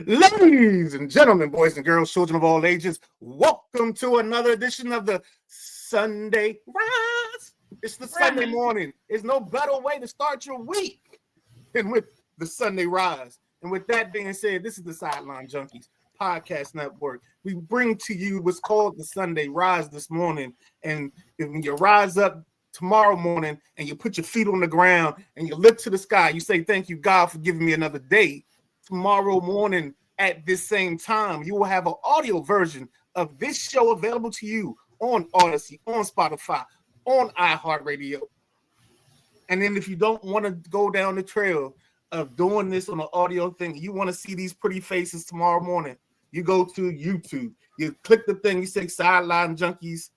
Ladies and gentlemen, boys and girls, children of all ages, welcome to another edition of the Sunday Rise. It's the Sunday morning. There's no better way to start your week than with the Sunday Rise. And with that being said, this is the Sideline Junkies Podcast Network. We bring to you what's called the Sunday Rise this morning. And when you rise up tomorrow morning and you put your feet on the ground and you look to the sky, you say, "Thank you, God, for giving me another day." Tomorrow morning at this same time, you will have an audio version of this show available to you on Odyssey, on Spotify, on iHeartRadio. And then if you don't want to go down the trail of doing this on an audio thing, you want to see these pretty faces tomorrow morning, you go to YouTube. You click the thing, you say Sideline Junkies,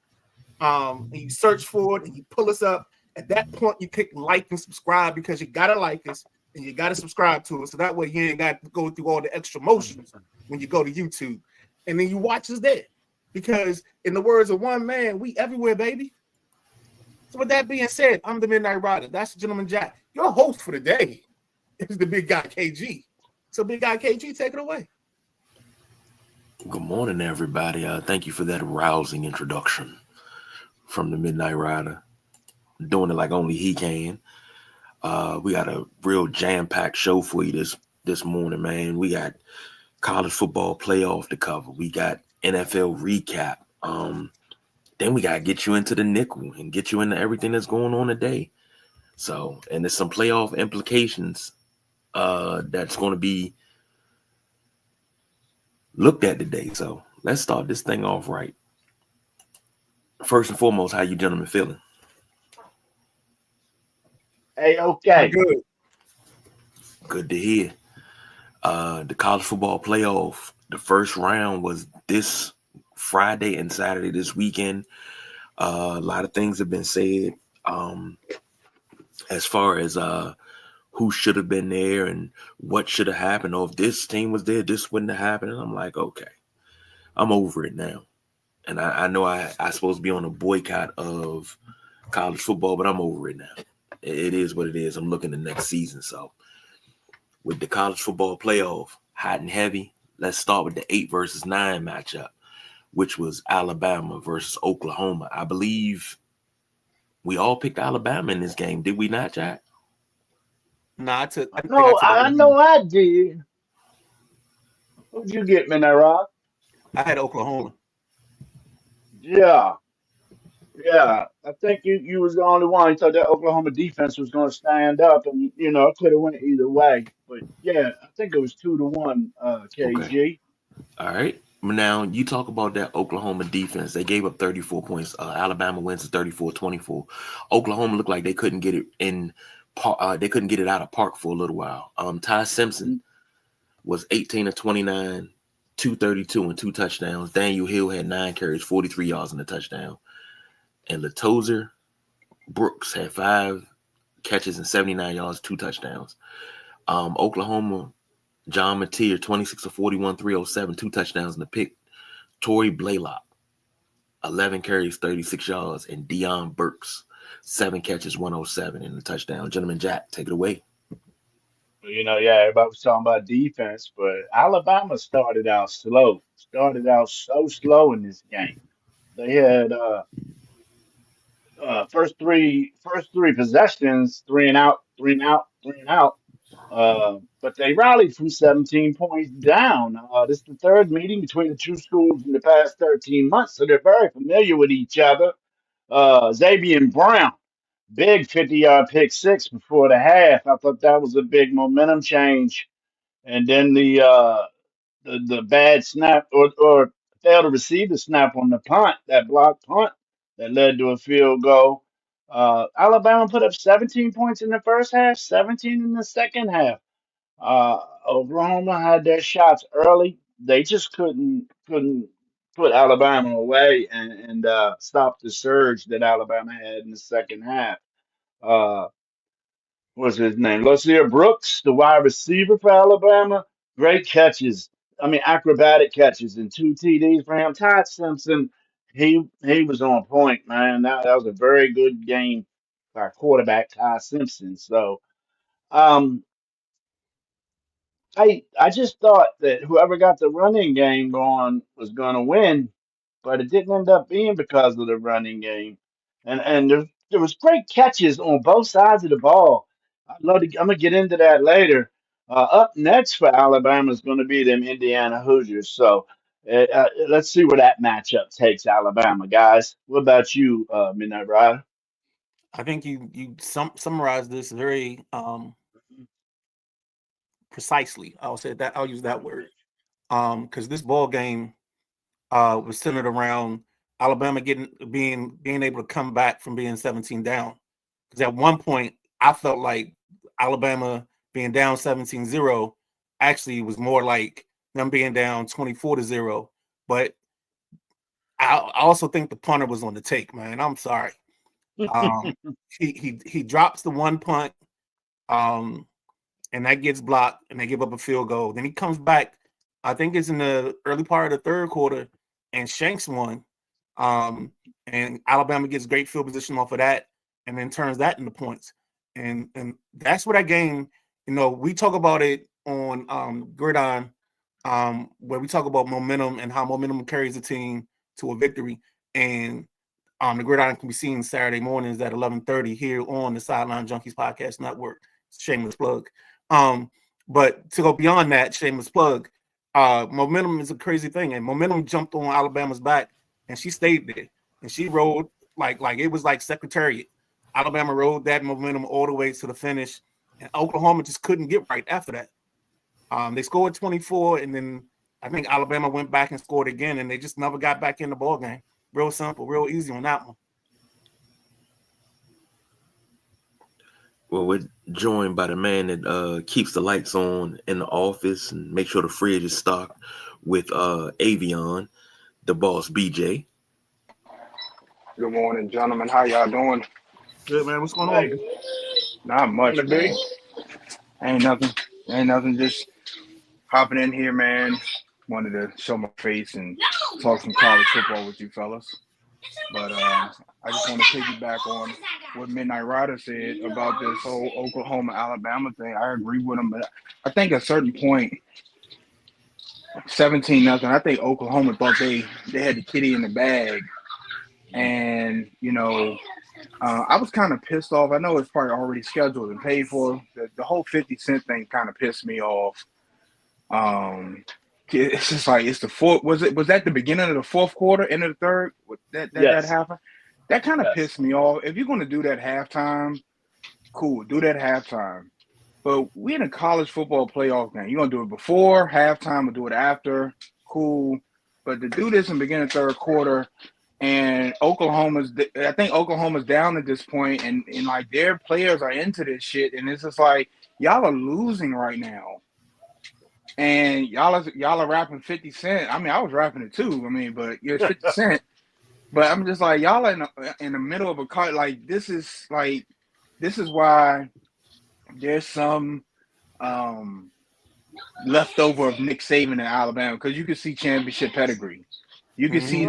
and you search for it, and you pull us up. At that point, you click like and subscribe because you got to like us and you got to subscribe to us. So that way you ain't got to go through all the extra motions when you go to YouTube. And then you watch us there. Because in the words of one man, we everywhere, baby. So with that being said, I'm the Midnight Rider. That's Gentleman Jack. Your host for the day is the big guy KG. So big guy KG, take it away. Good morning, everybody. Thank you for that rousing introduction from the Midnight Rider. Doing it like only he can. We got a real jam-packed show for you this morning, man. We got college football playoff to cover. We got NFL recap. Then we got to get you into the nickel and get you into everything that's going on today. So, and there's some playoff implications that's going to be looked at today. So let's start this thing off right. First and foremost, how you gentlemen feeling? Hey, okay. Good. Good to hear. The college football playoff, the first round was this Friday and Saturday this weekend. A lot of things have been said as far as who should have been there and what should have happened, or if this team was there, this wouldn't have happened. And I'm like, okay, I'm over it now. And I know I supposed to be on a boycott of college football, but I'm over it now. It is what it is. I'm looking to next season. So with the college football playoff, hot and heavy, let's start with the 8 versus 9 matchup, which was Alabama versus Oklahoma. I believe we all picked Alabama in this game. Did we not, Jack? No, I took I know I did. What'd you get, man, Rock? I had Oklahoma. Yeah, yeah. I think you was the only one who thought that Oklahoma defense was going to stand up, and it could have went either way. But yeah, I think it was 2-1, Okay. KG. All right. Now, you talk about that Oklahoma defense. They gave up 34 points. Alabama wins 34-24. Oklahoma looked like they couldn't get it in. They couldn't get it out of park for a little while. Ty Simpson was 18 of 29, 232 and 2 touchdowns. Daniel Hill had 9 carries, 43 yards in the touchdown. And Latozer Brooks had 5 catches and 79 yards, 2 touchdowns. Oklahoma, John Mateer, 26 of 41, 307, 2 touchdowns in the pick. Torrey Blaylock, 11 carries, 36 yards. And Dion Burks, 7 catches, 107 in the touchdown. Gentleman Jack, take it away. Yeah, everybody was talking about defense, but Alabama started out slow. Started out so slow in this game. They had first three possessions, 3 and out, 3 and out, 3 and out. But they rallied from 17 points down. This is the third meeting between the two schools in the past 13 months, so they're very familiar with each other. Xavier Brown, big 50-yard pick six before the half. I thought that was a big momentum change. And then the bad snap or failed to receive the snap on the punt, that blocked punt that led to a field goal. Alabama put up 17 points in the first half, 17 in the second half. Oklahoma had their shots early. They just couldn't put Alabama away and stop the surge that Alabama had in the second half. Uh, what's his name? Lucier Brooks, the wide receiver for Alabama. Great catches. I mean, acrobatic catches and 2 TDs for him. Todd Simpson, he was on point, man. That was a very good game by quarterback Todd Simpson. So, um, I just thought that whoever got the running game going was going to win, but it didn't end up being because of the running game. And there was great catches on both sides of the ball. I'm gonna get into that later. Up next for Alabama is going to be them Indiana Hoosiers. So let's see where that matchup takes Alabama, guys. What about you, Midnight Rider? I think you summarized this very precisely. I'll say that. I'll use that word. Because this ball game was centered around Alabama being able to come back from being 17 down. Because at one point, I felt like Alabama being down 17-0 actually was more like them being down 24-0. But I also think the punter was on the take, man. I'm sorry. He drops the one punt, and that gets blocked, and they give up a field goal. Then he comes back. I think it's in the early part of the third quarter, and shanks one. And Alabama gets great field position off of that, and then turns that into points. And that's where that game, we talk about it on Gridiron, where we talk about momentum and how momentum carries a team to a victory. And the Gridiron can be seen Saturday mornings at 11:30 here on the Sideline Junkies Podcast Network. Shameless plug. But to go beyond that, shameless plug, momentum is a crazy thing, and momentum jumped on Alabama's back, and she stayed there, and she rode like it was like Secretariat. Alabama rode that momentum all the way to the finish, and Oklahoma just couldn't get right after that. They scored 24, and then I think Alabama went back and scored again, and they just never got back in the ball game. Real simple, real easy on that one. Well, we're joined by the man that keeps the lights on in the office and make sure the fridge is stocked with Avion, the boss BJ. Good morning, gentlemen. How y'all doing? Good, man. What's going Hey, on? Not much, wanna be? man. Ain't nothing. Just hopping in here, man. Wanted to show my face and talk some college football with you fellas. But I just want to piggyback on what Midnight Rider said about this whole Oklahoma-Alabama thing. I agree with him, but I think at a certain point, 17-0, I think Oklahoma thought they had the kitty in the bag. And, I was kind of pissed off. I know it's probably already scheduled and paid for. The whole 50 cent thing kind of pissed me off. It's just like it's the fourth. Was that the beginning of the fourth quarter, end of the third? That Yes. happened. That kind of Yes. pissed me off. If you're going to do that halftime, cool, do that halftime. But we in a college football playoff game. You're gonna do it before halftime or do it after, cool. But to do this in the beginning of third quarter, and I think Oklahoma's down at this point, and like their players are into this shit, and it's just like y'all are losing right now. And y'all are rapping 50 Cent. I mean, I was rapping it too. I mean, but it's 50 Cent. But I'm just like, y'all are in the middle of a car. Like, this is why there's some leftover of Nick Saban in Alabama, because you can see championship pedigree. You can see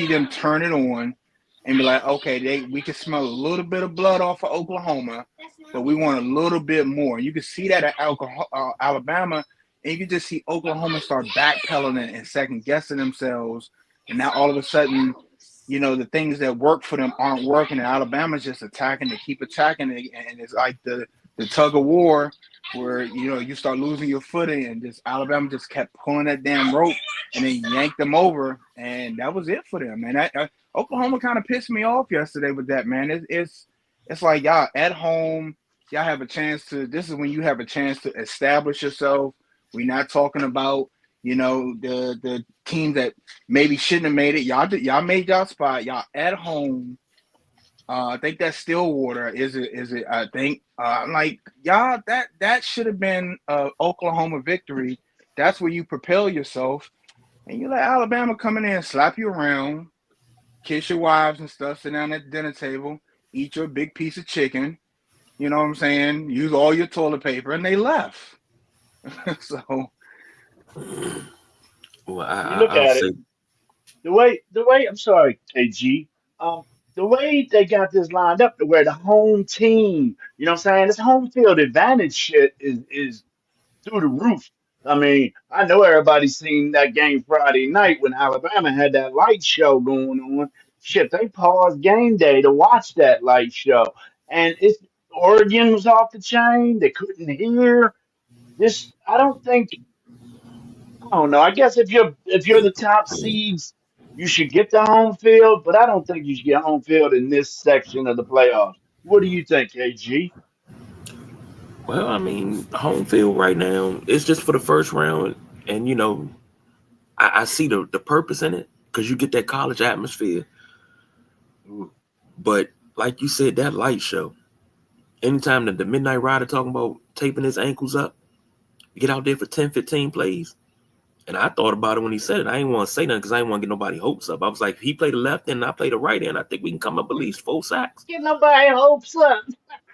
them turn it on and be like, okay, we can smell a little bit of blood off of Oklahoma, but we want a little bit more. You can see that at Alabama, and you can just see Oklahoma start backpedaling and second guessing themselves. And now all of a sudden, the things that work for them aren't working, and Alabama's just attacking to keep attacking, and it's like the tug of war where you start losing your footing, and just Alabama just kept pulling that damn rope and then yanked them over, and that was it for them. And Oklahoma kind of pissed me off yesterday with that, man. It's like y'all at home, y'all have a chance to. This is when you have a chance to establish yourself. We're not talking about the teams that maybe shouldn't have made it. Y'all made y'all spot. Y'all at home. I think that's Stillwater. Is it? I think like y'all that should have been Oklahoma victory. That's where you propel yourself, and you let Alabama come in there and slap you around, kiss your wives and stuff, sit down at the dinner table, eat your big piece of chicken. You know what I'm saying? Use all your toilet paper, and they left. So, Well, You look I'll at say it the way. I'm sorry, KG. The way they got this lined up to where the home team, you know what I'm saying? This home field advantage shit is through the roof. I mean, I know everybody's seen that game Friday night when Alabama had that light show going on. Shit, they paused game day to watch that light show. And it's Oregon was off the chain. They couldn't hear. This I don't think I don't know. I guess if you're the top seeds, you should get the home field, but I don't think you should get home field in this section of the playoffs. What do you think, AG? Well, I mean, home field right now, it's just for the first round. And, I see the purpose in it because you get that college atmosphere. But like you said, that light show, anytime that the Midnight Rider talking about taping his ankles up, get out there for 10, 15 plays. And I thought about it when he said it. I didn't want to say nothing because I didn't want to get nobody hopes up. I was like, if he played the left end and I play the right end, I think we can come up at least 4 sacks. Get nobody hopes up.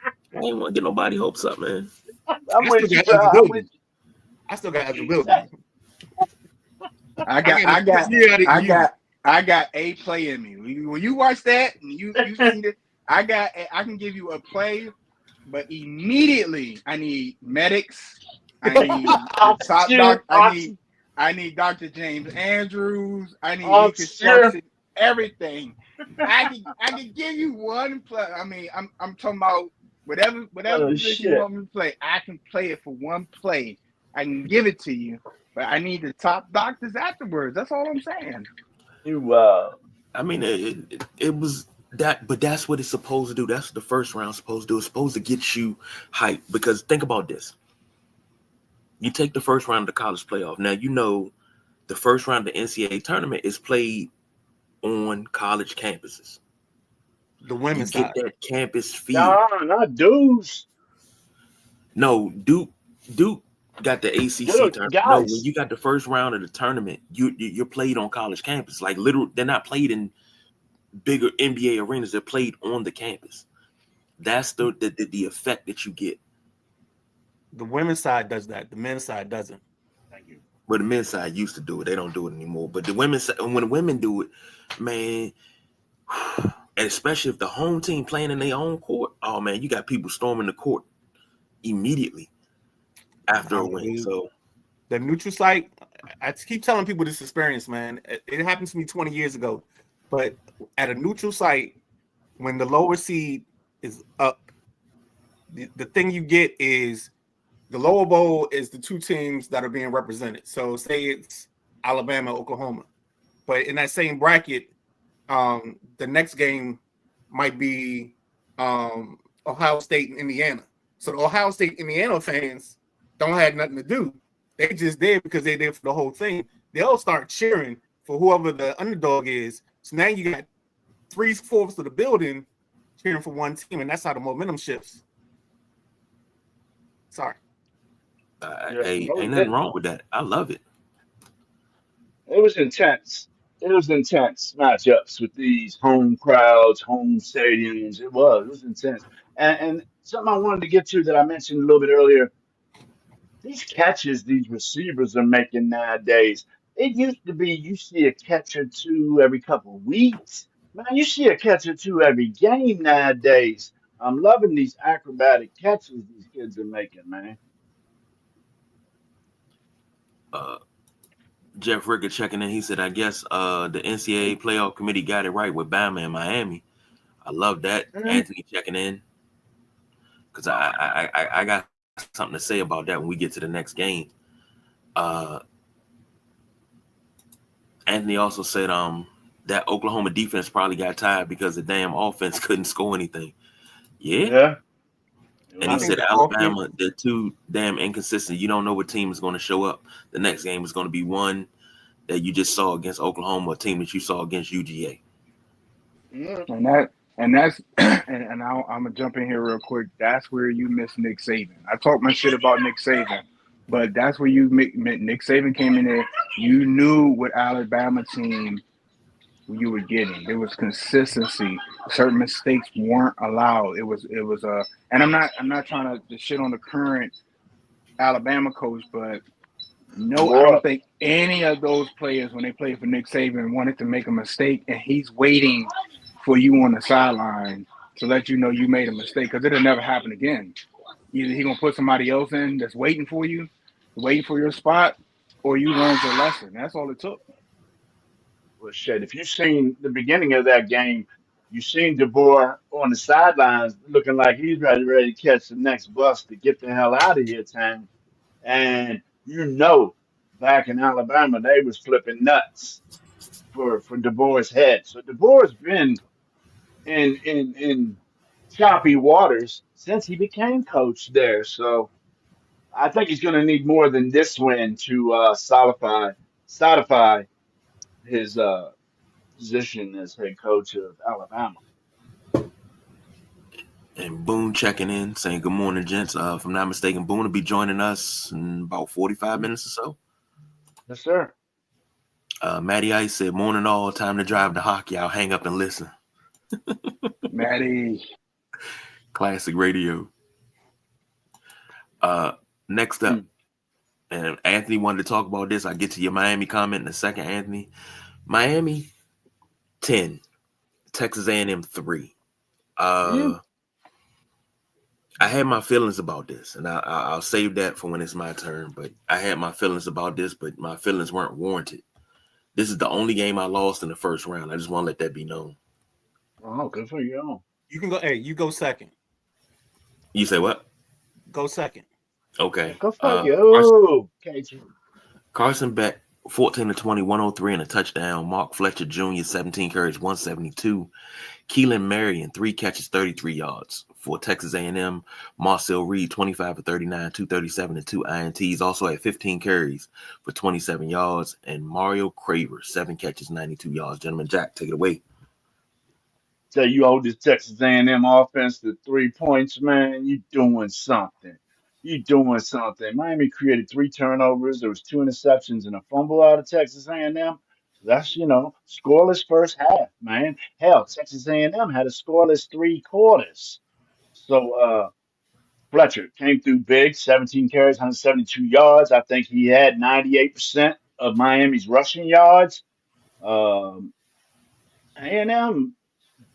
I didn't want to get nobody hopes up, man. I'm with you, got bro. I'm with eligibility. I still got eligibility. I got a play in me. When you watch that and you see it, I can give you a play, but immediately I need medics. I need Dr. James Andrews. I need reconstruction, everything. I can give you one play. I mean, I'm talking about whatever position you want me to play. I can play it for one play. I can give it to you, but I need the top doctors afterwards. That's all I'm saying. I mean, it was that, but that's what it's supposed to do. That's what the first round's supposed to do. It's supposed to get you hyped because think about this. You take the first round of the college playoff. Now, the first round of the NCAA tournament is played on college campuses. The women's you get side. that campus feel. No, not dudes. No, Duke got the ACC tournament. No, when you got the first round of the tournament, you're played on college campus. Like literally, they're not played in bigger NBA arenas. They're played on the campus. That's the effect that you get. The women's side does that. The men's side doesn't. Thank you. But the men's side used to do it. They don't do it anymore. But the women's side, when the women do it, man, and especially if the home team playing in their own court, oh man, you got people storming the court immediately after a win. So the neutral site, I keep telling people this experience, man. It happened to me 20 years ago. But at a neutral site, when the lower seed is up, the thing you get is the lower bowl is the two teams that are being represented. So say it's Alabama, Oklahoma. But in that same bracket, the next game might be Ohio State and Indiana. So the Ohio State, Indiana fans don't have nothing to do. They just there because they're there for the whole thing. They'll start cheering for whoever the underdog is. So now you got 3/4 of the building cheering for one team, and that's how the momentum shifts. Sorry. Hey, ain't nothing wrong with that. I love it. It was intense. It was intense matchups with these home crowds, home stadiums. It was intense. And something I wanted to get to that I mentioned a little bit earlier. These catches these receivers are making nowadays. It used to be you see a catch or two every couple of weeks. Man, you see a catch or two every game nowadays. I'm loving these acrobatic catches these kids are making, man. Jeff Ricker checking in. He said, I guess the NCAA playoff committee got it right with Bama and Miami. I love that. Anthony checking in. Because I got something to say about that when we get to the next game. Anthony also said that Oklahoma defense probably got tired because the damn offense couldn't score anything. Yeah. And he said Alabama, they're too damn inconsistent. You don't know what team is going to show up. The next game is going to be one that you just saw against Oklahoma, a team that you saw against UGA. And that's I'm gonna jump in here real quick. That's where you miss Nick Saban. I talk my shit about Nick Saban, but that's where Nick Saban came in there. You knew what Alabama team you were getting. There was consistency. Certain mistakes weren't allowed. It was and I'm not trying to shit on the current Alabama coach, but no, I don't think any of those players when they played for Nick Saban wanted to make a mistake, and he's waiting for you on the sideline to let you know you made a mistake because it'll never happen again. Either he's gonna put somebody else in that's waiting for you, wait for your spot, or you learned your lesson. That's all it took. Well, shit, if you've seen the beginning of that game, you seen DeBoer on the sidelines looking like he's ready to catch the next bus to get the hell out of here, Tam. And back in Alabama, they was flipping nuts for DeBoer's head. So DeBoer's been in choppy waters since he became coach there. So I think he's going to need more than this win to solidify his position as head coach of Alabama. And Boone checking in, saying good morning, gents. If I'm not mistaken, Boone will be joining us in about 45 minutes or so. Yes, sir. Matty Ice said, morning all, time to drive to hockey. I'll hang up and listen. Maddie. Classic radio. Next up, and Anthony wanted to talk about this. I'll get to your Miami comment in a second, Anthony. Miami, 10. Texas A&M, 3. I had my feelings about this, and I'll save that for when it's my turn. But I had my feelings about this, but my feelings weren't warranted. This is the only game I lost in the first round. I just want to let that be known. Oh, good for you. You can go. Hey, you go second. You say what? Go second. Okay. Good for you, KG. Carson Beck, 14-20, 103 and a touchdown. Mark Fletcher Jr., 17 carries, 172. Keelan Marion, 3 catches, 33 yards. For Texas A&M, Marcel Reed, 25-39, 237 and 2 INTs. Also had 15 carries for 27 yards. And Mario Craver, 7 catches, 92 yards. Gentlemen, Jack, take it away. Tell you hold this Texas A&M offense to 3 points, man. You doing something. Miami created 3 turnovers. There was 2 interceptions and a fumble out of Texas A&M. So that's scoreless first half, man. Hell, Texas A&M had a scoreless 3 quarters. So Fletcher came through big, 17 carries, 172 yards. I think he had 98% of Miami's rushing yards. A&M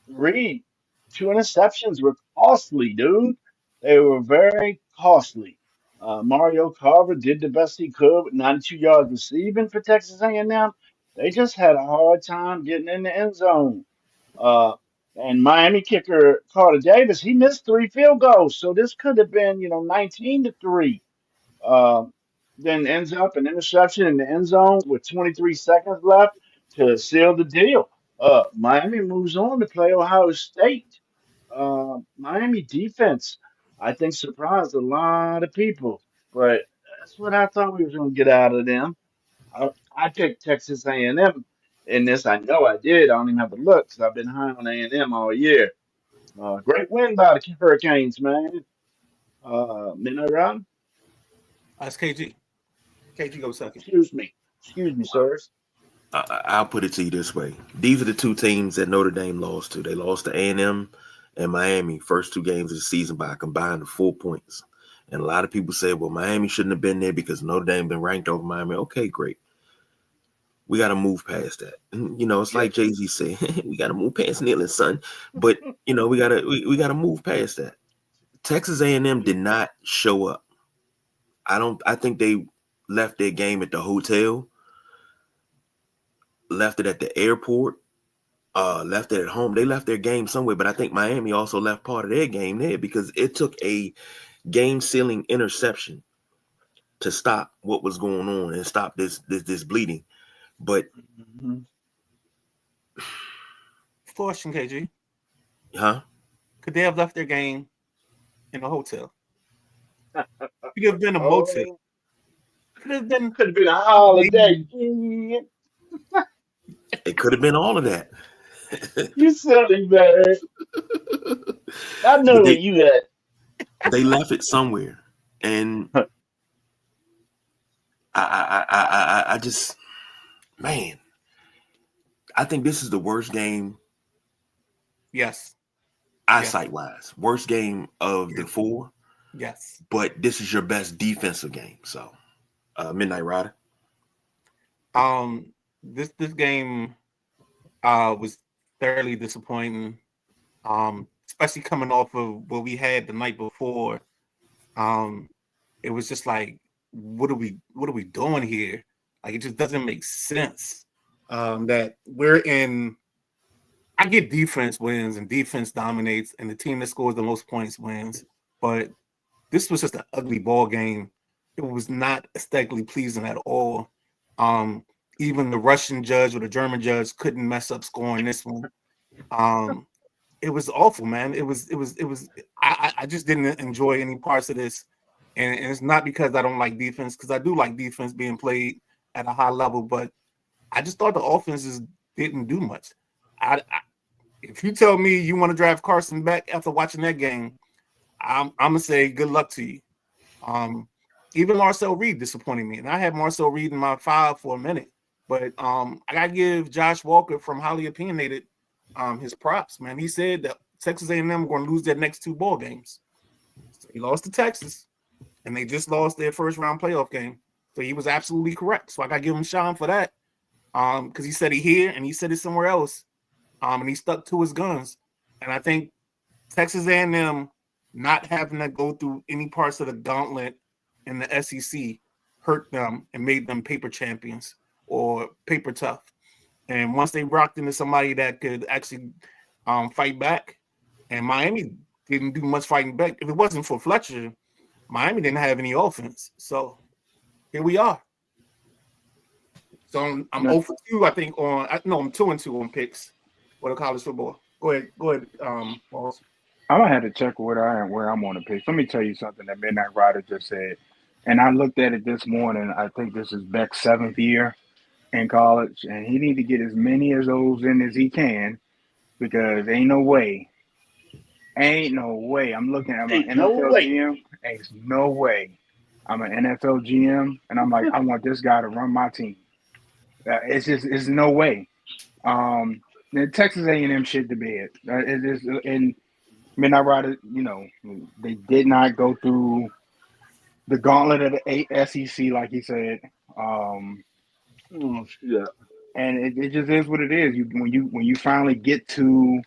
Reed, 2 interceptions were costly, dude. They were very costly. Mario Carver did the best he could with 92 yards receiving for Texas A&M. They just had a hard time getting in the end zone. And Miami kicker Carter Davis, he missed 3 field goals, so this could have been 19-3. Then ends up an interception in the end zone with 23 seconds left to seal the deal. Miami moves on to play Ohio State. Miami defense, I think, surprised a lot of people, but that's what I thought we was going to get out of them. I picked Texas A&M in this. I know I did. I don't even have to look because I've been high on A&M all year. Great win by the Hurricanes, man. Midnight Run? That's KG. KG go second. Excuse me, sirs. I'll put it to you this way. These are the 2 teams that Notre Dame lost to. They lost to A&M and Miami first 2 games of the season by a combined 4 points. And a lot of people say, well, Miami shouldn't have been there because Notre Dame been ranked over Miami. Okay, great. We got to move past that. It's like Jay-Z said, we got to move past kneeling, son. But, we got to move past that. Texas A&M did not show up. I think they left their game at the hotel, left it at the airport, left it at home. They left their game somewhere, but I think Miami also left part of their game there because it took a game-sealing interception to stop what was going on and stop this bleeding. But Question, KG. huh? Could they have left their game in a hotel? Could have been a motel. Could have been a holiday. It could have been all of that. You silly man. I know where you at. They left it somewhere, and I just, man, I think this is the worst game. Yes. Eyesight wise, worst game of the 4. Yes. But this is your best defensive game. So, Midnight Rider. This game was thoroughly disappointing. Especially coming off of what we had the night before. It was just like what are we doing here? Like, it just doesn't make sense. That we're in. I get defense wins and defense dominates, and the team that scores the most points wins. But this was just an ugly ball game. It was not aesthetically pleasing at all. Even the Russian judge or the German judge couldn't mess up scoring this one. It was awful, man. It was. I just didn't enjoy any parts of this, and it's not because I don't like defense, because I do like defense being played at a high level, but I just thought the offenses didn't do much. If you tell me you want to draft Carson Beck after watching that game, I'm gonna say good luck to you. Even Marcel Reed disappointed me, and I had Marcel Reed in my 5 for a minute. But I gotta give Josh Walker from Highly Opinionated his props, man. He said that Texas A&M were going to lose their next 2 ball games. So he lost to Texas, and they just lost their first round playoff game. So he was absolutely correct. So I gotta give him shine for that, because he said it here and he said it somewhere else. And he stuck to his guns. And I think Texas A&M not having to go through any parts of the gauntlet in the SEC hurt them and made them paper champions or paper tough. And once they rocked into somebody that could actually fight back, and Miami didn't do much fighting back. If it wasn't for Fletcher, Miami didn't have any offense. So here we are. So I'm 0 for 2, I think, I'm 2 and 2 on picks for the college football. Go ahead, Balls. I'm gonna have to check where I'm on the pitch. Let me tell you something that Midnight Rider just said, and I looked at it this morning. I think this is Beck's 7th year in college, and he need to get as many of those in as he can, because ain't no way. I'm looking at my NFL GM. Ain't no way. I'm an NFL GM, and I'm like, I want this guy to run my team. It's no way. The Texas A&M shit to bed. It is, and Midnight Rider, they did not go through the gauntlet of the SEC, like he said. And it just is what it is. When you finally get to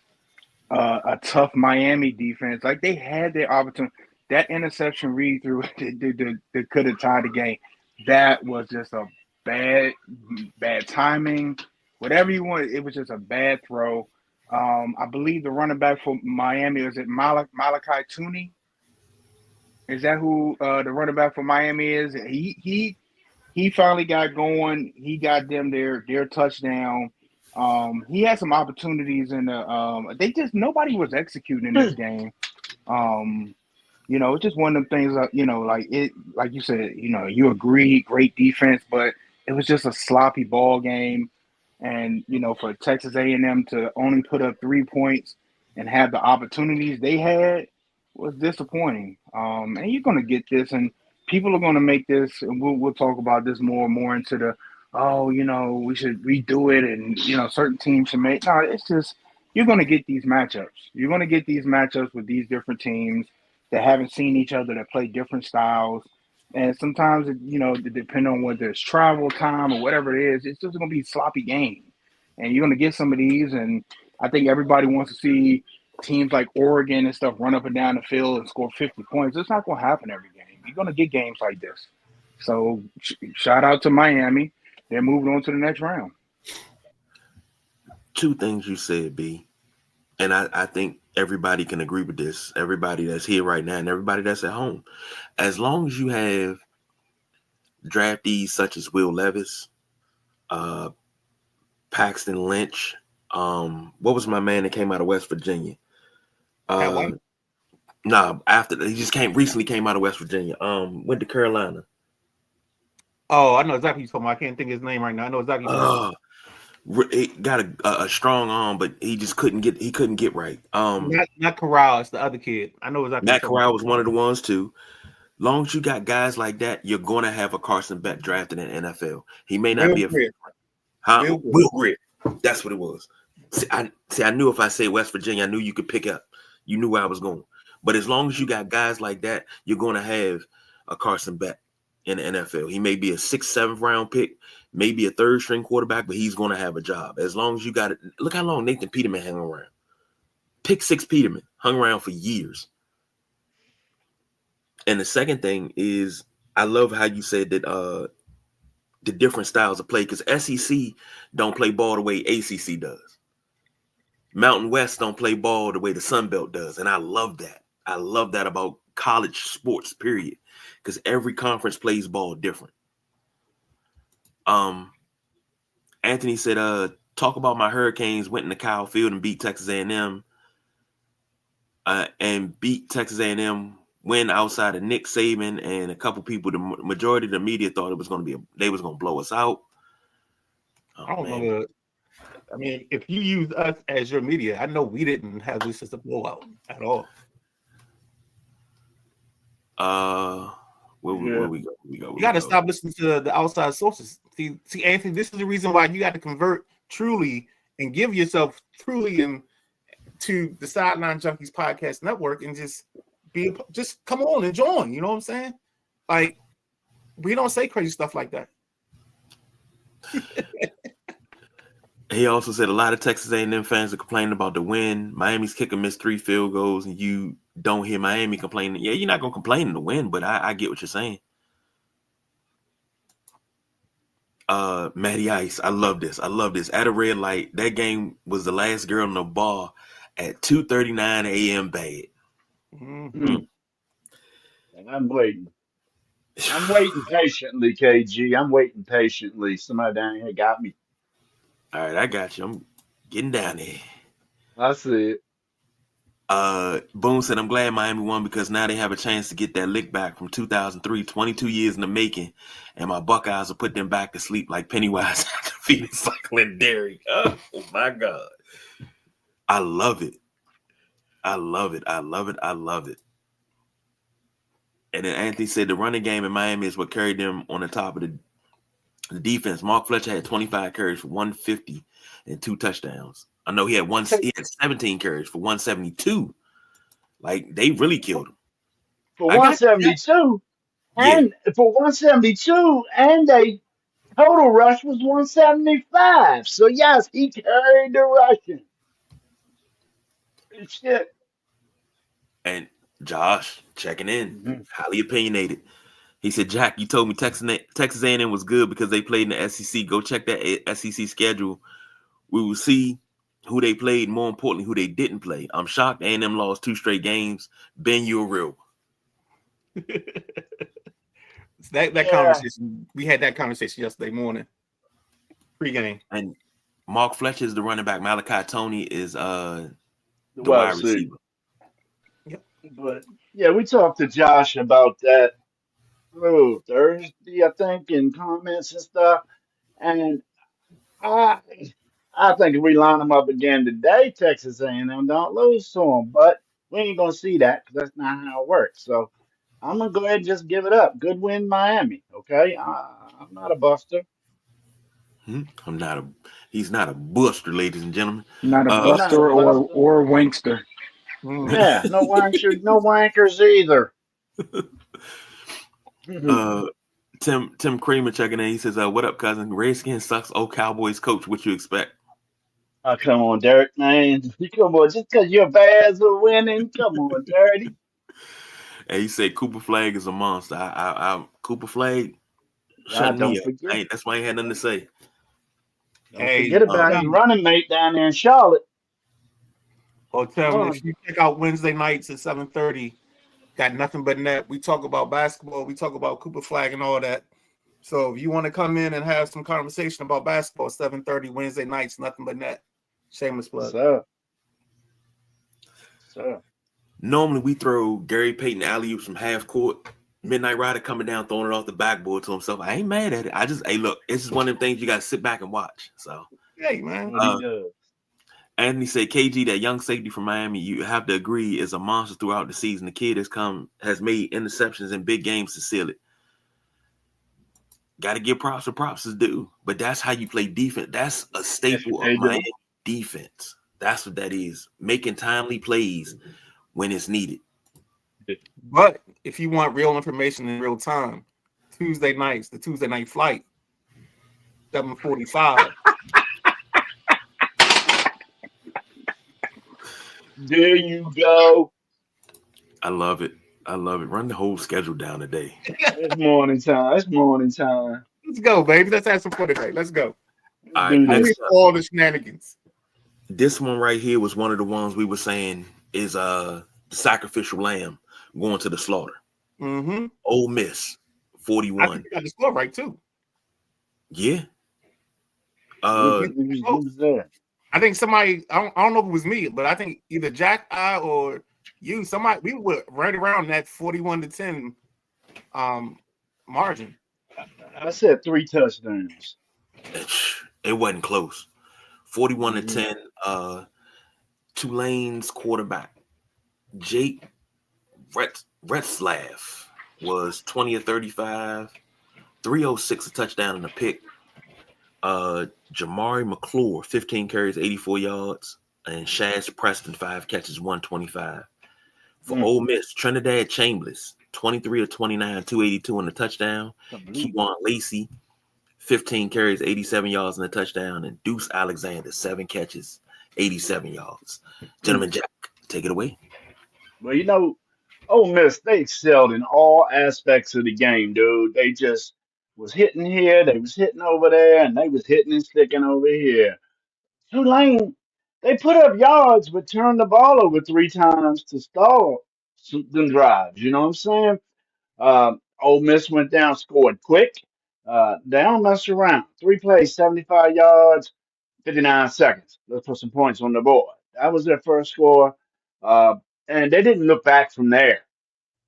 a tough Miami defense, like they had their opportunity. That interception read through that could have tied the game. That was just a bad timing. Whatever you want, it was just a bad throw. I believe the running back for Miami, is it Malachi Tooney? Is that who the running back for Miami is? He finally got going. He got them their touchdown. He had some opportunities in the nobody was executing in this game. It's just one of them things that, like you said, you agree, great defense, but it was just a sloppy ball game. And, for Texas A&M to only put up 3 points and have the opportunities they had was disappointing. And you're going to get this, and people are going to make this, and we'll talk about this more and more into the, we should redo it, and, certain teams should make. No, it's just, you're going to get these matchups. You're going to get these matchups with these different teams that haven't seen each other, that play different styles. And sometimes, depending on whether it's travel time or whatever it is, it's just going to be a sloppy game. And you're going to get some of these. And I think everybody wants to see teams like Oregon and stuff run up and down the field and score 50 points. It's not going to happen every game. You're going to get games like this. So shout out to Miami. They're moving on to the next round. 2 things you said, B. And I think everybody can agree with this. Everybody that's here right now and everybody that's at home. As long as you have draftees such as Will Levis, Paxton Lynch, what was my man that came out of West Virginia? After he just recently came out of West Virginia. Went to Carolina. Oh, I know exactly what you're talking about. I can't think of his name right now. I know exactly what you're talking about. He got a strong arm, but he just couldn't get right. Not Corral, it's the other kid. I know exactly. Matt Corral was one of the ones too. Long as you got guys like that, you're gonna have a Carson Beck drafted in the NFL. He may not be a Will Grier. That's what it was. I knew if I say West Virginia, I knew you could pick up. You knew where I was going. But as long as you got guys like that, you're gonna have a Carson Beck in the NFL. He may be a 6th, 7th round pick, maybe a 3rd string quarterback, but he's going to have a job. As long as you got it. Look how long Nathan Peterman hung around. Pick 6 Peterman hung around for years. And the second thing is I love how you said that the different styles of play, because SEC don't play ball the way ACC does. Mountain West don't play ball the way the Sun Belt does, and I love that. I love that about college sports, period, because every conference plays ball different. Anthony said, talk about my Hurricanes went into Kyle Field and beat Texas A&M, win outside of Nick Saban and a couple people. The majority of the media thought it was going to be they was going to blow us out. Oh, I don't know. I mean, if you use us as your media, I know we didn't have this as a blowout at all. Where we go? You got to stop listening to the outside sources. See, Anthony, this is the reason why you got to convert truly and give yourself truly to the Sideline Junkies Podcast Network and just come on and join. You know what I'm saying? Like, we don't say crazy stuff like that. He also said a lot of Texas A&M fans are complaining about the win. Miami's kicker missed 3 field goals, and you don't hear Miami complaining. Yeah, you're not going to complain in the win, but I get what you're saying. Matty Ice, I love this. At a red light, that game was the last girl on the bar at 2:39 a.m. bad. Mm-hmm. And I'm waiting patiently, KG. I'm waiting patiently. Somebody down here got me. All right, I got you. I'm getting down there. I see it. Boone said, I'm glad Miami won because now they have a chance to get that lick back from 2003, 22 years in the making, and my Buckeyes will put them back to sleep like Pennywise after defeating Cycling Dairy. Oh, my God. I love it. And then Anthony said the running game in Miami is what carried them on the top of the defense. Mark Fletcher had 25 carries for 150 and 2 touchdowns. I know he had 17 carries for 172. Like, they really killed him. For 172? And for 172, and they total rush was 175. So yes, he carried the rushing. Shit. And Josh checking in, highly opinionated. He said, Jack, you told me Texas A&M was good because they played in the SEC. Go check that SEC schedule. We will see who they played, more importantly, who they didn't play. I'm shocked A&M lost 2 straight games. Ben, you're real. that conversation, we had that conversation yesterday morning, pre-game. And Mark Fletcher is the running back. Malachi Tony is the wide receiver. Yep. But yeah, we talked to Josh about that Thursday, I think, in comments and stuff. And I think if we line them up again today, Texas A&M don't lose to them. But we ain't gonna see that because that's not how it works. So I'm gonna go ahead and just give it up. Good win, Miami. Okay, I'm not a buster. He's not a buster, ladies and gentlemen. Not a buster or a wankster. Yeah, no wankers either. Tim Kramer checking in. He says, what up, cousin? Redskins sucks. Oh, Cowboys coach. What you expect? Oh, come on, Derek, man. Come on, just because your Bears are winning. Come on, Dirty. And he said Cooper Flagg is a monster. Cooper Flagg, shut me up. That's why I ain't had nothing to say. Don't forget about his running mate down there in Charlotte. Oh, tell me, if you check out Wednesday nights at 7:30, got nothing but net. We talk about basketball. We talk about Cooper Flagg and all that. So if you want to come in and have some conversation about basketball, 7:30 Wednesday nights, nothing but net. Shameless plug. So. Normally we throw Gary Payton alley-oops from half court. Midnight Rider coming down, throwing it off the backboard to himself. I ain't mad at it. Look, it's just one of them things you got to sit back and watch. So, hey, man. Anthony said, KG, that young safety from Miami, you have to agree, is a monster throughout the season. The kid has made interceptions in big games to seal it. Got to give props where props is due. But that's how you play defense. That's a staple of Miami defense. That's what that is. Making timely plays when it's needed. But if you want real information in real time, Tuesday nights, the Tuesday night flight, 7:45. There you go. I love it. I love it. Run the whole schedule down today. It's morning time. It's morning time. Let's go, baby. Let's have some fun today. Let's go. Let's All right, do I this. miss next up. all the shenanigans. This one right here was one of the ones we were saying is the sacrificial lamb going to the slaughter. Mm-hmm. Ole Miss, I 41. think you got the score right too. Yeah. Who was there? I think somebody. I don't know if it was me, but I think either Jack, I, or you. Somebody. We were right around that 41-10 margin. I said 3 touchdowns. It wasn't close. 41 Mhm. to 10. Tulane's quarterback, Jake Retzlaff, was 20 of 35, 306, a touchdown and a pick. Jamari McClure, 15 carries, 84 yards, and Shaz Preston, 5 catches, 125. For Ole Miss, Trinidad Chambers, 23 of 29, 282 and a touchdown. Kewan Lacey, 15 carries, 87 yards and a touchdown. And Deuce Alexander, 7 catches, 87 yards. Gentlemen, Jack, take it away. Well, you know, Ole Miss, they excelled in all aspects of the game, dude. They just was hitting here, they was hitting over there, and they was hitting and sticking over here. Tulane, they put up yards, but turned the ball over 3 times to stall them drives. You know what I'm saying? Ole Miss went down, scored quick. They don't mess around. 3 plays, 75 yards, 59 seconds. Let's put some points on the board. That was their first score. Uh, and they didn't look back from there.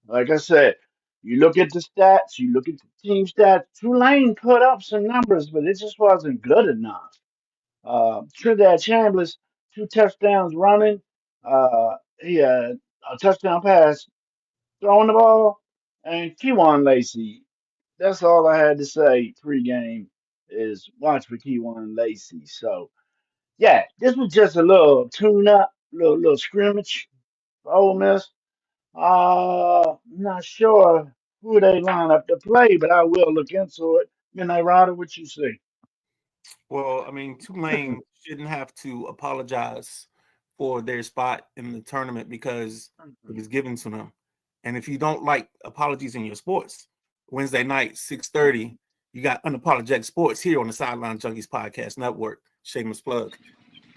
Like I said, you look at the stats, you look at the team stats. Tulane put up some numbers, but it just wasn't good enough. Trinidad Chambers, 2 touchdowns running. He had a touchdown pass throwing the ball. And Kewan Lacey, that's all I had to say pregame is watch for Kewan Lacey. So, yeah, this was just a little tune up, little scrimmage for Ole Miss. Not sure who they line up to play, but I will look into it. Midnight Rider, what you see? Well, I mean, Tulane shouldn't have to apologize for their spot in the tournament because it was given to them. And if you don't like apologies in your sports, Wednesday night, 6:30, you got Unapologetic Sports here on the Sideline Junkies Podcast Network. Shameless plug.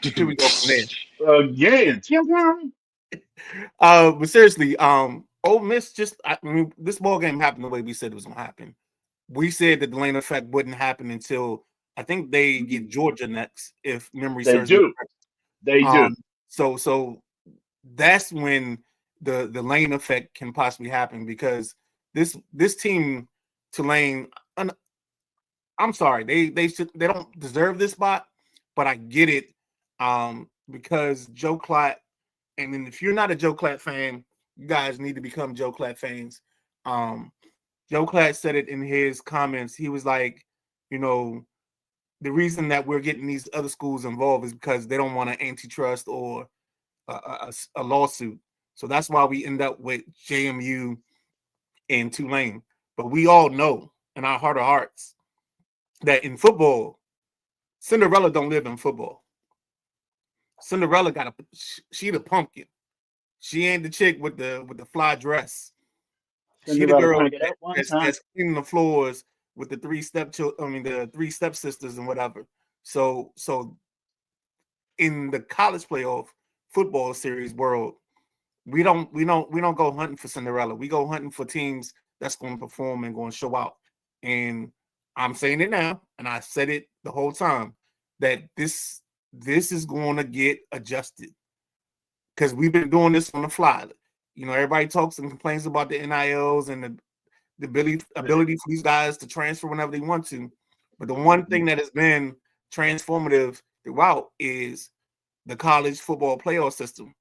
Here we go from there. Again, Tim Brown. But seriously, Ole Miss I mean, this ball game happened the way we said it was gonna happen. We said that the lane effect wouldn't happen until I think they get Georgia next, if memory They serves me do. correct. They do. So that's when the lane effect can possibly happen because this team, Tulane, I'm sorry, they don't deserve this spot, but I get it because Joe Klatt. And then if you're not a Joe Klatt fan, you guys need to become Joe Klatt fans. Joe Klatt said it in his comments. He was like, you know, the reason that we're getting these other schools involved is because they don't want an antitrust or a lawsuit. So that's why we end up with JMU and Tulane. But we all know in our heart of hearts that in football, Cinderella don't live in football. Cinderella she the pumpkin. She ain't the chick with the fly dress. She the girl that's cleaning the floors with the 3 the 3 stepsisters and whatever. So in the college playoff football series world, we don't go hunting for Cinderella. We go hunting for teams that's going to perform and going to show out. And I'm saying it now, and I said it the whole time that this is going to get adjusted because we've been doing this on the fly. You know, everybody talks and complains about the NILs and the ability for these guys to transfer whenever they want to. But the one thing that has been transformative throughout is the college football playoff system.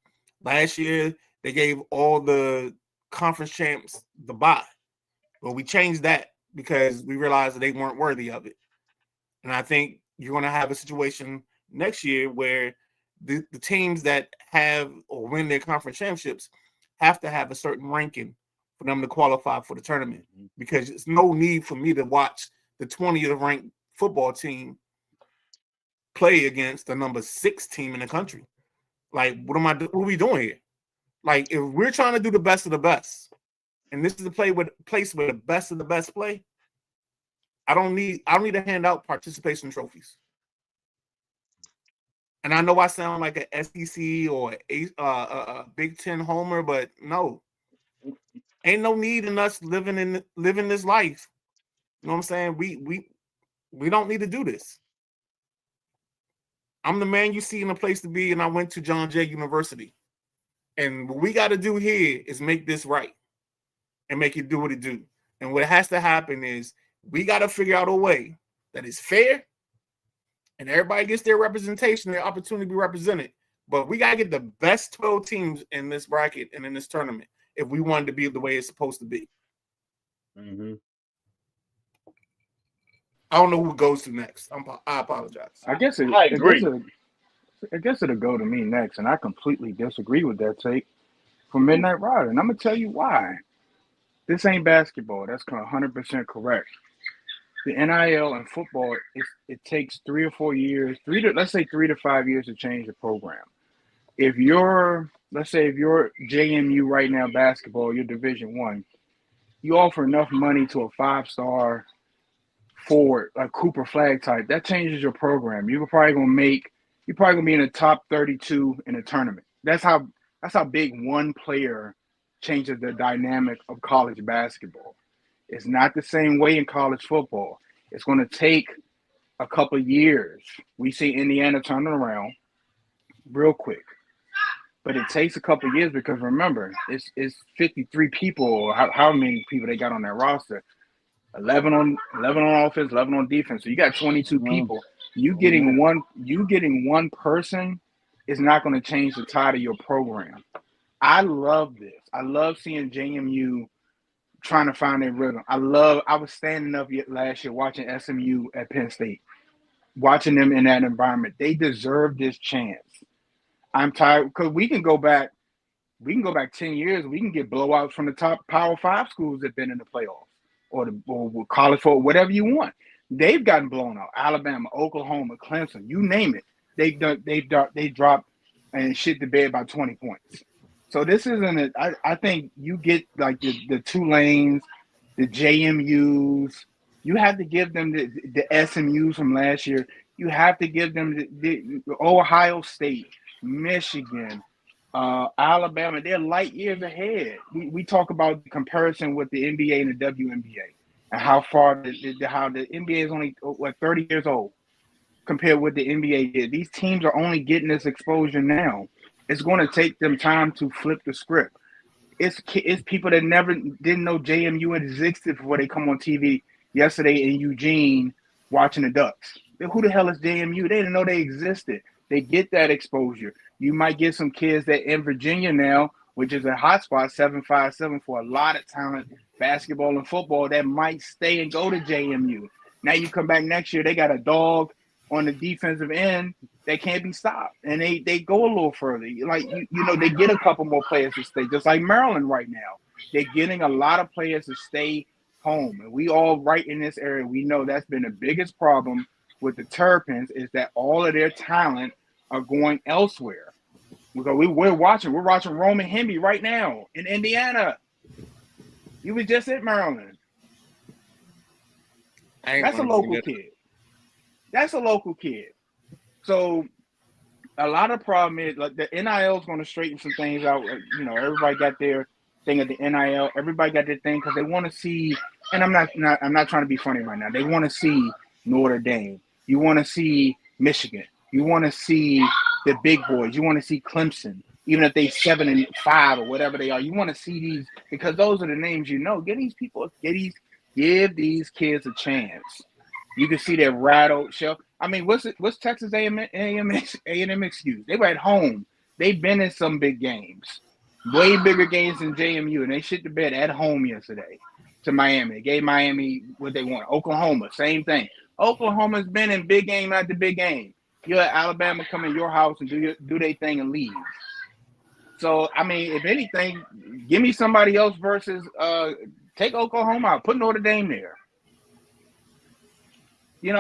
Last year, they gave all the conference champs the bye. Well, we changed that because we realized that they weren't worthy of it. And I think you're going to have a situation next year where the teams that have or win their conference championships have to have a certain ranking for them to qualify for the tournament because there's no need for me to watch the 20th ranked football team play against the number 6 team in the country. Like, what are we doing here? Like, if we're trying to do the best of the best, and this is a place where the best of the best play, I don't need to hand out participation trophies. And I know I sound like an SEC or a Big Ten homer, but no, ain't no need in us living this life. You know what I'm saying? We don't need to do this. I'm the man you see in a place to be, and I went to John Jay University. And what we got to do here is make this right and make it do what it do. And what has to happen is we got to figure out a way that is fair and everybody gets their representation, their opportunity to be represented. But we got to get the best 12 teams in this bracket and in this tournament if we want it to be the way it's supposed to be. Mm-hmm. I don't know who goes to next. I apologize. I guess I agree. I guess it'll go to me next, and I completely disagree with that take from Midnight Rider, and I'm gonna tell you why. This ain't basketball. That's 100% correct. The NIL and football, it takes 3 or 4 years, let's say 3 to 5 years to change the program. Let's say if you're JMU right now basketball, you're Division I, you offer enough money to a 5-star forward, like Cooper Flag type, that changes your program. You're probably gonna be in the top 32 in a tournament. That's how big one player changes the dynamic of college basketball. It's not the same way in college football. It's going to take a couple of years. We see Indiana turning around real quick, but it takes a couple of years because remember, it's 53 people, or how many people they got on their roster. 11 on offense, 11 on defense. So you got 22 people. You getting one person is not going to change the tide of your program. I love this. I love seeing JMU trying to find their rhythm. I was standing up last year watching SMU at Penn State, watching them in that environment. They deserve this chance. I'm tired because we can go back 10 years. We can get blowouts from the top Power 5 schools that have been in the playoffs or college football, whatever you want. They've gotten blown out. Alabama, Oklahoma, Clemson, you name it. They dropped and shit the bed by 20 points. So this isn't it. I think you get like the Tulanes, the JMUs. You have to give them the SMUs from last year. You have to give them the Ohio State, Michigan, Alabama. They're light years ahead. We talk about the comparison with the NBA and the WNBA and how far how the NBA is only 30 years old compared with the NBA did. These teams are only getting this exposure now. It's going to take them time to flip the script. It's people that never didn't know JMU existed before they come on TV yesterday in Eugene watching the Ducks. Who the hell is JMU? They didn't know they existed. They get that exposure. You might get some kids that in Virginia now, which is a hotspot, 757 for a lot of talent, basketball and football, that might stay and go to JMU. Now you come back next year, they got a dog on the defensive end. They can't be stopped, and they go a little further. Like they get a couple more players to stay, just like Maryland right now. They're getting a lot of players to stay home, and we all right in this area. We know that's been the biggest problem with the Terrapins is that all of their talent are going elsewhere. We're watching Roman Hemby right now in Indiana. He was just at Maryland. That's a local kid. That's a local kid. So a lot of problem is like the NIL is going to straighten some things out. Everybody got their thing at the NIL. Everybody got their thing because they want to see. And I'm not trying to be funny right now. They want to see Notre Dame. You want to see Michigan. You want to see the big boys. You want to see Clemson, even if they 7-5 or whatever they are. You want to see these because those are the names you know. Give these kids a chance. You can see their rattled shell. I mean, what's Texas A&M excuse? They were at home. They've been in some big games, way bigger games than JMU, and they shit the bed at home yesterday to Miami. They gave Miami what they want. Oklahoma, same thing. Oklahoma's been in big game after big game. You let Alabama come in your house and do their thing and leave. So, I mean, if anything, give me somebody else versus take Oklahoma out. Put Notre Dame there. You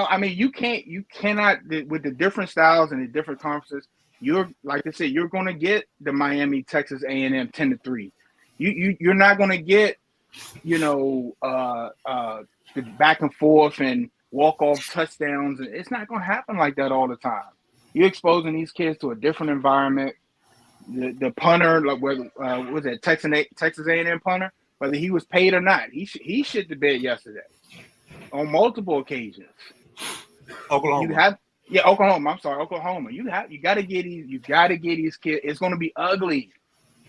cannot with the different styles and the different conferences. You're like I said, you're going to get the Miami, Texas A&M 10-3. You're not going to get you know, the back and forth and walk off touchdowns. It's not going to happen like that all the time. You're exposing these kids to a different environment. The punter, like whether was it Texas A&M punter, whether he was paid or not, he shit the bed yesterday on multiple occasions. Oklahoma. Oklahoma. I'm sorry, Oklahoma. You got to get these kids. It's going to be ugly.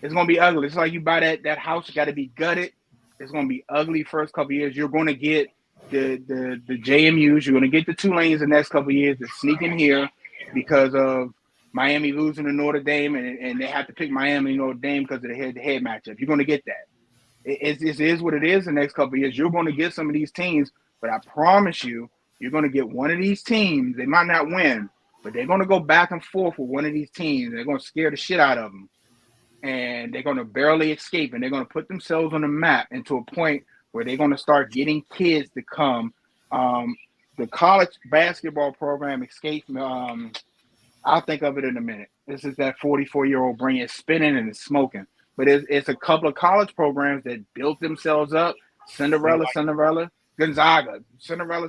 It's going to be ugly. It's like you buy that house. You got to be gutted. It's going to be ugly first couple of years. You're going to get the JMUs. You're going to get the Tulanes the next couple of years to sneak in here because of Miami losing to Notre Dame, and they have to pick Miami and Notre Dame because of the head-to-head matchup. You're going to get that. It is what it is the next couple of years. You're going to get some of these teams, but I promise you, you're going to get one of these teams. They might not win, but they're going to go back and forth with one of these teams. They're going to scare the shit out of them. And they're going to barely escape, and they're going to put themselves on the map into a point where they're going to start getting kids to come. The college basketball program escape. I'll think of it in a minute. This is that 44-year-old brain is spinning and it's smoking. But it's a couple of college programs that built themselves up. Cinderella, Gonzaga, Cinderella.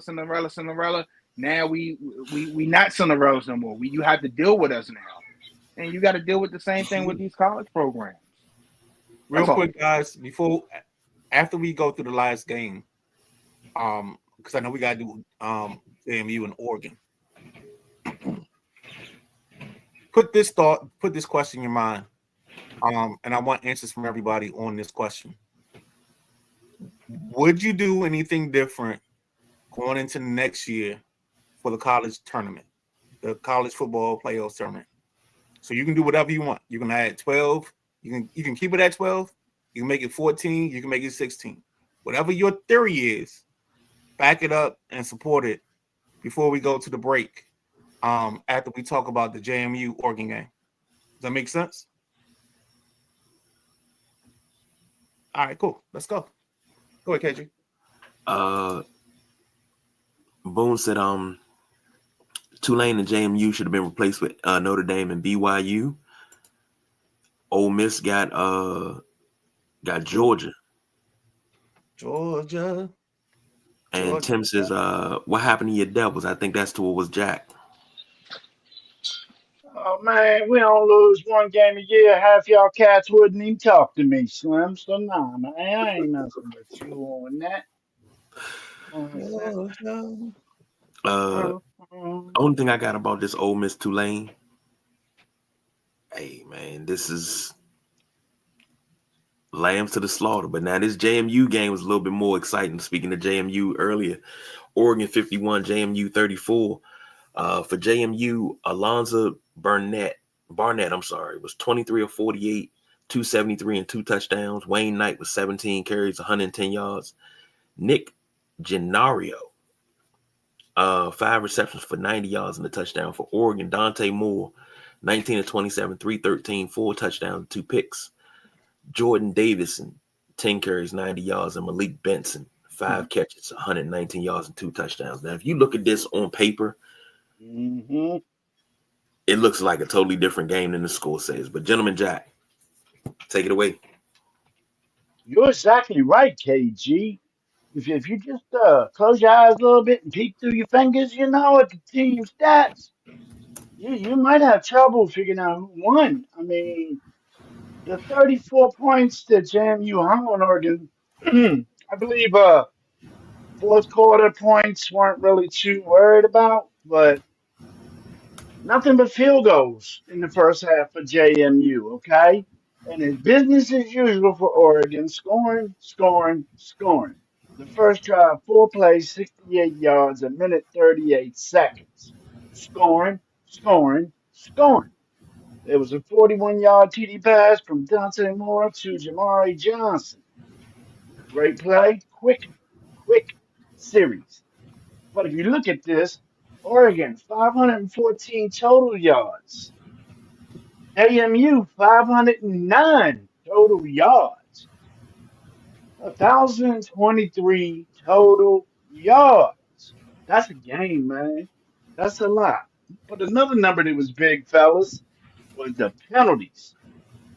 Now we not Cinderellas no more. You have to deal with us now. And you got to deal with the same thing with these college programs. Real quick, guys, after we go through the last game, because I know we got to do AMU and Oregon. Put this question in your mind, and I want answers from everybody on this question. Would you do anything different going into next year for the college tournament, the college football playoff tournament? So you can do whatever you want. You can add 12. You can keep it at 12. You can make it 14. You can make it 16. Whatever your theory is, back it up and support it before we go to the break. After we talk about the JMU Oregon game. Does that make sense? All right, cool. Let's go. Go ahead, KG. Boone said Tulane and JMU should have been replaced with Notre Dame and BYU. Ole Miss got Georgia. And Tim says, what happened to your Devils? I think that's to what was Jack. Oh man, we don't lose one game a year. Half y'all cats wouldn't even talk to me, Slim. So nah, man, I ain't messing with you on that. Only thing I got about this Ole Miss Tulane, hey man, this is lambs to the slaughter. But now this JMU game was a little bit more exciting. Speaking of JMU earlier, Oregon 51, JMU 34. For JMU, Alonzo Barnett, was 23 of 48, 273 and 2 touchdowns. Wayne Knight was 17 carries, 110 yards. Nick Gennario, 5 receptions for 90 yards and a touchdown. For Oregon, Dante Moore, 19 of 27, 313, 4 touchdowns, 2 picks. Jordan Davison, 10 carries, 90 yards, and Malik Benson, 5 catches, 119 yards and 2 touchdowns. Now, if you look at this on paper, it looks like a totally different game than the score says. But gentleman Jack, take it away. You're exactly right, KG. If you just close your eyes a little bit and peek through your fingers, you know, at the team stats, you might have trouble figuring out who won. I mean, the 34 points that JMU hung on Oregon, I believe fourth quarter points weren't really too worried about, but nothing but field goals in the first half for JMU, okay? And it's business as usual for Oregon, scoring. The first drive, 4 plays, 68 yards, a minute 38 seconds. Scoring. There was a 41-yard TD pass from Dante Moore to Jamari Johnson. Great play, quick series. But if you look at this, Oregon, 514 total yards. AMU, 509 total yards. 1,023 total yards. That's a game, man. That's a lot. But another number that was big, fellas, was the penalties.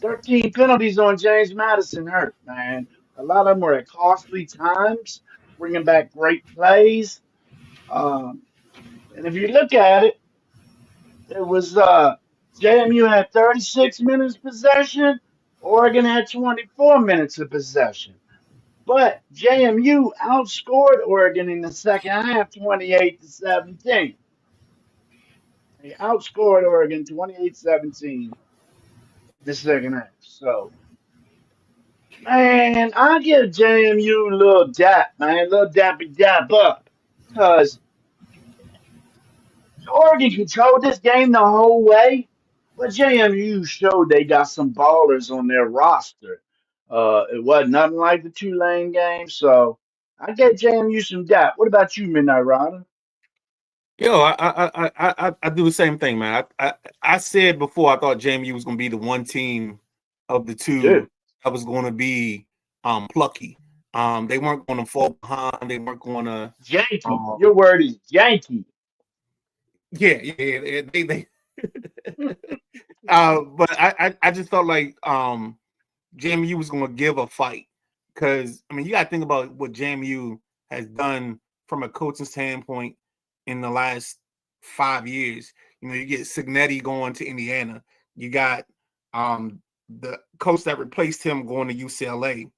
13 penalties on James Madison hurt, man. A lot of them were at costly times, bringing back great plays. And if you look at it, it was JMU had 36 minutes possession. Oregon had 24 minutes of possession. But JMU outscored Oregon in the second half 28-17. They outscored Oregon 28-17 the second half. So, man, I give JMU a little dap, man, a little dappy dap up. Because Oregon controlled this game the whole way, but JMU showed they got some ballers on their roster. It wasn't nothing like the Tulane game, so I gave JMU some dap. What about you, Midnight Rider? Yo, I do the same thing, man. I said before I thought JMU was going to be the one team of the You two did. that was going to be plucky. They weren't going to fall behind. They weren't going to. Yankee. Your word is Yankee. Yeah. They. But I just felt like JMU was going to give a fight because I mean you got to think about what JMU has done from a coaching standpoint in the last 5 years. You know, you get Signetti going to Indiana. You got the coach that replaced him going to UCLA,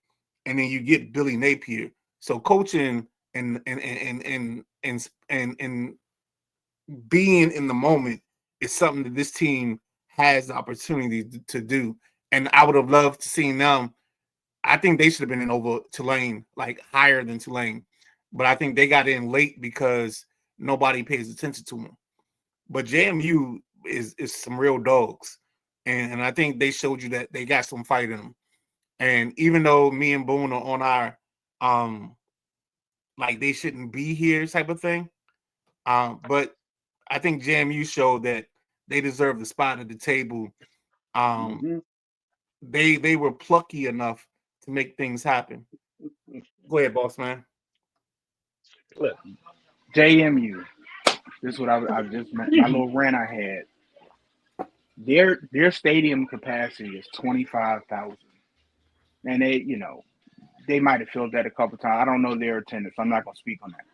and then you get Billy Napier. So coaching and being in the moment is something that this team has the opportunity to do. And I would have loved to see them. I think they should have been in over Tulane, like higher than Tulane. But I think they got in late because nobody pays attention to them. But JMU is some real dogs. And I think they showed you that they got some fight in them. And even though me and Boone are on our like they shouldn't be here type of thing, but I think JMU showed that they deserve the spot at the table. They were plucky enough to make things happen. Go ahead, boss man. JMU. This is what I just my little rant I had. Their stadium capacity is 25,000, and they might have filled that a couple times. I don't know their attendance. I'm not gonna speak on that.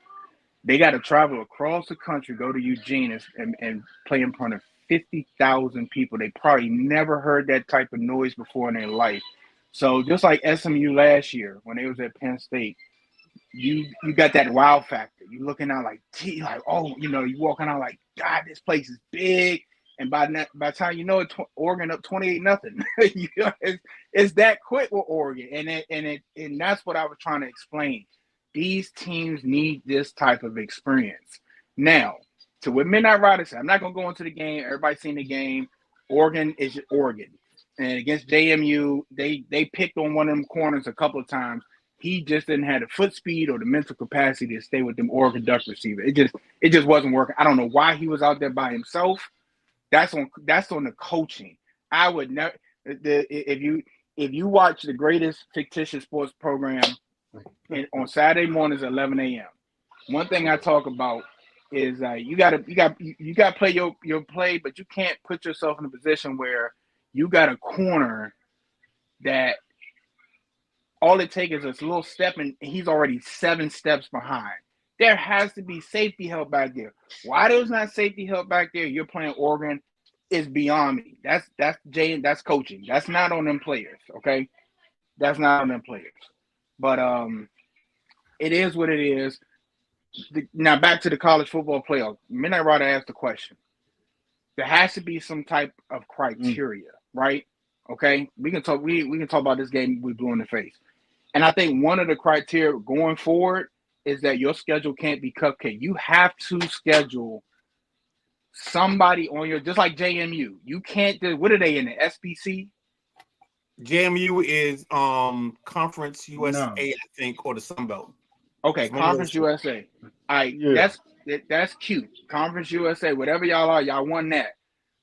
They got to travel across the country, go to Eugene, and play in front of 50,000 people. They probably never heard that type of noise before in their life. So just like SMU last year when they was at Penn State, you got that wow factor. You're looking out like, gee, like, oh, you walking out like, God, this place is big. And by the time you know it, Oregon up 28-0. It's that quick with Oregon, and that's what I was trying to explain. These teams need this type of experience. Now, to what Midnight Rider said, I'm not gonna go into the game. Everybody's seen the game. Oregon is Oregon, and against JMU, they picked on one of them corners a couple of times. He just didn't have the foot speed or the mental capacity to stay with them Oregon Duck receiver. It just wasn't working. I don't know why he was out there by himself. That's on the coaching. I would never. If you watch the greatest fictitious sports program on Saturday mornings at 11 a.m., one thing I talk about is you got to play your play, but you can't put yourself in a position where you got a corner that all it takes is a little step and he's already 7 steps behind. There has to be safety help back there. Why there's not safety help back there? You're playing Oregon is beyond me. That's coaching. That's not on them players, okay? That's not on them players. But it is what it is. Now back to the college football playoff. Midnight Rider asked the question. There has to be some type of criteria, right? Okay, we can talk. We can talk about this game we blew in the face, and I think one of the criteria going forward is that your schedule can't be cupcake. You have to schedule somebody on your, just like JMU. You can't do, what are they in the SBC? JMU is Conference USA, I think, or the Sun Belt. Okay, Conference USA. All right, yeah. That's cute. Conference USA, whatever y'all are, y'all won that.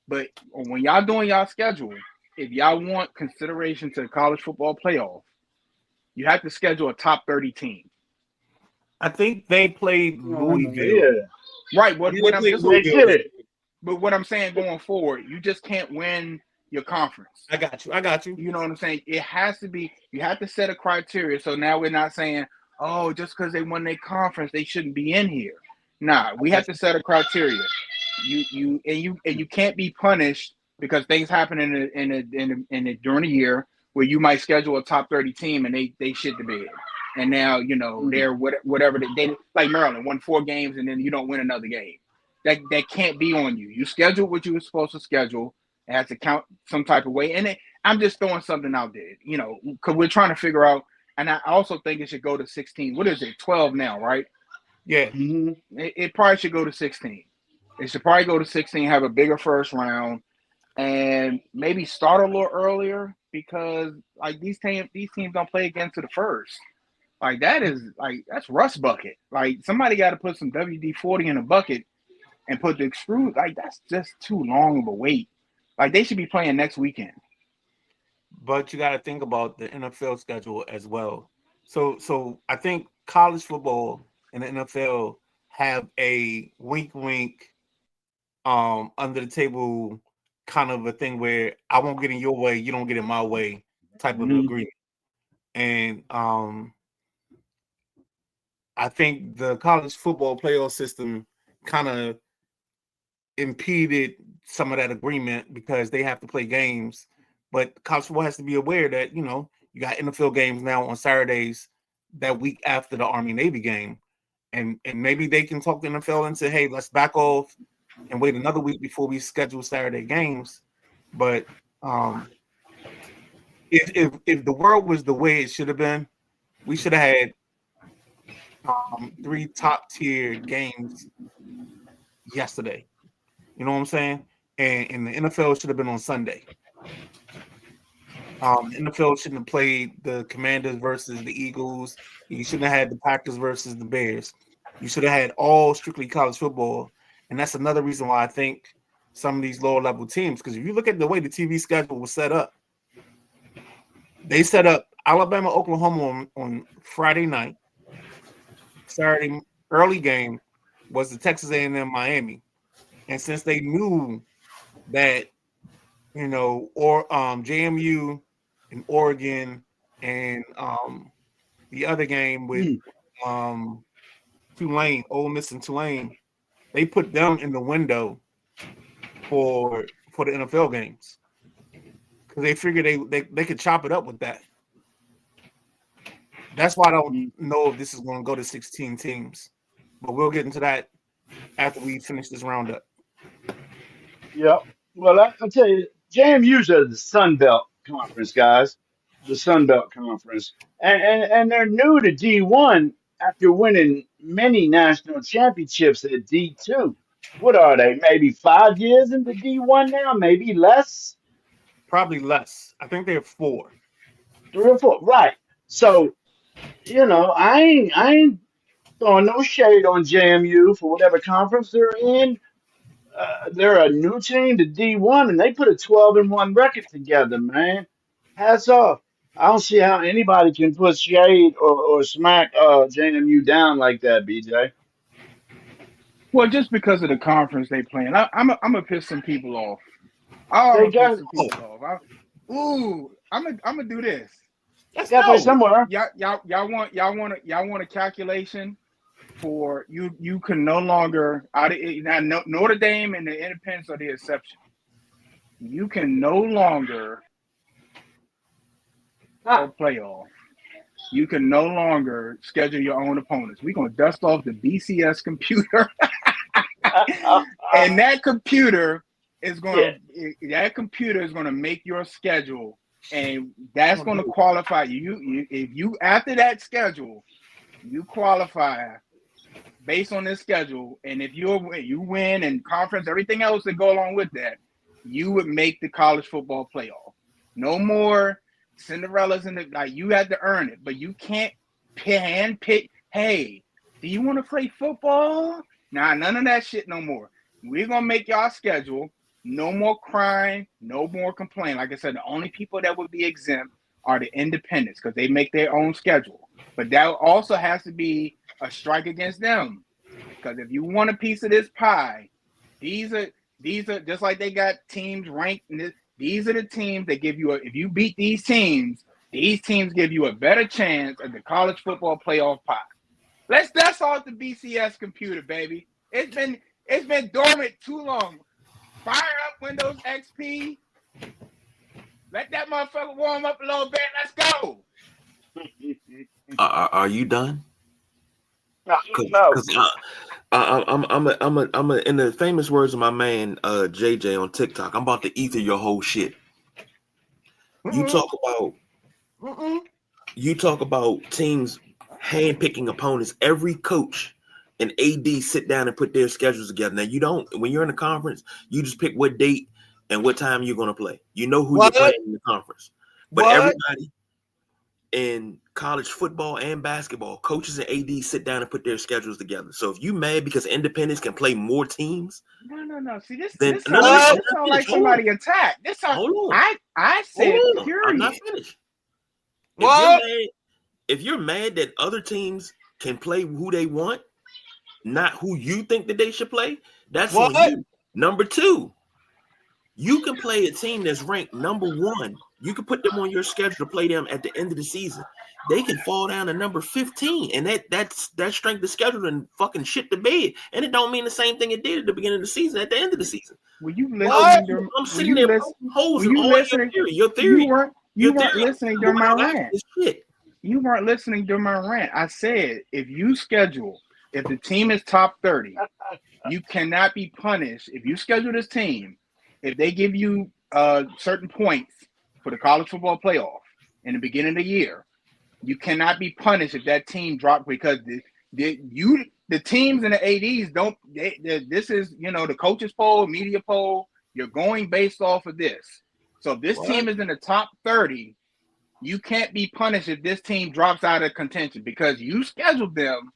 But when y'all doing y'all schedule, if y'all want consideration to the college football playoff, you have to schedule a top 30 team. I think they played Louisville. Yeah. Right. But what I'm saying going forward, you just can't win your conference. I got you. You know what I'm saying? It has to be. You have to set a criteria. So now we're not saying, oh, just because they won their conference, they shouldn't be in here. Nah, we have to set a criteria. You can't be punished because things happen during the year where you might schedule a top 30 team and they shit the bed. And now, you know, they're whatever they like Maryland won 4 games and then you don't win another game. That can't be on you. You scheduled what you were supposed to schedule. It has to count some type of way. And I'm just throwing something out there, you know, because we're trying to figure out. And I also think it should go to 16. What is it? 12 now, right? Yeah. It probably should go to 16. It should probably go to 16, have a bigger first round, and maybe start a little earlier because like these teams don't play again to the first. Like that's rust bucket. Like somebody got to put some WD-40 in a bucket and put the screw. Like that's just too long of a wait. Like they should be playing next weekend. But you got to think about the NFL schedule as well. So I think college football and the NFL have a wink, under the table kind of a thing where I won't get in your way, you don't get in my way type of agreement. And I think the college football playoff system kind of impeded some of that agreement because they have to play games. But college football has to be aware that, you know, you got NFL games now on Saturdays that week after the Army-Navy game. And maybe they can talk the NFL and say, hey, let's back off and wait another week before we schedule Saturday games. But if the world was the way it should have been, we should have had 3 top-tier games yesterday. You know what I'm saying? And the NFL should have been on Sunday. The NFL shouldn't have played the Commanders versus the Eagles. You shouldn't have had the Packers versus the Bears. You should have had all strictly college football. And that's another reason why I think some of these lower level teams, because if you look at the way the TV schedule was set up, they set up Alabama, Oklahoma on Friday night. Saturday early game was the Texas A&M Miami. And since they knew that, you know, or JMU and Oregon and the other game with Tulane, Ole Miss and Tulane, they put them in the window for the NFL games because they figured they could chop it up with that. That's why I don't know if this is going to go to 16 teams, but we'll get into that after we finish this roundup. Yeah. Well, I'll tell you, JMU's the Sun Belt Conference, guys. The Sun Belt Conference. And they're new to D1 after winning many national championships at D2. What are they? Maybe 5 years into D1 now? Maybe less? Probably less. I think they're 4. 3 or 4. Right. So, you know, I ain't throwing no shade on JMU for whatever conference they're in. They're a new team to D1, and they put a 12-1 record together, man. Hats off. I don't see how anybody can put shade or smack JMU down like that, BJ. Well, just because of the conference they playing, I'm gonna piss some people off. They got I'm gonna do this. Let's to go. play somewhere. Y'all want a calculation for you? You can no longer now Notre Dame and the Independents are the exception. You can no longer go playoff. You can no longer schedule your own opponents. We're gonna dust off the BCS computer, and that computer is gonna make your schedule, and that's gonna qualify you. If you after that schedule, you qualify based on this schedule, and if you win and conference, everything else that go along with that, you would make the college football playoff. No more Cinderella's in the like. You had to earn it, but you can't hand pick. Hey, do you want to play football? Nah, none of that shit no more. We're gonna make y'all schedule. No more crying, no more complaining. Like I said, the only people that would be exempt are the independents because they make their own schedule. But that also has to be a strike against them. Because if you want a piece of this pie, these are just like they got teams ranked in this. these are the teams that give you if you beat these teams give you a better chance at the college football playoff pot. Let's dust off the BCS computer, baby. It's been dormant too long. Fire up Windows XP. Let that motherfucker warm up a little bit. Let's go. Are you done? No. I'm in the famous words of my man JJ on TikTok. I'm about to ether your whole shit. You talk about teams handpicking opponents. Every coach and AD sit down and put their schedules together. Now you don't. When you're in a conference, you just pick what date and what time you're going to play. You know who you're playing in the conference. But everybody in college football and basketball, coaches and AD sit down and put their schedules together. So if you mad because independents can play more teams, no. See this. Then This sounds like somebody attacked. This sounds. Hold on. I said period. I'm not finished. If you're mad that other teams can play who they want, not who you think that they should play, that's on you. Number two, you can play a team that's ranked number one. You can put them on your schedule to play them at the end of the season. They can fall down to number 15, and that strength of schedule and fucking shit the bed. And it don't mean the same thing it did at the beginning of the season at the end of the season. Were you listening? I'm sitting there holes in all your theory. You weren't listening during my rant. You weren't listening during my rant. I said if the team is top 30, you cannot be punished. If you schedule this team, if they give you certain points for the college football playoff in the beginning of the year, you cannot be punished if that team dropped because the teams and the ADs don't. This is the coaches poll, media poll. You're going based off of this. So if this team is in the top 30, you can't be punished if this team drops out of contention because you scheduled them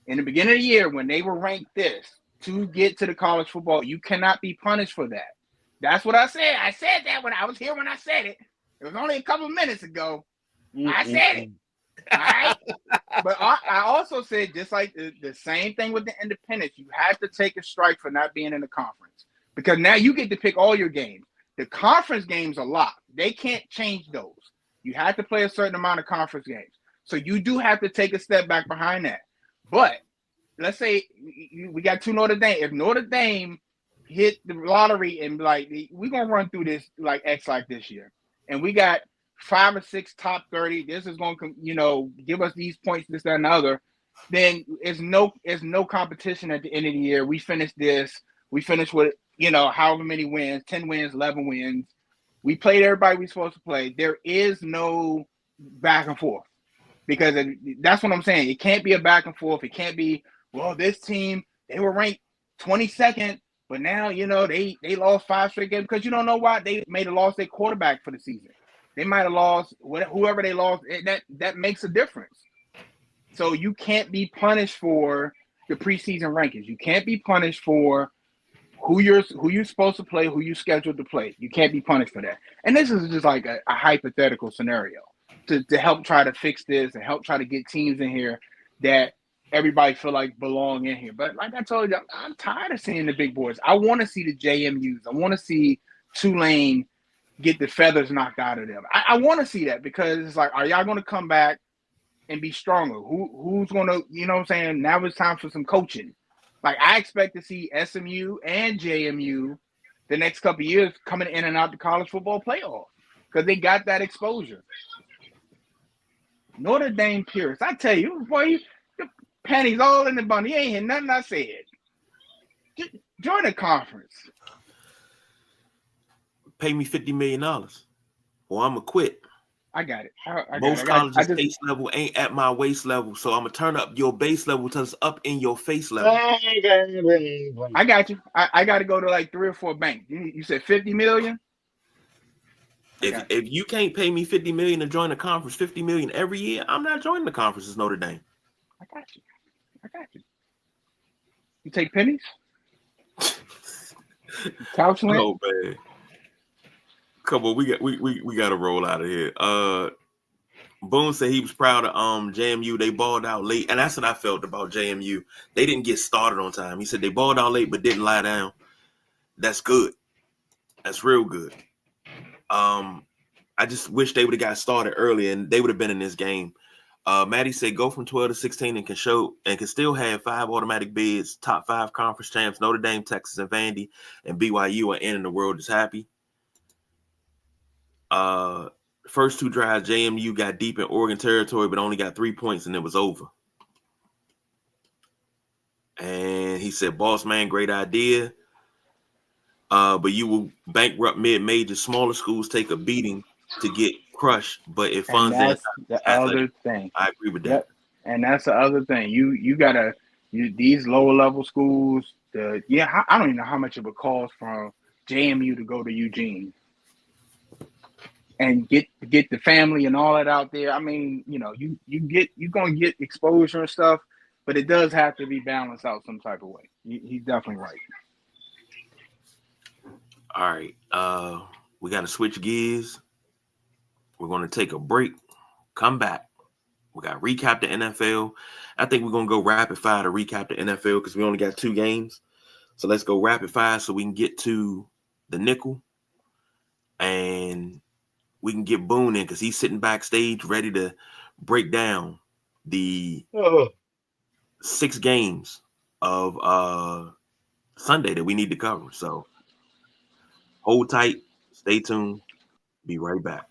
in the beginning of the year when they were ranked this to get to the college football. You cannot be punished for that. That's what I said. I said that when I was here when I said it. It was only a couple of minutes ago. I said it. All right. But I also said just like the same thing with the independents. You have to take a strike for not being in the conference because now you get to pick all your games. The conference games are locked. They can't change those. You have to play a certain amount of conference games. So you do have to take a step back behind that. But let's say we got two Notre Dame. If Notre Dame hit the lottery and like we're gonna run through this like X like this year, and we got 5 or 6 top 30. This is gonna give us these points, this, that, and the other. Then it's no competition at the end of the year. We finish this. We finish with however many wins, 10 wins, 11 wins. We played everybody we're supposed to play. There is no back and forth because that's what I'm saying. It can't be a back and forth. It can't be, well, this team, they were ranked 22nd, but now, they lost 5 straight games because you don't know why they may have lost their quarterback for the season. They might have lost whoever they lost. That makes a difference. So you can't be punished for the preseason rankings. You can't be punished for who you're supposed to play, who you scheduled to play. You can't be punished for that. And this is just like a hypothetical scenario to help try to fix this and help try to get teams in here that everybody feel like belong in here. But like I told you, I'm tired of seeing the big boys. I want to see the JMUs. I want to see Tulane get the feathers knocked out of them. I want to see that because it's like, are y'all going to come back and be stronger? Who's going to, now it's time for some coaching. Like I expect to see SMU and JMU the next couple of years coming in and out the college football playoff because they got that exposure. Notre Dame Pierce, I tell you, boy, the panties all in the bun. He ain't hear nothing I said. Join the conference. Pay me $50 million or I'm going to quit. I got it. Most colleges' base level ain't at my waist level, so I'm going to turn up your base level till it's up in your face level. I got you. I got to go to like 3 or 4 banks. You said $50 million? If you can't pay me $50 million to join the conference, $50 million every year, I'm not joining the conference as Notre Dame. I got you. You take pennies? Couch land? Oh man. Come on, we got to roll out of here. Boone said he was proud of JMU. They balled out late, and that's what I felt about JMU. They didn't get started on time. He said they balled out late but didn't lie down. That's good. That's real good. I just wish they would have got started earlier and they would have been in this game. Maddie said go from 12 to 16 and can still have 5 automatic bids, top 5 conference champs, Notre Dame, Texas, and Vandy, and BYU are in and the world is happy. First 2 drives, JMU got deep in Oregon territory, but only got 3 points and it was over. And he said, boss man, great idea. But you will bankrupt mid-major. Smaller schools take a beating to get crushed, but it funds that's the other thing. I agree with that. Yep. And that's the other thing. You gotta these lower level schools. I don't even know how much it would cost from JMU to go to Eugene and get the family and all that out there. I mean, you're gonna get exposure and stuff, but it does have to be balanced out some type of way. He's definitely right. All right, we got to switch gears. We're going to take a break, come back. We got to recap the NFL. I think we're going to go rapid fire to recap the NFL because we only got 2 games. So let's go rapid fire so we can get to the nickel and we can get Boone in because he's sitting backstage ready to break down the 6 games of Sunday that we need to cover. So hold tight, stay tuned, be right back.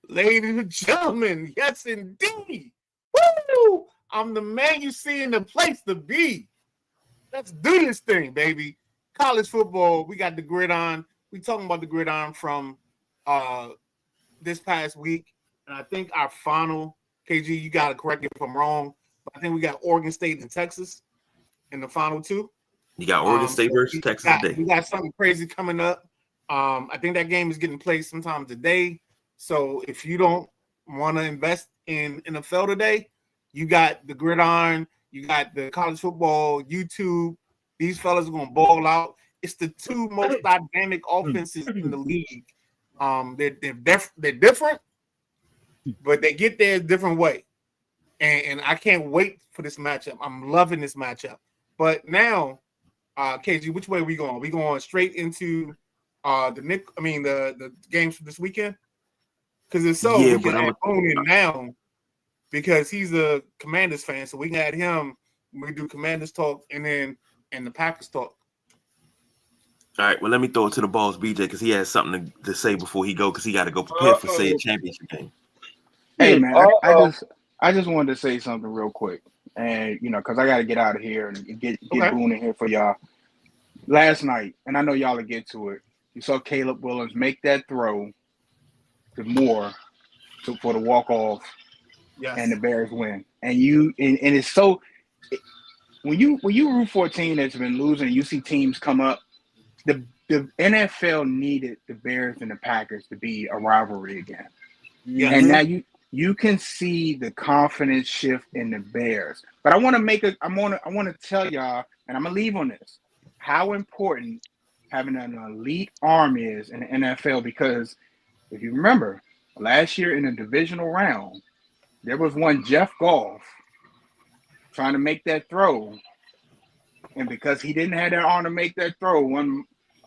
Ladies and gentlemen, yes indeed. Woo! I'm the man you see in the place to be. Let's do this thing, baby. College football, we got the gridiron. We talking about the gridiron from this past week. And I think our final, KG, you got to correct me if I'm wrong, but I think we got Oregon State and Texas in the final 2. You got Oregon State versus Texas today. We got something crazy coming up. I think that game is getting played sometime today. So if you don't want to invest in NFL today, you got the gridiron, you got the college football, YouTube. These fellas are going to ball out. It's the 2 most dynamic offenses in the league. They're different, but they get there a different way. And I can't wait for this matchup. I'm loving this matchup. But now, KG, which way are we going? Are we going straight into the games for this weekend? Because if so, we can add Boone in now because he's a Commanders fan. So we can add him when we do Commanders talk and the Packers talk. All right, well, let me throw it to the boss, BJ, because he has something to say before he go because he got to go prepare for said championship game. Hey, man, I just wanted to say something real quick. And, because I got to get out of here and get Boone in here for y'all. Last night, and I know y'all will get to it, you saw Caleb Williams make that throw to Moore for the walk-off, yes, and the Bears win. And it's so when you root for a team that's been losing, you see teams come up. The NFL needed the Bears and the Packers to be a rivalry again. Yeah. And now you can see the confidence shift in the Bears. But I want to tell y'all, and I'm gonna leave on this, how important having an elite arm is in the NFL, because if you remember, last year in the divisional round, there was one Jeff Goff trying to make that throw. And because he didn't have that arm to make that throw,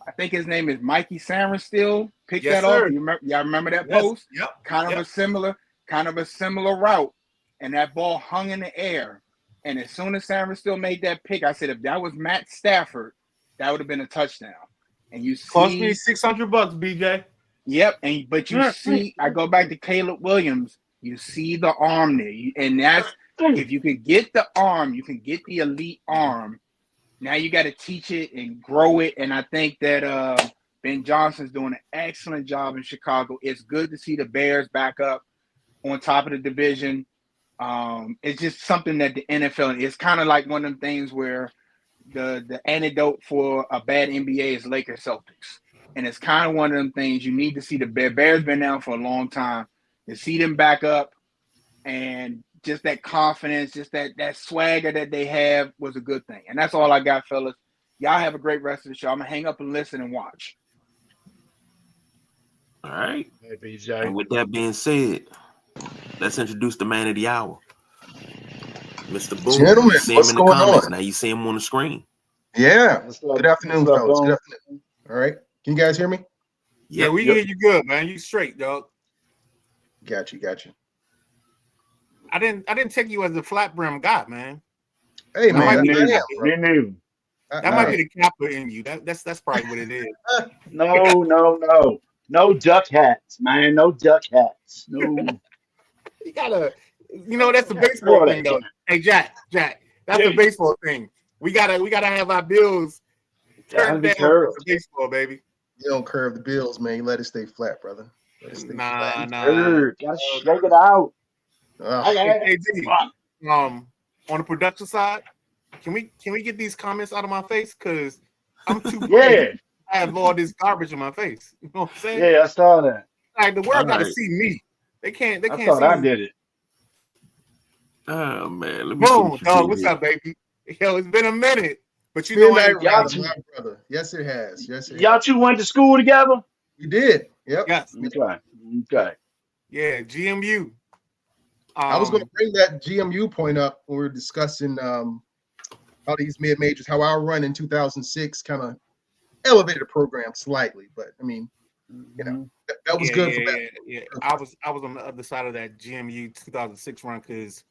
I think his name is Mikey Sarenstill, picked that off. Y'all remember that post? Yep. Kind of a similar route. And that ball hung in the air. And as soon as Sarenstill made that pick, I said, if that was Matt Stafford, that would have been a touchdown. and you Cost me see, $600, BJ. yep, but you see, I go back to Caleb Williams. You see the arm there, and that's if you can get the arm, you can get the elite arm. Now you got to teach it and grow it, and I think that Ben Johnson's doing an excellent job in Chicago. It's good to see the Bears back up on top of the division. It's just something that the NFL is kind of like one of them things where the antidote for a bad NBA is Lakers Celtics. And it's kind of one of them things you need to see. The Bears been down for a long time. To see them back up and just that confidence, just that swagger that they have was a good thing. And that's all I got, fellas. Y'all have a great rest of the show. I'm going to hang up and listen and watch. All right. Hey, BJ. And with that being said, let's introduce the man of the hour, Mr. Boom. Gentlemen, You see him what's in the going comments. on? Now you see him on the screen. Yeah. What's up? Good afternoon, What's up, fellas. Boom? Good afternoon. All right. Can you guys hear me? Yeah, we hear you good, man. You straight, dog. Got you. I didn't take you as a flat brim guy, man. Hey, That man. might be I am, Me bro. neither. That might be the Kappa in you. That's probably what it is. No duck hats, man. No duck hats. No. You gotta, that's the Yeah, baseball throw thing, that though. Hey, Jack, that's the baseball thing. We gotta have our bills turned be down curved. for baseball, baby. You don't curve the bills, man. You let it stay flat, brother. Let it stay Nah. Gotta shake it out. flat. Hey, Come KG, on. on the production side, can we get these comments out of my face? Because I'm too Yeah, I have all this garbage in my face. You know what I'm saying? yeah, I saw that. Like the world got to Alright. see me. They can't I see thought I me. did it. Oh man, let me Boom, see dog. What's up, baby? Yo, it's been a minute, but you Been know I that ain't right, y'all- my brother. Yes, it has. Yes, it Y'all has. two went to school together? We did. Yep. Yes, Okay. yeah, GMU. I was going to bring that GMU point up when we were discussing how these mid majors, how our run in 2006 kind of elevated the program slightly, but I mean, that was good for that. Yeah. I was on the other side of that GMU 2006 run because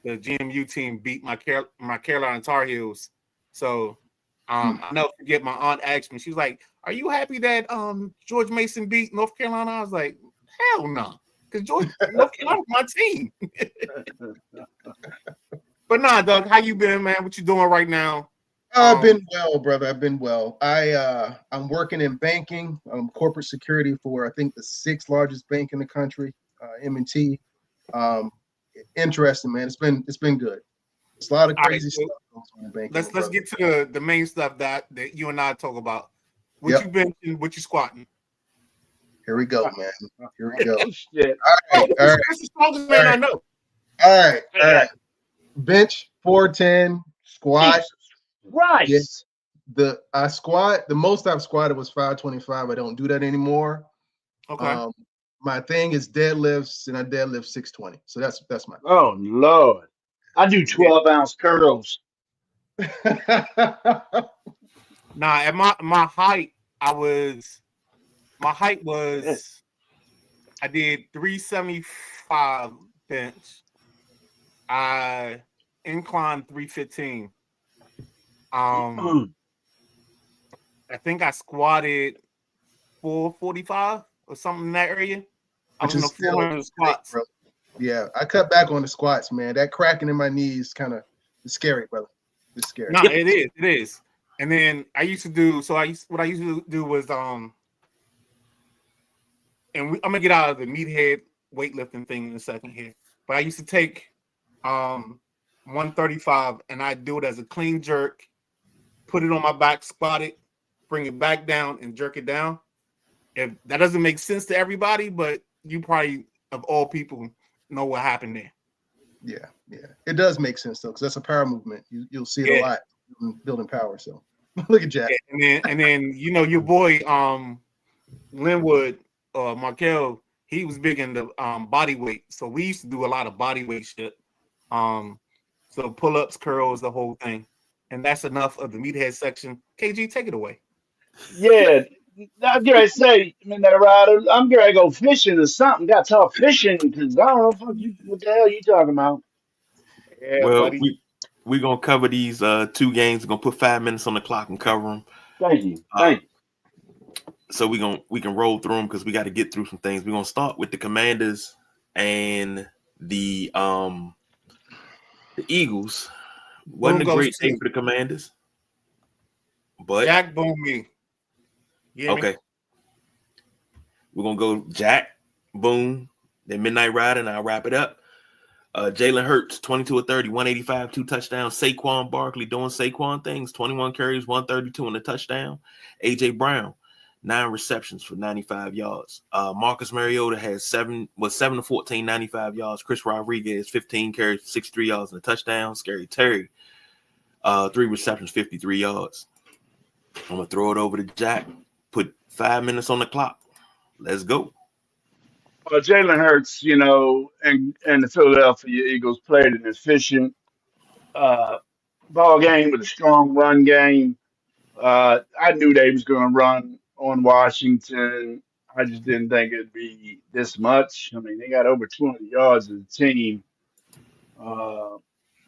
the GMU team beat my Carolina Tar Heels. So I never forget my aunt asked me, she was like, "Are you happy that George Mason beat North Carolina?" I was like, "Hell no," because North Carolina's my team. But nah, Doug, how you been, man? What you doing right now? I've been well, brother. I've been well. I'm working in banking, corporate security for I think the 6th largest bank in the country, M&T. Interesting, man. It's been good. It's a lot of crazy stuff goes on in banking. Let's get to the main stuff that you and I talk about. What you benching, what you squatting. Here we go, man. Here we go. Shit. All right. This is the strongest man I know. All right. Bench 410, squat. Right. Yeah. The most I've squatted was 525. I don't do that anymore. Okay. My thing is deadlifts, and I deadlift 620. So that's my. Oh Lord. I do 12-ounce curls. Nah, at my height, I did 375 bench. I inclined 315. I think I squatted 445 or something in that area. I was in the 400 squats. Bro. Yeah, I cut back on the squats, man. That cracking in my knees kind of is scary, brother. It's scary. No, it is. And then I used to do what I used to do was and I'm gonna get out of the meathead weightlifting thing in a second here. But I used to take 135 and I do it as a clean jerk, put it on my back, squat it, bring it back down, and jerk it down. If that doesn't make sense to everybody, but you probably of all people know what happened there. Yeah. It does make sense though, because that's a power movement. You'll see it a lot building power. So look at Jack. And then your boy Linwood Markel, he was big into body weight. So we used to do a lot of body weight shit. So pull-ups, curls, the whole thing. And that's enough of the meathead section. KG, take it away. Yeah. I'm going to say, I'm going to go fishing or something. Got to talk fishing because I don't know what the hell you talking about. Yeah, Well, buddy. we're gonna cover these 2 games. We're gonna put 5 minutes on the clock and cover them. Thank you. So we can roll through them because we got to get through some things. We're gonna start with the Commanders and the Eagles. Wasn't Boom a great goes day two. for the Commanders, but Jack Boom me. You hear me? okay. We're gonna go Jack, Boom, then Midnight Rider, and I'll wrap it up. Jalen Hurts, 22 of 30, 185, 2 touchdowns. Saquon Barkley doing Saquon things, 21 carries, 132 and a touchdown. AJ Brown, 9 receptions for 95 yards. Marcus Mariota has 7 of 14, 95 yards. Chris Rodriguez, 15 carries, 63 yards and a touchdown. Scary Terry, 3 receptions, 53 yards. I'm gonna throw it over to Jack. Put 5 minutes on the clock. Let's go. Well, Jalen Hurts, and the Philadelphia Eagles played an efficient ball game with a strong run game. I knew they was going to run on Washington. I just didn't think it'd be this much. I mean, they got over 200 yards as a team. Uh,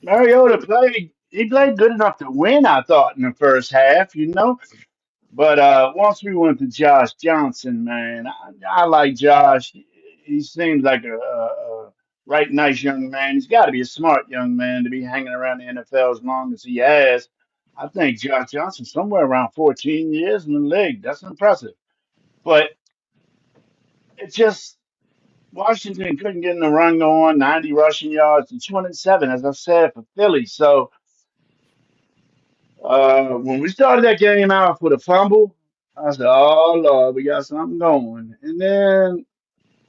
Mariota played. He played good enough to win, I thought, in the first half. But once we went to Josh Johnson, man, I like Josh. He seems like a right nice young man. He's got to be a smart young man to be hanging around the NFL as long as he has. I think Josh Johnson somewhere around 14 years in the league. That's impressive. But it just Washington couldn't get in the run going. 90 rushing yards and 207, as I said, for Philly. So when we started that game out with a fumble, I said, "Oh Lord, we got something going." And then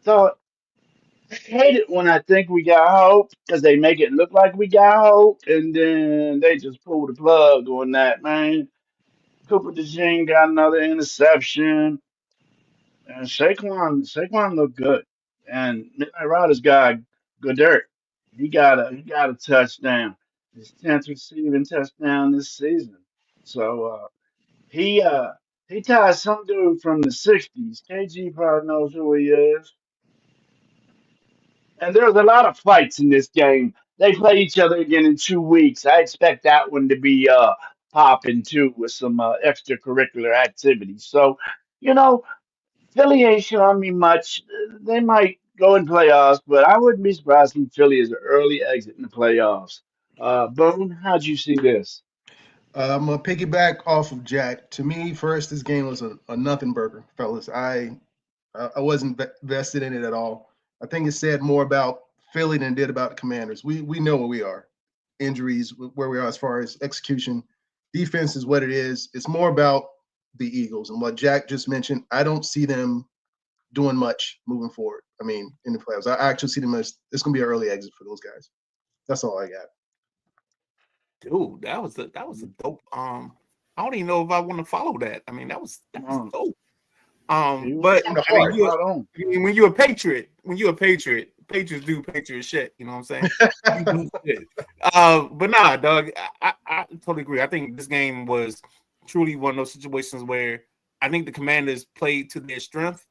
thought, I hate it when I think we got hope because they make it look like we got hope, and then they just pull the plug on that, man. Cooper DeJean got another interception, and Saquon looked good, and Midnight Riders got good dirt. He got a touchdown, his 10th receiving touchdown this season. So. He uh he ties some dude from the '60s. KG probably knows who he is. And there's a lot of fights in this game. They play each other again in 2 weeks. I expect that one to be popping too with some extracurricular activities. So, you know, Philly ain't showing me much. They might go in playoffs, but I wouldn't be surprised if Philly is an early exit in the playoffs. Boone, how'd you see this? I'm gonna piggyback off of Jack. To me, first, this game was a nothing burger, fellas. I wasn't vested in it at all. I think it said more about Philly than it did about the Commanders. We know where we are, injuries, where we are as far as execution. Defense is what it is. It's more about the Eagles and what Jack just mentioned. I don't see them doing much moving forward. I mean, in the playoffs, I actually see them as it's gonna be an early exit for those guys. That's all I got. Dude, that was a dope. I don't even know if I want to follow that. I mean, that was Mm, dope. he was But From the I mean, heart. spot on. when you're a patriot, Patriots do Patriot shit. You know what I'm saying? You do shit. But nah, dog, I totally agree. I think this game was truly one of those situations where I think the Commanders played to their strength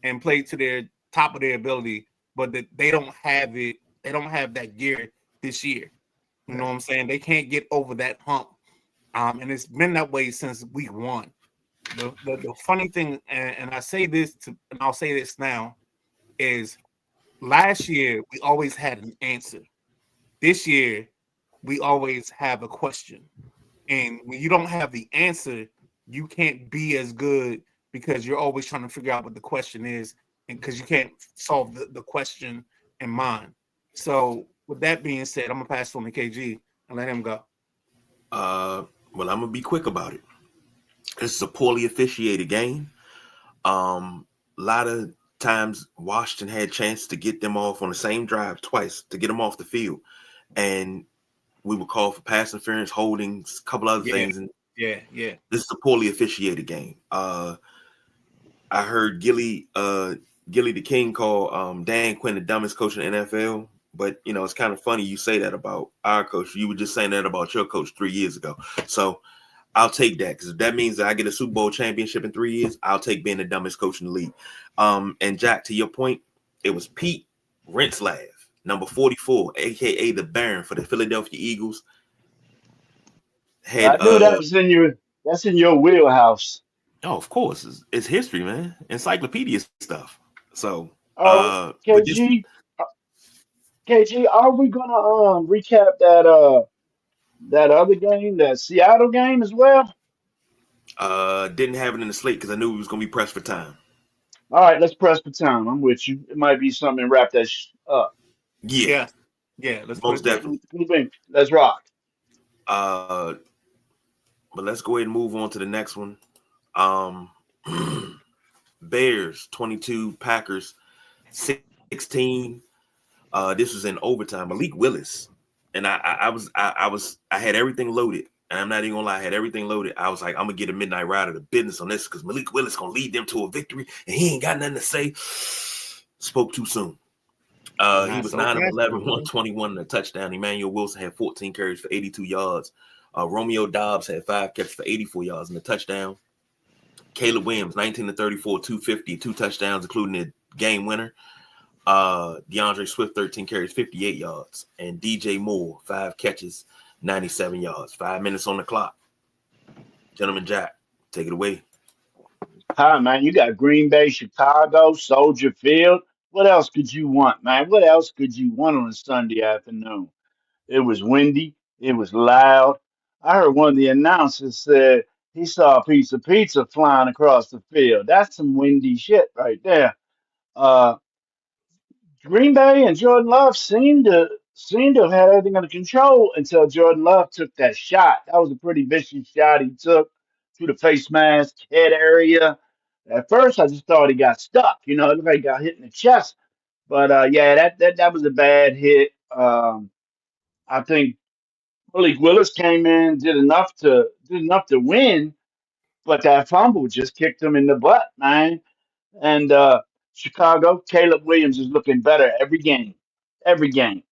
and played to their top of their ability, but that they don't have it. They don't have that gear this year. You know what I'm saying? They can't get over that hump. And it's been that way since week 1. The funny thing, and I say this and I'll say this now, is last year we always had an answer. This year we always have a question. And when you don't have the answer, you can't be as good because you're always trying to figure out what the question is, and because you can't solve the question in mind. So with that being said, I'm gonna pass it on to KG and let him go. Well, I'm gonna be quick about it. This is a poorly officiated game. A lot of times Washington had chance to get them off on the same drive twice to get them off the field, and we would call for pass interference, holdings, a couple other things. And Yeah. this is a poorly officiated game. I heard Gilly the King call Dan Quinn the dumbest coach in the NFL. But it's kind of funny you say that about our coach. You were just saying that about your coach 3 years ago. So I'll take that, because if that means that I get a Super Bowl championship in 3 years, I'll take being the dumbest coach in the league. And Jack, to your point, it was Pete Rentzlaff, number 44, aka the Baron for the Philadelphia Eagles. I knew that was in your wheelhouse. Oh, of course, it's history, man. Encyclopedia stuff. So, Oh, but this uh, KG, are we gonna recap that other game, that Seattle game as well? didn't have it in the slate because I knew we was gonna be pressed for time. All right, let's press for time. I'm with you. It might be something to wrap that up. Yeah, Yeah, yeah. Let's put most it there. definitely. Let's rock. Uh, but let's go ahead and move on to the next one. Um, Bears 22, Packers 16. This was in overtime. Malik Willis, and I had everything loaded. And I'm not even gonna lie, I had everything loaded. I was like, I'm gonna get a midnight ride of the business on this because Malik Willis gonna lead them to a victory, and he ain't got nothing to say. Spoke too soon. He was 9 of 11, 121 and a touchdown. Emmanuel Wilson had 14 carries for 82 yards. Romeo Dobbs had 5 catches for 84 yards and a touchdown. Caleb Williams, 19 to 34, 250, 2 touchdowns, including the game winner. DeAndre Swift, 13 carries, 58 yards. And DJ Moore, 5 catches, 97 yards. 5 minutes on the clock. Gentleman Jack, take it away. Hi, man. You got Green Bay, Chicago, Soldier Field. What else could you want, man? What else could you want on a Sunday afternoon? It was windy. It was loud. I heard one of the announcers said he saw a piece of pizza flying across the field. That's some windy shit right there. Uh, Green Bay and Jordan Love seemed to have had everything under control until Jordan Love took that shot. That was a pretty vicious shot he took to the face mask head area. At first, I just thought he got stuck. It looked like he got hit in the chest. But yeah, that was a bad hit. I think Malik Willis came in, did enough to win, but that fumble just kicked him in the butt, man. And Chicago, Caleb Williams is looking better every game. Every game.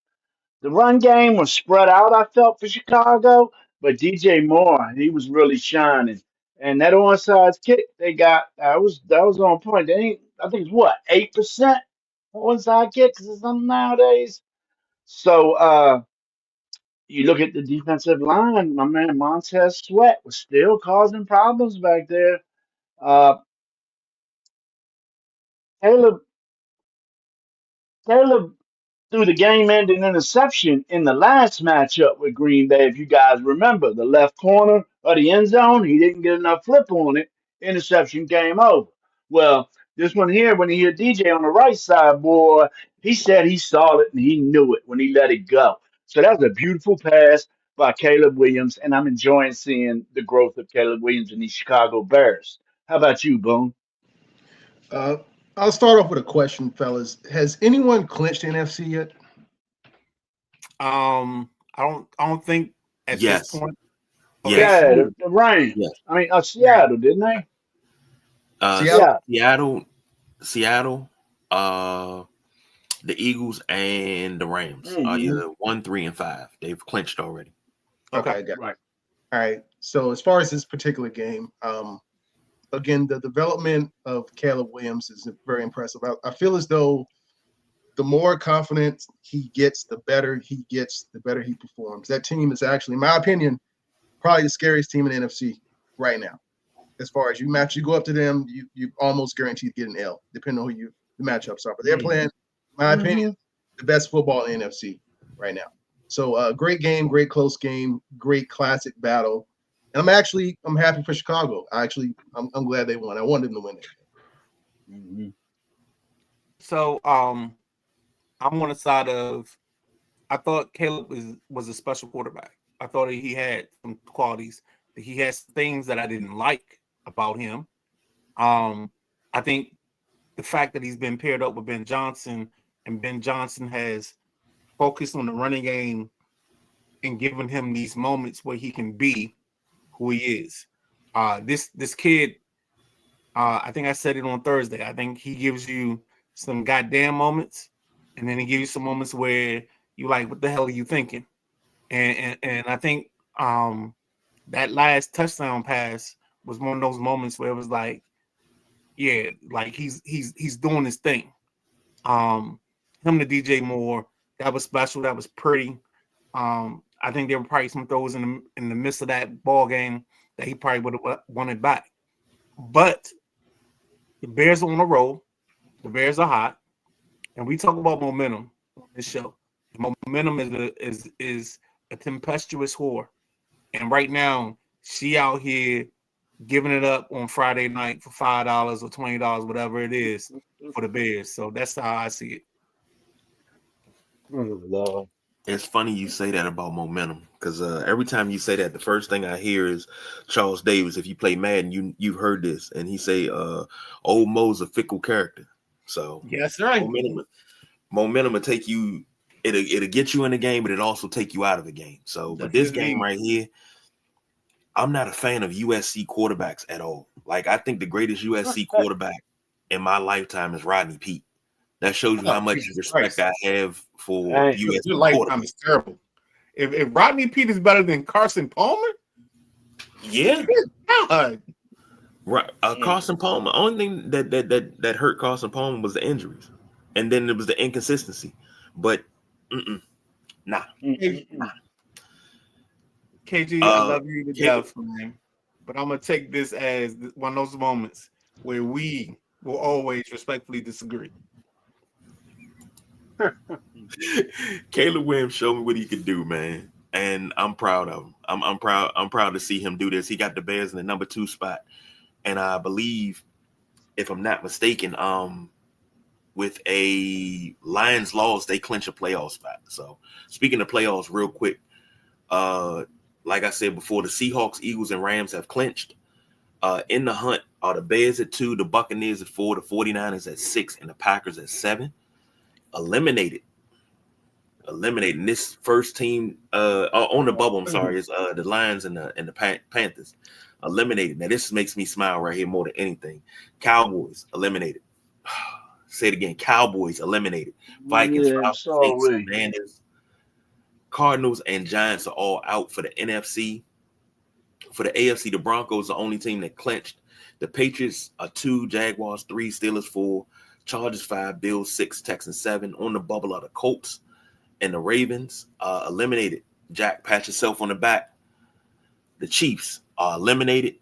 The run game was spread out, I felt, for Chicago, but DJ Moore, he was really shining. And that onside kick they got, that was on point. They ain't, I think it's what, 8% onside kicks or something nowadays. So you look at the defensive line, my man Montez Sweat was still causing problems back there. Uh, Caleb, Caleb threw the game-ending interception in the last matchup with Green Bay. If you guys remember, the left corner of the end zone, he didn't get enough flip on it. Interception game over. Well, this one here, when he hit DJ on the right side, boy, he said he saw it and he knew it when he let it go. So that was a beautiful pass by Caleb Williams, and I'm enjoying seeing the growth of Caleb Williams in these Chicago Bears. How about you, Boone? Uh, I'll start off with a question, fellas. Has anyone clinched NFC yet? I don't think at Yes. this point. Yes. Yeah, the Rams. Yes. I mean, Seattle, didn't they? Seattle? Seattle, the Eagles and the Rams are Mhm. either 1, 3, and 5. They've clinched already. Okay, Okay. got it. Right. All right. So as far as this particular game, again, the development of Caleb Williams is very impressive. I feel as though the more confidence he gets, the better he gets, the better he performs. That team is actually, in my opinion, probably the scariest team in the NFC right now. As far as you go up to them, you almost guaranteed to get an L, depending on who the matchups are. But they're playing, in my opinion, the best football in the NFC right now. So great game, great close game, great classic battle. And I'm happy for Chicago. I'm glad they won. I wanted them to win it. Mhm. So I'm on the side of I thought Caleb was a special quarterback. I thought he had some qualities. He has things that I didn't like about him. I think the fact that he's been paired up with Ben Johnson and Ben Johnson has focused on the running game and given him these moments where he can be who he is. This kid, I think I said it on Thursday. I think he gives you some goddamn moments, and then he gives you some moments where you like, what the hell are you thinking? And I think that last touchdown pass was one of those moments where it was like, yeah, like he's doing his thing. Him to DJ Moore, that was special. That was pretty. I think there were probably some throws in the midst of that ball game that he probably would have wanted back. But the Bears are on a roll. The Bears are hot, and we talk about momentum on this show. Momentum is a tempestuous whore, and right now she out here giving it up on Friday night for $5 or $20, whatever it is, for the Bears. So that's how I see it. Oh, Lord. It's funny you say that about momentum because every time you say that, the first thing I hear is Charles Davis. If you play Madden, you've heard this, and he say, "Old Mo's a fickle character." So Yes, right. momentum will take you. It'll get you in the game, but it also take you out of the game. So, but this game right here, I'm not a fan of USC quarterbacks at all. Like, I think the greatest USC quarterback in my lifetime is Rodney Peete. That shows you how much respect I have for USC. Your lifetime is terrible. If Rodney Peete is better than Carson Palmer, yeah. Right. Carson Palmer. Only thing that hurt Carson Palmer was the injuries, and then it was the inconsistency. But nah. KG, I love you to death, man. But I'm gonna take this as one of those moments where we will always respectfully disagree. Caleb Williams showed me what he could do, man, and I'm proud of him. I'm proud to see him do this. He got the Bears in the number 2 spot, and I believe, if I'm not mistaken, with a Lions loss, they clinch a playoff spot. So, speaking of playoffs, real quick, like I said before, the Seahawks, Eagles, and Rams have clinched. In the hunt are the Bears at 2, the Buccaneers at 4, the 49ers at 6, and the Packers at 7. Eliminated. And this first team on the bubble, I'm sorry, is the Lions and the Panthers. Eliminated. Now, this makes me smile right here more than anything. Cowboys eliminated. Say it again. Cowboys eliminated. Vikings, Falcons, Commanders, Cardinals, and Giants are all out for the NFC. For the AFC, the Broncos are the only team that clinched. The Patriots are 2, Jaguars 3, Steelers 4, Chargers 5, Bills 6, Texans 7. On the bubble are the Colts and the Ravens eliminated. Jack, pat yourself on the back. The Chiefs are eliminated.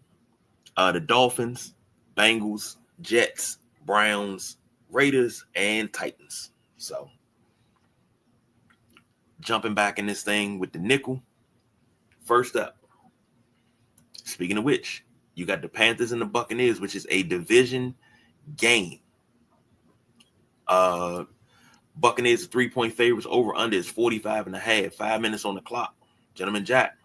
The Dolphins, Bengals, Jets, Browns, Raiders, and Titans. So, jumping back in this thing with the nickel. First up, speaking of which, you got the Panthers and the Buccaneers, which is a division game. Buccaneers are 3-point favorites. Over under is 45.5. 5 minutes on the clock. Gentleman Jack,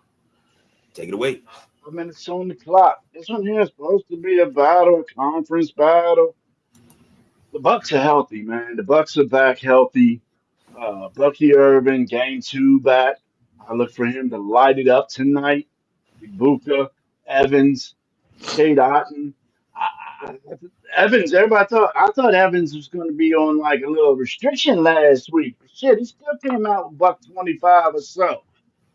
take it away. 5 minutes on the clock. This one here is supposed to be a battle, a conference battle. The Bucks are healthy, man. The Bucks are back healthy. Bucky Irvin, game 2 back. I look for him to light it up tonight. Ibuka, Evans, Kate Otten. Evans, I thought Evans was going to be on like a little restriction last week. But shit, he still came out with $125 or so.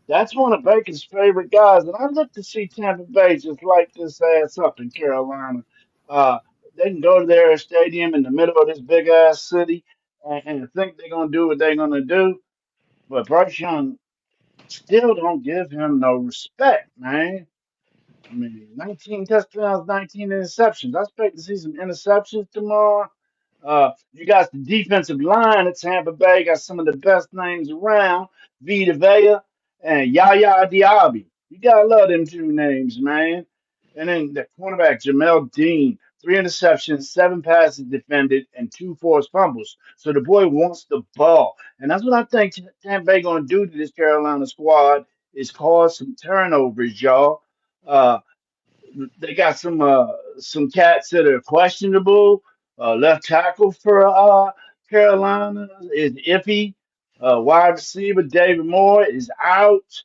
That's one of Baker's favorite guys, and I'd look to see Tampa Bay just light this ass up in Carolina. They can go to their stadium in the middle of this big ass city and think they're gonna do what they're gonna do, but Bryce Young still don't give him no respect, man. I mean, 19 touchdowns, 19 interceptions. I expect to see some interceptions tomorrow. You got the defensive line at Tampa Bay, got some of the best names around, Vita Vea and Yaya Diaby. You gotta love them 2 names, man. And then the cornerback, Jamel Dean, 3 interceptions, 7 passes defended, and 2 forced fumbles. So the boy wants the ball. And that's what I think Tampa Bay gonna do to this Carolina squad is cause some turnovers, y'all. Uh, they got some cats that are questionable. Left tackle for Carolina is iffy. Wide receiver David Moore is out.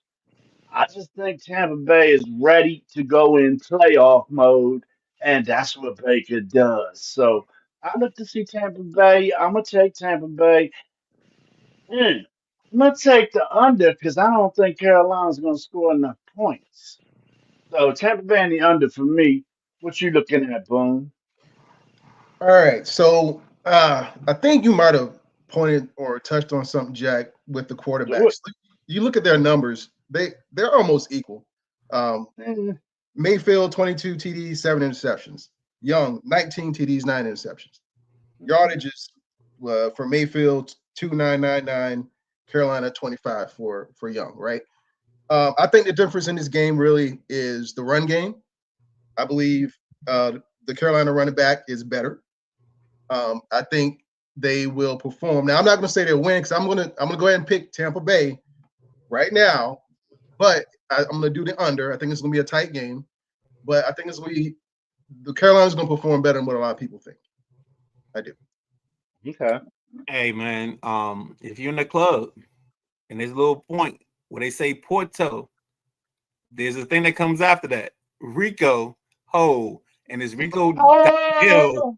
I just think Tampa Bay is ready to go in playoff mode, and that's what Baker does. So I look to see Tampa Bay. I'm gonna take Tampa Bay. I'm gonna take the under because I don't think Carolina's gonna score enough points. So Tampa Bay and the under for me. What you looking at, Boone? All right. So I think you might have pointed or touched on something, Jack, with the quarterbacks. You look at their numbers, they're almost equal. Mayfield, 22 TDs, 7 interceptions. Young, 19 TDs, 9 interceptions. Yardage is for Mayfield 2,999, Carolina 25 for Young, right? I think the difference in this game really is the run game. I believe the Carolina running back is better. I think they will perform. Now, I'm not going to say they'll win because I'm gonna go ahead and pick Tampa Bay right now, but I'm going to do the under. I think it's going to be a tight game, but I think it's going to be the Carolina's going to perform better than what a lot of people think. I do. Okay. Hey man, if you're in the club and there's a little point where they say Porto, there's a thing that comes after that. Rico Ho, and it's Rico Dowdell.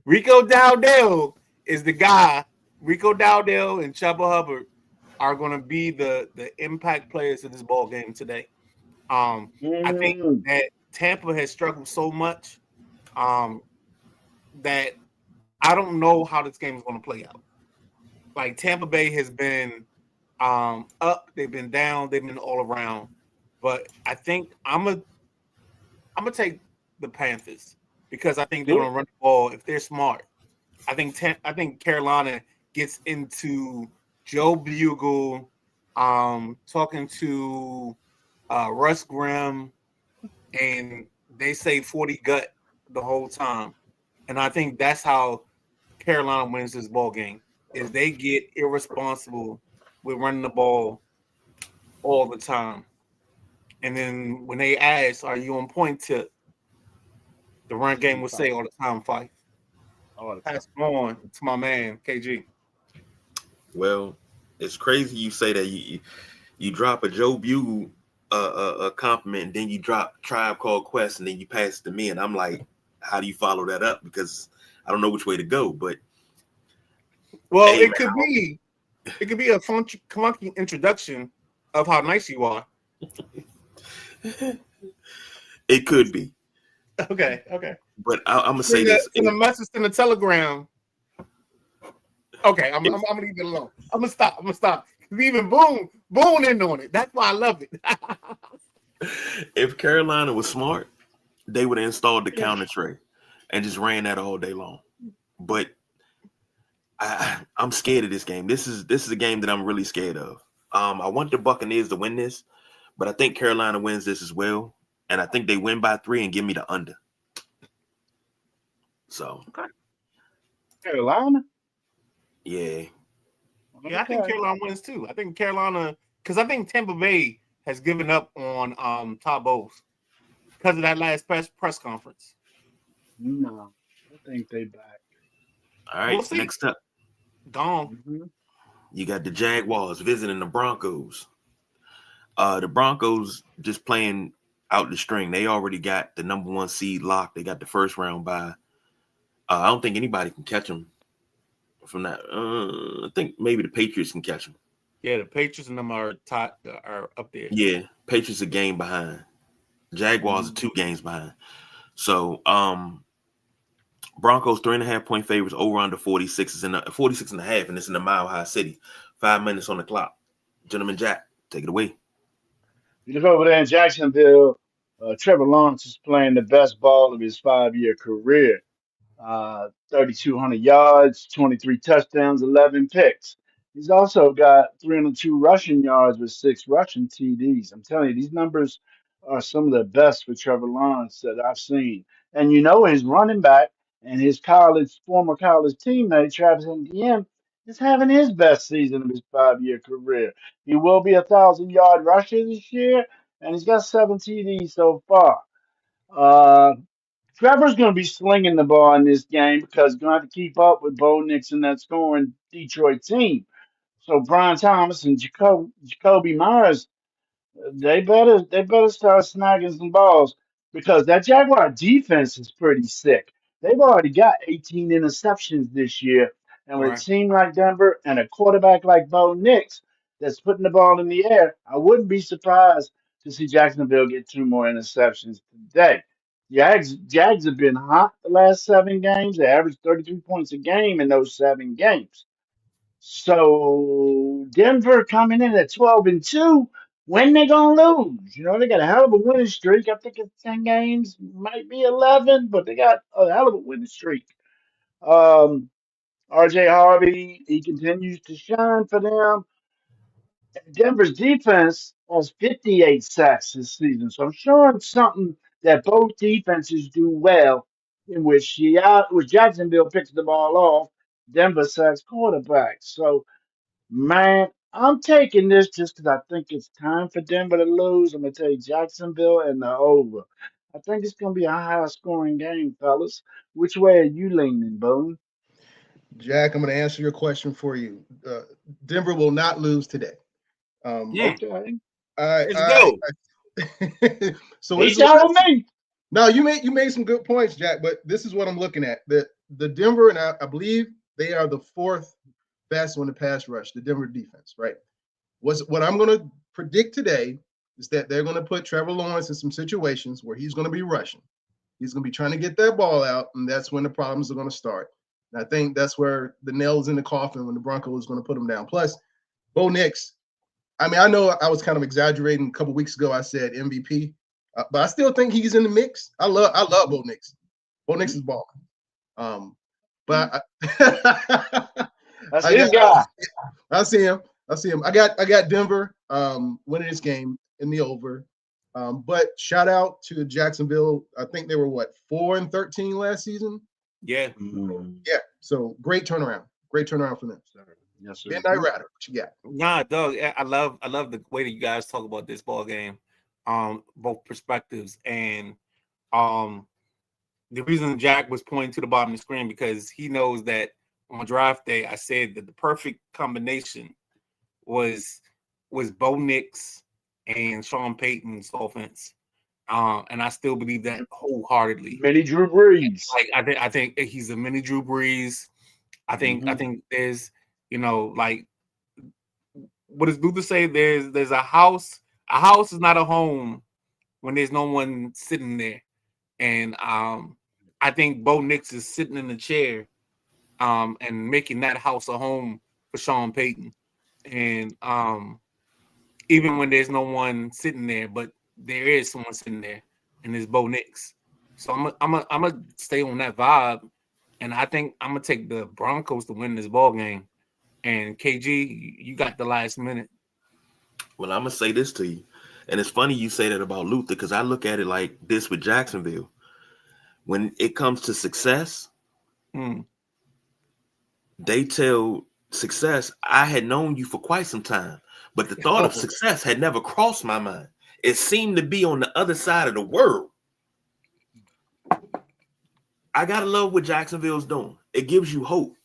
Rico Dowdell is the guy. Rico Dowdell and Chuba Hubbard are going to be the impact players of this ball game today. I think that Tampa has struggled so much that I don't know how this game is going to play out. Like Tampa Bay has been up, they've been down, they've been all around. But I think I'm gonna take the Panthers because I think they're gonna run the ball if they're smart. I think Carolina gets into Joe Bugle, talking to Russ Grimm, and they say 40 gut the whole time. And I think that's how Carolina wins this ball game, is they get irresponsible with running the ball all the time. And then when they ask, are you on point tip? The run game will say all the time, fight. Pass on to my man, KG. Well, it's crazy you say that you drop a Joe Bugle a compliment and then you drop Tribe Called Quest and then you pass it to me and I'm like, how do you follow that up? Because I don't know which way to go. But well, hey, it could be a funky introduction of how nice you are. It could be. Okay. But I'm gonna say this in the message in the Telegram. Okay, I'm gonna leave it alone. I'm gonna stop. Even Boone in on it. That's why I love it. If Carolina was smart, they would have installed the counter tray and just ran that all day long. But I'm scared of this game. This is a game that I'm really scared of. I want the Buccaneers to win this, but I think Carolina wins this as well. And I think they win by 3 and give me the under. So Carolina? Yeah. Yeah, I think Carolina wins too. I think Carolina, because I think Tampa Bay has given up on Todd Bowles because of that last press conference. No, I think they back. All right, next up. Gone. Mm-hmm. You got the Jaguars visiting the Broncos. The Broncos just playing out the string. They already got the number 1 seed locked. They got the first round bye. I don't think anybody can catch them from that. I think maybe the Patriots can catch them. Yeah, the Patriots and them are up there. Yeah, Patriots a game behind. Jaguars are 2 games behind. So Broncos 3.5-point favorites over under 46 is in 46.5, and it's in the Mile High City. 5 minutes on the clock. Gentleman Jack, take it away. You look over there in Jacksonville. Trevor Lawrence is playing the best ball of his 5-year career. 3,200 yards, 23 touchdowns, 11 picks. He's also got 302 rushing yards with 6 rushing TDs. I'm telling you, these numbers are some of the best for Trevor Lawrence that I've seen. And you know, his running back and his former college teammate, Travis Etienne, is having his best season of his 5-year career. He will be 1,000-yard rusher this year, and he's got 7 TDs so far. Trevor's going to be slinging the ball in this game because he's going to have to keep up with Bo Nix and that scoring Detroit team. So Brian Thomas and Jacoby Myers, they better start snagging some balls because that Jaguar defense is pretty sick. They've already got 18 interceptions this year, and with a team like Denver and a quarterback like Bo Nix that's putting the ball in the air, I wouldn't be surprised to see Jacksonville get 2 more interceptions today. Jags have been hot the last 7 games. They averaged 33 points a game in those 7 games. So Denver coming in at 12-2. when they gonna lose? You know, they got a hell of a winning streak. I think it's 10 games, might be 11, but they got a hell of a winning streak. Um, RJ Harvey, he continues to shine for them. Denver's defense has 58 sacks this season, so I'm showing something that both defenses do well, in which Jacksonville picks the ball off, Denver sacks quarterbacks. So, man, I'm taking this just because I think it's time for Denver to lose. I'm gonna take Jacksonville and the over. I think it's gonna be a high scoring game, fellas. Which way are you leaning, Boone? Jack, I'm going to answer your question for you. Denver will not lose today. Okay. Let's go. So He telling me. No, you made some good points, Jack. But this is what I'm looking at. The Denver, and I believe they are the fourth best on the pass rush. The Denver defense, right? What I'm going to predict today is that they're going to put Trevor Lawrence in some situations where he's going to be rushing. He's going to be trying to get that ball out, and that's when the problems are going to start. And I think that's where the nail's in the coffin when the Broncos is going to put him down. Plus, Bo Nix. I mean, I know I was kind of exaggerating a couple weeks ago. I said MVP, but I still think he's in the mix. I love Bo Nix. Bo Nix is balling. But That's his guy. I see him. I got Denver winning this game in the over. But shout out to Jacksonville. I think they were 4-13 last season. Yeah. Yeah. So great turnaround. Great turnaround for them. Yes, sir. Midnight Rider, what you got? Nah, Doug, I love the way that you guys talk about this ball game, both perspectives, and the reason Jack was pointing to the bottom of the screen because he knows that on draft day I said that the perfect combination was Bo Nix and Sean Payton's offense, and I still believe that wholeheartedly. Mini Drew Brees. Like I think he's a mini Drew Brees. I think there's. Like what does Luther say? There's a house. A house is not a home when there's no one sitting there. And I think Bo Nix is sitting in the chair and making that house a home for Sean Payton. And even when there's no one sitting there, but there is someone sitting there, and it's Bo Nix. So I'm gonna stay on that vibe, and I think I'm gonna take the Broncos to win this ball game. And KG, you got the last minute. Well, I'm gonna say this to you, and it's funny you say that about Luther because I look at it like this with Jacksonville. When it comes to success, they tell success, I had known you for quite some time, but the thought of success had never crossed my mind. It seemed to be on the other side of the world. I gotta love what Jacksonville's doing. It gives you hope.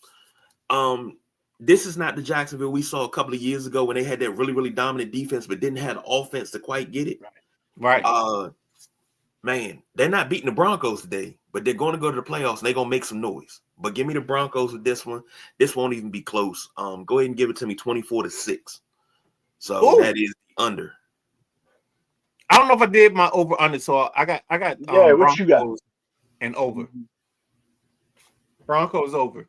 This is not the Jacksonville we saw a couple of years ago when they had that really, really dominant defense, but didn't have the offense to quite get it. Right. Man, they're not beating the Broncos today, but they're going to go to the playoffs and they're going to make some noise. But give me the Broncos with this one. This won't even be close. Go ahead and give it to me 24-6. So that is the under. I don't know if I did my over under. So I got what Broncos you got? and over. Broncos over.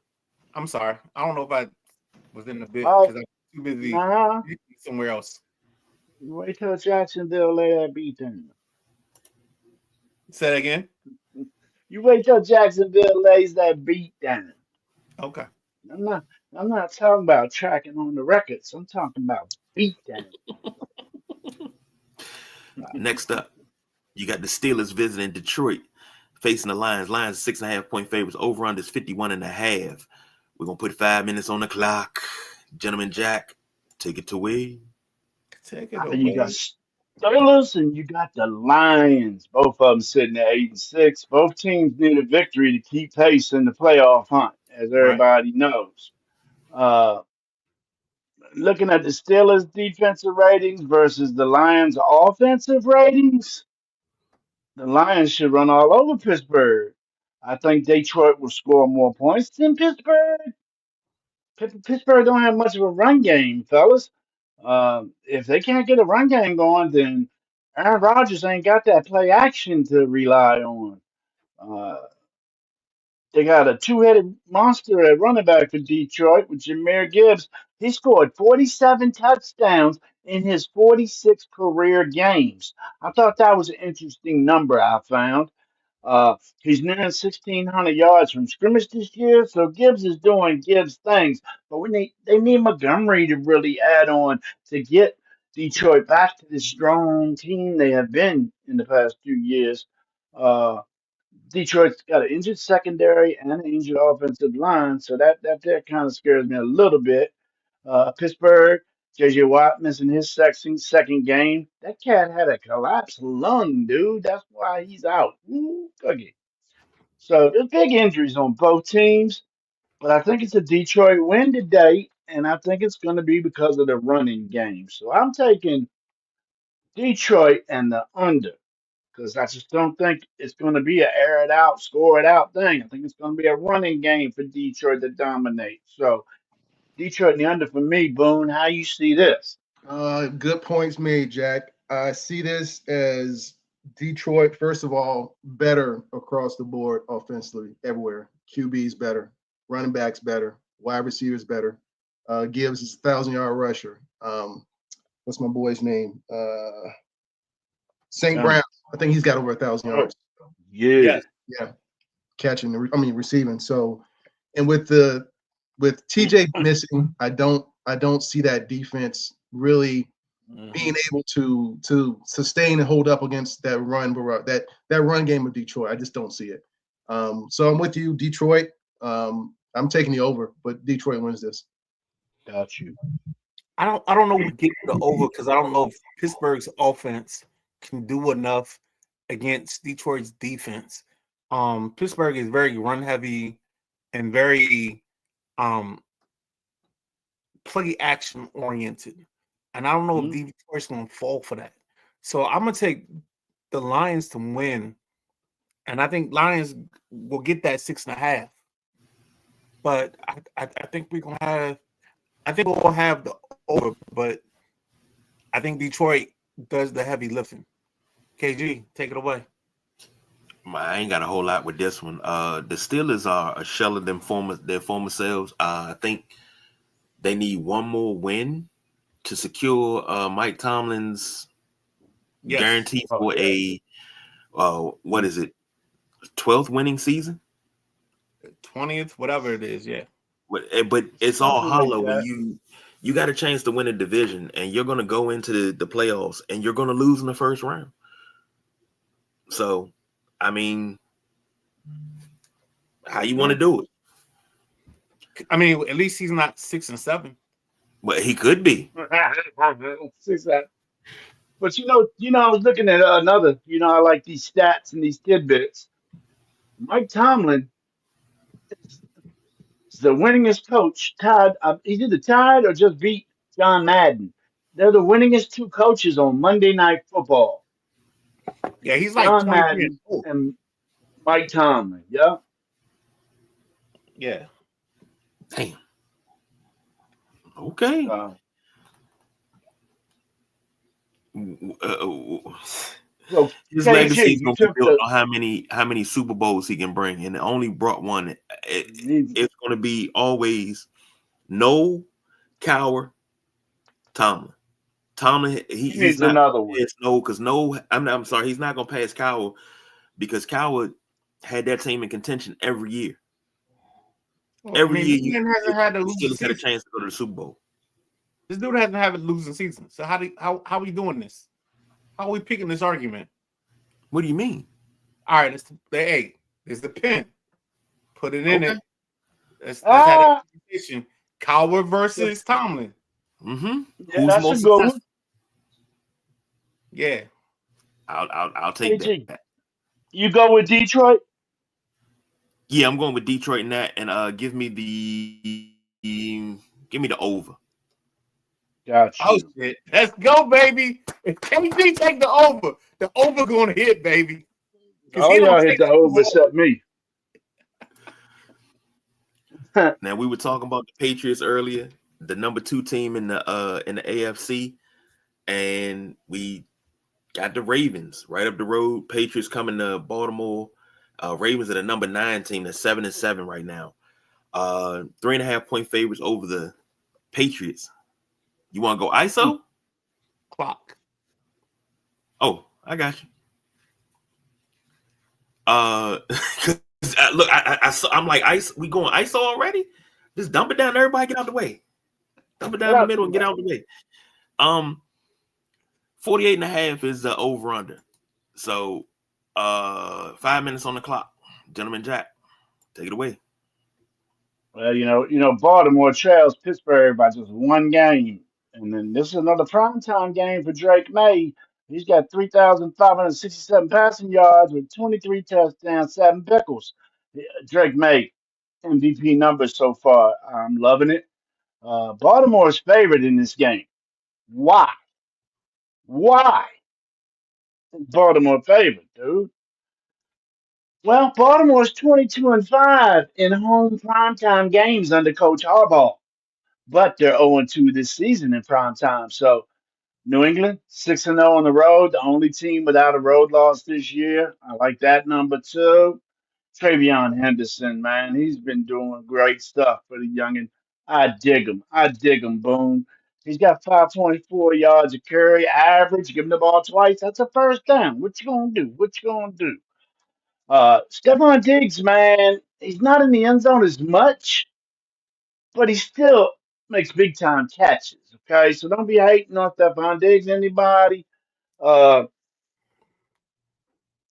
I'm sorry. I don't know if I was in the bit because I'm too busy somewhere else. Wait till Jacksonville lay that beat down. Say that again. You wait till Jacksonville lays that beat down. Okay. I'm not talking about tracking on the records. I'm talking about beat down. Next up, you got the Steelers visiting Detroit, facing the Lions. Lions 6.5-point favorites. Over under is 51.5. We're gonna put 5 minutes on the clock. Gentleman Jack, take it away. Take it away. You got Steelers and you got the Lions. Both of them sitting at 8-6. Both teams need a victory to keep pace in the playoff hunt, as everybody knows. Looking at the Steelers' defensive ratings versus the Lions' offensive ratings, the Lions should run all over Pittsburgh. I think Detroit will score more points than Pittsburgh. Pittsburgh don't have much of a run game, fellas. If they can't get a run game going, then Aaron Rodgers ain't got that play action to rely on. They got a two-headed monster at running back for Detroit with Jahmyr Gibbs. He scored 47 touchdowns in his 46 career games. I thought that was an interesting number I found. He's nearing 1,600 yards from scrimmage this year, so Gibbs is doing Gibbs things. But they need Montgomery to really add on to get Detroit back to the strong team they have been in the past few years. Uh, Detroit's got an injured secondary and an injured offensive line, so that kind of scares me a little bit. Pittsburgh, J.J. Watt missing his second game. That cat had a collapsed lung, dude. That's why he's out. Ooh, cookie. So there's big injuries on both teams, but I think it's a Detroit win today, and I think it's going to be because of the running game. So I'm taking Detroit and the under because I just don't think it's going to be an air it out, score it out thing. I think it's going to be a running game for Detroit to dominate. So Detroit and the under for me, Boone. How you see this? Good points made, Jack. I see this as Detroit, first of all, better across the board offensively everywhere. QB's better, running backs better, wide receivers better. Gibbs is a 1,000-yard rusher. What's my boy's name? St. Brown. I think he's got over 1,000 yards. Yeah. Yeah. Receiving. So, and with TJ missing, I don't see that defense really being able to sustain and hold up against that run game of Detroit. I just don't see it. So I'm with you, Detroit. I'm taking the over, but Detroit wins this. Got you. I don't know what get the over because I don't know if Pittsburgh's offense can do enough against Detroit's defense. Pittsburgh is very run heavy and very play action oriented. And I don't know if Detroit's going to fall for that. So I'm going to take the Lions to win. And I think Lions will get that 6.5. But I think we're going to have – I think we'll have the over. But I think Detroit does the heavy lifting. KG, take it away. I ain't got a whole lot with this one. The Steelers are a shell of their former selves. I think they need one more win to secure Mike Tomlin's guarantee for a 12th winning season? 20th, whatever it is, yeah. But it's all hollow when you got a chance to win a division and you're going to go into the playoffs and you're going to lose in the first round. So, I mean, how you want to do it? I mean, at least he's not 6-7. But he could be. 6-7. But I was looking at another. I like these stats and these tidbits. Mike Tomlin is the winningest coach. Tied. He's either tied or just beat John Madden. They're the winningest two coaches on Monday Night Football. Yeah, he's like John Madden and Mike Tomlin. Yeah. Yeah. Damn. Okay. So his legacy is going to be built on how many Super Bowls he can bring, and it only brought one. It's going to be always no Cowher, Tomlin. He needs another one. It's no, because I'm sorry, he's not going to pass Cowher because Cowher had that team in contention every year. Every year, you hasn't had a chance to go to the Super Bowl. This dude hasn't had a losing season. So how are we doing this? How are we picking this argument? What do you mean? All right, there's the pen. Put it in it. Let's have a conversation. Cowher versus Tomlin. Mm-hmm. Yeah, who's that's more a good one. successful? Yeah. I'll take that. You go with Detroit? Yeah, I'm going with Detroit in that, and give me the over. Gotcha. Oh shit! Let's go, baby. If KG take the over going to hit, baby. Oh, y'all hit the over except me. Now we were talking about the Patriots earlier, the number 2 team in the AFC, and we got the Ravens right up the road. Patriots coming to Baltimore. Ravens are the number 9 team. They're 7-7 right now. 3.5 point favorites over the Patriots. You want to go ISO? clock. Oh, I got you. 'Cause look, I saw, I'm like, we going ISO already? Just dump it down. Everybody get out the way. Dump it down the middle and get out the way. 48.5 is the over under. So 5 minutes on the clock. Gentleman Jack, take it away. Well, Baltimore trails Pittsburgh by just one game. And then this is another primetime game for Drake May. He's got 3,567 passing yards with 23 touchdowns, 7 pickles. Drake May, MVP numbers so far. I'm loving it. Baltimore's favorite in this game. Why? Why is Baltimore favorite, dude? Well, Baltimore's 22-5 in home primetime games under Coach Harbaugh, but they're 0-2 this season in prime time. So New England 6-0 on the road, the only team without a road loss this year. I like that number too. Travion Henderson, man, he's been doing great stuff for the youngin. I dig him. I dig him. Boom. He's got 5.4 yards of carry average. Give him the ball twice. That's a first down. What you gonna do? What you gonna do? Stephon Diggs, man, he's not in the end zone as much, but he still makes big time catches. Okay, so don't be hating on Stephon Diggs, anybody. Uh,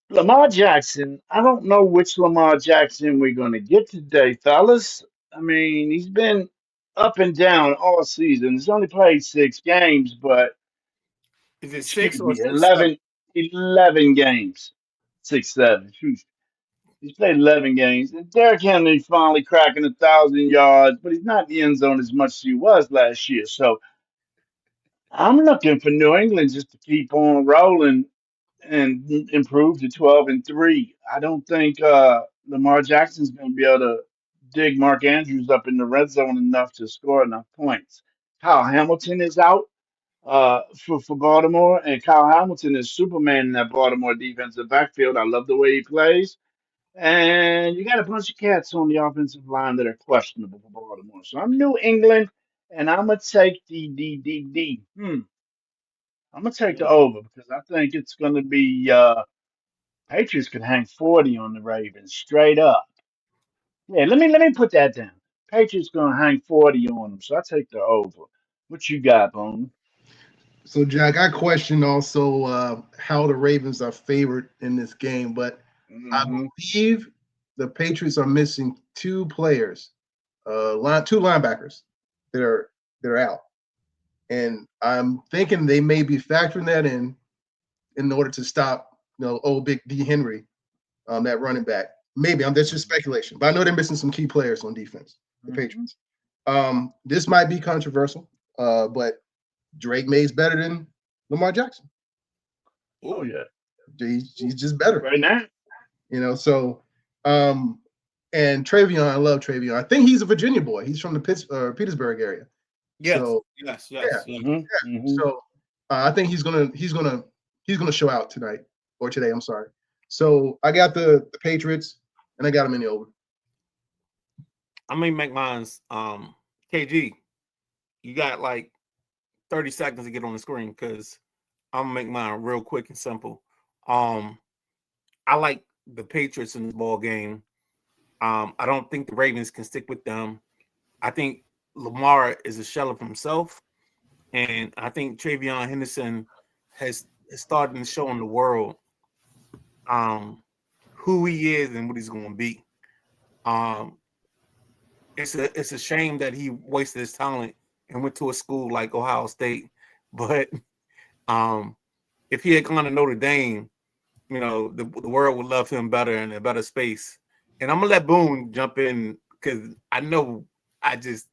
Lamar Jackson, I don't know which Lamar Jackson we're going to get today, fellas. I mean, he's been up and down all season. He's only played 6 games, but Is it 6 excuse or me, 6? 11 games. 6, 7. He's played 11 games. And Derrick Henry finally cracking 1,000 yards, but he's not in the end zone as much as he was last year. So I'm looking for New England just to keep on rolling and improve to 12-3. I don't think Lamar Jackson's going to be able to dig Mark Andrews up in the red zone enough to score enough points. Kyle Hamilton is out for Baltimore, and Kyle Hamilton is Superman in that Baltimore defensive backfield. I love the way he plays. And you got a bunch of cats on the offensive line that are questionable for Baltimore. So I'm New England, and I'm gonna take the. I'm gonna take the over because I think it's gonna be Patriots could hang 40 on the Ravens straight up. Yeah, let me put that down. Patriots gonna hang 40 on them, so I take the over. What you got, Bone? So, Jack, I question also how the Ravens are favored in this game, but I Mm-hmm. believe the Patriots are missing 2 players, 2 linebackers that are out, and I'm thinking they may be factoring that in order to stop, old Big D Henry, that running back. Maybe that's just speculation, but I know they're missing some key players on defense. The Patriots. This might be controversial, but Drake May's better than Lamar Jackson. Oh yeah, He's just better right now. So and Travion, I love Travion. I think he's a Virginia boy. He's from the Petersburg area. Yes. So, Yes. Mm-hmm. So I think he's gonna show out tonight or today. I'm sorry. So I got the Patriots and I got them in the over. I'm gonna make mine's KG. You got like 30 seconds to get on the screen because I'm gonna make mine real quick and simple. I like the Patriots in this ball game. I don't think the Ravens can stick with them. I think Lamar is a shell of himself, and I think Travion Henderson has started to show in the world who he is and what he's going to be. It's a shame that he wasted his talent and went to a school like Ohio State, but if he had gone to Notre Dame, the world would love him better in a better space. And I'm gonna let Boone jump in because I know I just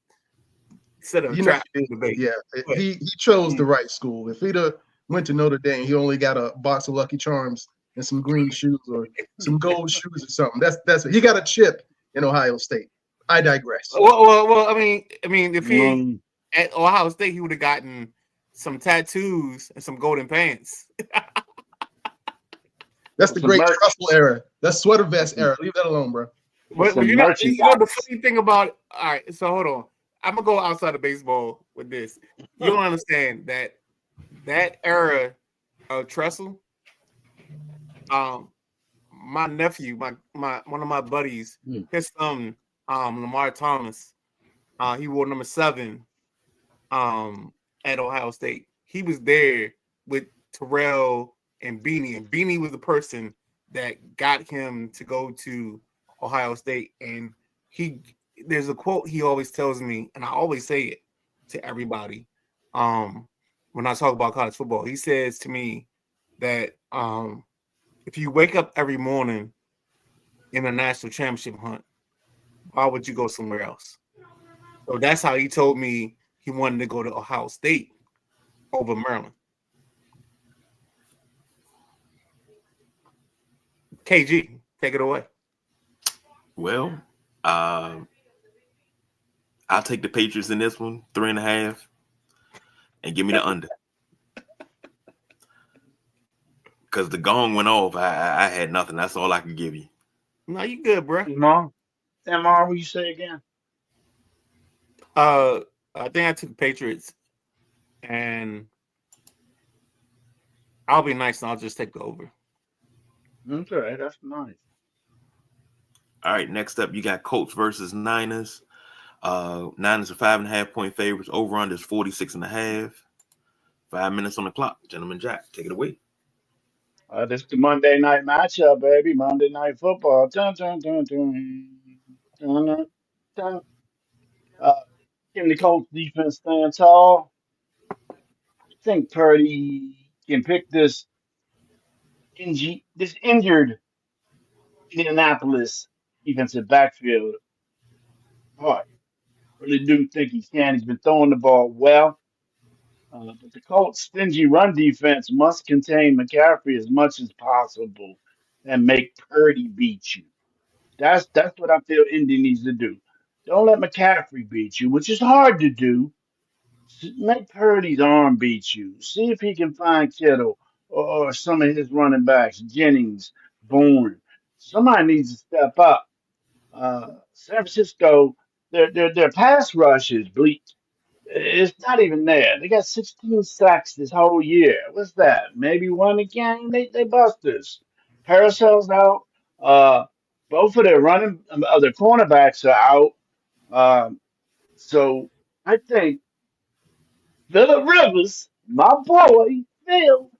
set up a trap debate. Yeah, he chose the right school. If he'd have went to Notre Dame, he only got a box of Lucky Charms and some green shoes or some gold shoes or something. That's he got a chip in Ohio State. I digress. Well, I mean, if he at Ohio State, he would have gotten some tattoos and some golden pants. That's the great truffle era. That's sweater vest era. Leave that alone, bro. But the funny thing about it, all right, so hold on. I'm gonna go outside of baseball with this. You don't understand that that era of Tressel, my nephew, my one of my buddies, his son, Lamar Thomas, he wore number 7 at Ohio State. He was there with Terrell and Beanie was the person that got him to go to Ohio State. And there's a quote he always tells me, and I always say it to everybody when I talk about college football. He says to me that if you wake up every morning in a national championship hunt, why would you go somewhere else? So that's how he told me he wanted to go to Ohio State over Maryland. KG, take it away. Well, I'll take the Patriots in this one, 3.5, and give me the under. Because the gong went off. I had nothing. That's all I could give you. No, you good, bro. MR, what you say again? I think I took the Patriots, and I'll be nice and I'll just take the over. Okay, that's nice. All right, next up, you got Colts versus Niners. Niners are 5.5-point favorites. Over-under is 46.5. 5 minutes on the clock. Gentleman Jack, take it away. This is the Monday night matchup, baby. Monday night football. Dun, dun, dun, dun. Dun, dun, dun. Can the Colts defense stand tall? I think Purdy can pick this injured Indianapolis defensive backfield apart. Really do think he can. He's been throwing the ball well. But the Colts' stingy run defense must contain McCaffrey as much as possible and make Purdy beat you. That's what I feel Indy needs to do. Don't let McCaffrey beat you, which is hard to do. Make Purdy's arm beat you. See if he can find Kittle or some of his running backs, Jennings, Bourne. Somebody needs to step up. San Francisco, their pass rush is bleak. It's not even there. They got 16 sacks this whole year. What's that? Maybe one a game? They bust us. Paracel's out. Uh, both of their their cornerbacks are out. So I think Phillip Rivers, my boy, Phil,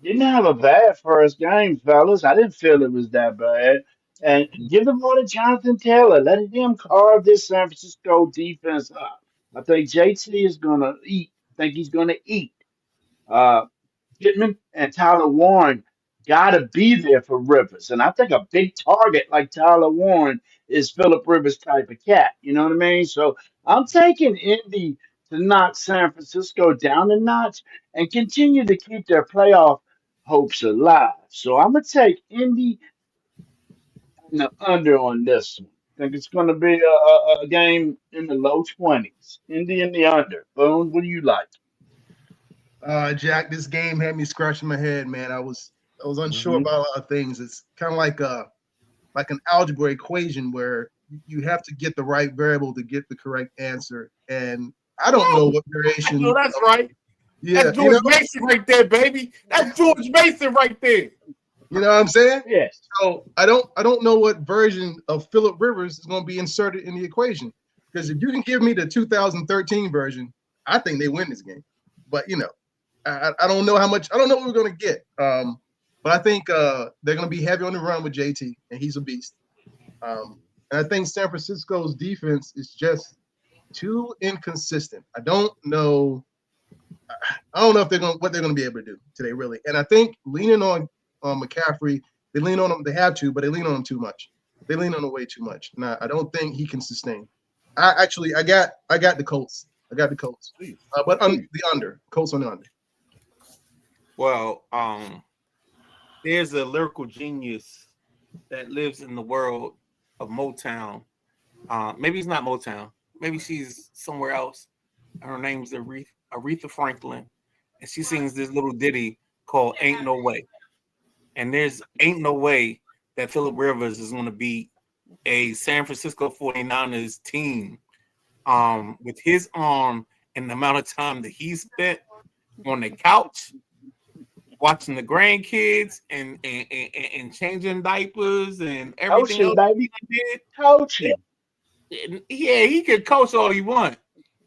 didn't have a bad first game, fellas. I didn't feel it was that bad. And give the ball to Jonathan Taylor. Let him carve this San Francisco defense up. I think JT is going to eat. I think he's going to eat. Uh, Pittman and Tyler Warren got to be there for Rivers. And I think a big target like Tyler Warren is Phillip Rivers type of cat. You know what I mean? So I'm taking Indy to knock San Francisco down a notch and continue to keep their playoff hopes alive. So I'm going to take Indy and the under on this one. I think it's going to be a game in the low 20s. Indy in the under. Boone, what do you like? Jack, this game had me scratching my head, man. I was unsure about a lot of things. It's kind of like an algebra equation where you have to get the right variable to get the correct answer, and I don't know what variation. No, that's right. Yeah, that's George Mason right there, baby. That's George Mason right there. You know what I'm saying? Yes. So I don't know what version of Phillip Rivers is going to be inserted in the equation, because if you can give me the 2013 version, I think they win this game. But I don't know how much. I don't know what we're going to get. But I think they're going to be heavy on the run with JT, and he's a beast. And I think San Francisco's defense is just too inconsistent. I don't know if what they're going to be able to do today, really. And I think leaning on McCaffrey, they lean on him. They have to, but they lean on him too much. They lean on him way too much. Now, I don't think he can sustain. I got the Colts. I got the Colts, but the under. Colts on the under. Well, there's a lyrical genius that lives in the world of Motown. Maybe it's not Motown. Maybe she's somewhere else. Her name's Aretha Franklin, and she sings this little ditty called "Ain't No Way." And ain't no way that Phillip Rivers is going to beat a San Francisco 49ers team with his arm and the amount of time that he spent on the couch watching the grandkids and changing diapers and everything Coaching, else he baby. did. Coaching. Yeah, he could coach all he want,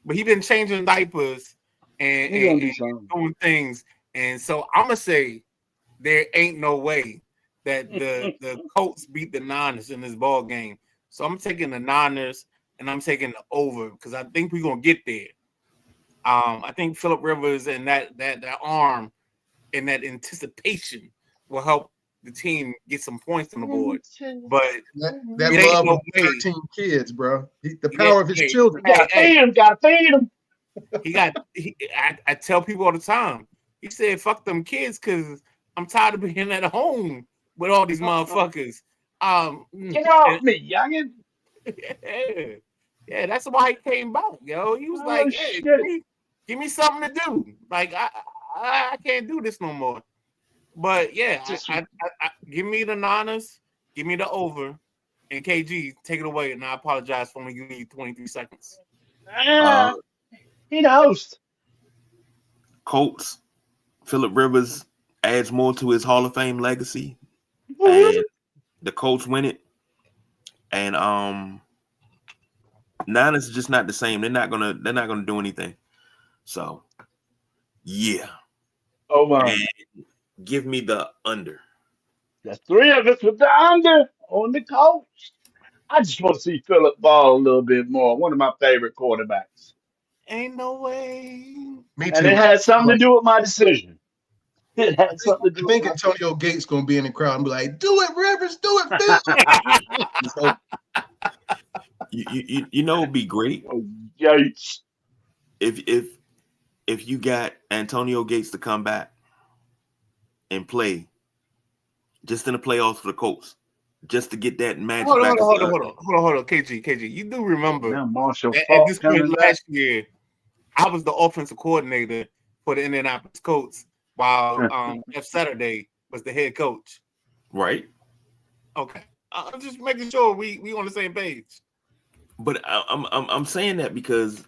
but he been changing diapers He gonna do and something. doing things. And so I'm gonna say there ain't no way that the Colts beat the Niners in this ball game. So I'm taking the Niners and I'm taking the over because I think we're gonna get there. I think Philip Rivers and that arm and that anticipation will help the team get some points on the board. But That it ain't love no of way. 13 kids, bro. The Yeah, power of his hey, children. Gotta feed him. Gotta feed him. I tell people all the time. He said, "Fuck them kids," because I'm tired of being at home with all these motherfuckers. Get off me, youngin. Yeah, that's why he came back, yo. He was Oh like, "Hey, shit. give me something to do. Like I can't do this no more." But yeah, Just I give me the Niners, give me the over, and KG take it away. And I apologize for only giving you 23 seconds. Uh, he the host. Colts, Philip Rivers adds more to his Hall of Fame legacy, and the Colts win it. And Niners is just not the same. They're not gonna do anything. So yeah. Oh my. And give me the under. There's three of us with the under on the coach. I just want to see Philip Ball a little bit more. One of my favorite quarterbacks. Ain't no way. Me And it too. had something to do with my decision. It had something to I do with think my Antonio Gates gonna be in the crowd and be like, "Do it, Rivers, do it, Phil." So You know it'd be great Yates. if you got Antonio Gates to come back and play just in the playoffs for the Colts, just to get that magic Hold back. on, KG. You do remember Now Marshall at Falk this coming point back. last year, I was the offensive coordinator for the Indianapolis Colts, while Jeff Saturday was the head coach. Right. Okay, I'm just making sure we on the same page. But I'm saying that because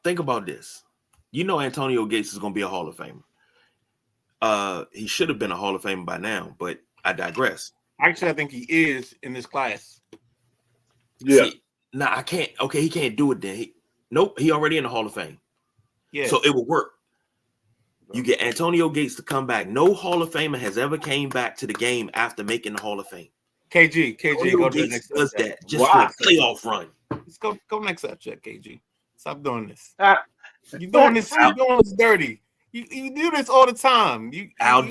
think about this. You know Antonio Gates is going to be a Hall of Famer. He should have been a Hall of Famer by now, but I digress. Actually, I think he is in this class. Yeah. See, I can't. Okay, he can't do it then. Nope, he already in the Hall of Fame. Yeah. So it will work. You get Antonio Gates to come back. No Hall of Famer has ever came back to the game after making the Hall of Fame. KG, Antonio go to the Gates next does subject. that just for a playoff run. Let's go next subject, KG. Stop doing this. Ah. You're doing this. You're doing this dirty. You do this all the time. Al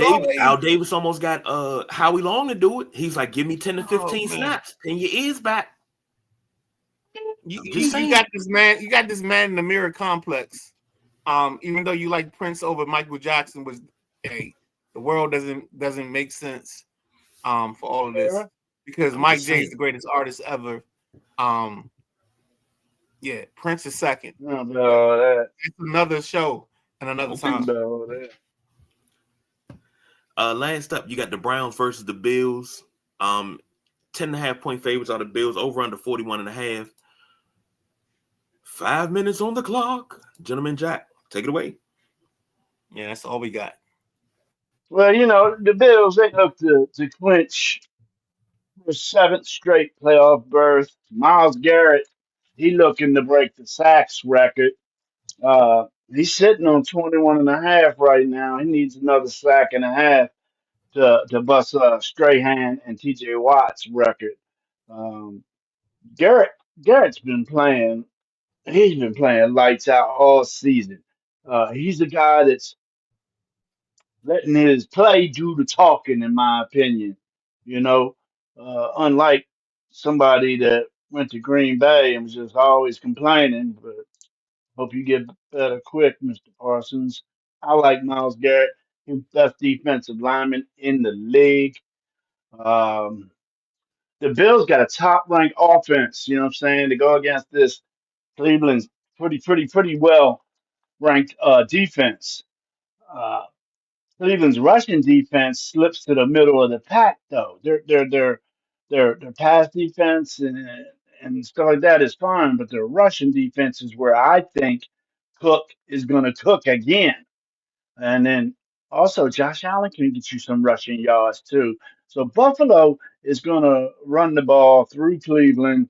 Davis almost got Howie Long to do it. He's like, give me 10 to 15 snaps, and your ears back. You got this man. You got this man in the mirror complex. Even though you like Prince over Michael Jackson, the world doesn't make sense. For all of this, because Mike J is the greatest artist ever. Yeah, Prince is second. It's another show and another time. Last up, you got the Browns versus the Bills. 10.5 point favorites are the Bills, over under 41.5. 5 minutes on the clock. Gentleman Jack, take it away. Yeah, that's all we got. Well, you know, the Bills, they look to clinch their seventh straight playoff berth. Myles Garrett, he looking to break the sacks record. He's sitting on 21.5 right now. He needs another sack and a half to bust Strahan and TJ Watt's record. Um, Garrett's been playing. He's been playing lights out all season. He's the guy that's letting his play do the talking, in my opinion. You know, unlike somebody that went to Green Bay and was just always complaining. But hope you get better quick, Mr. Parsons. I like Myles Garrett. He's the best defensive lineman in the league. Um, the Bills got a top ranked offense, you know what I'm saying, to go against this Cleveland's pretty well ranked defense. Uh, Cleveland's rushing defense slips to the middle of the pack, though. Their pass defense and stuff like that is fine, but their rushing defense is where I think Cook is going to cook again. And then also Josh Allen can get you some rushing yards too. So Buffalo is going to run the ball through Cleveland,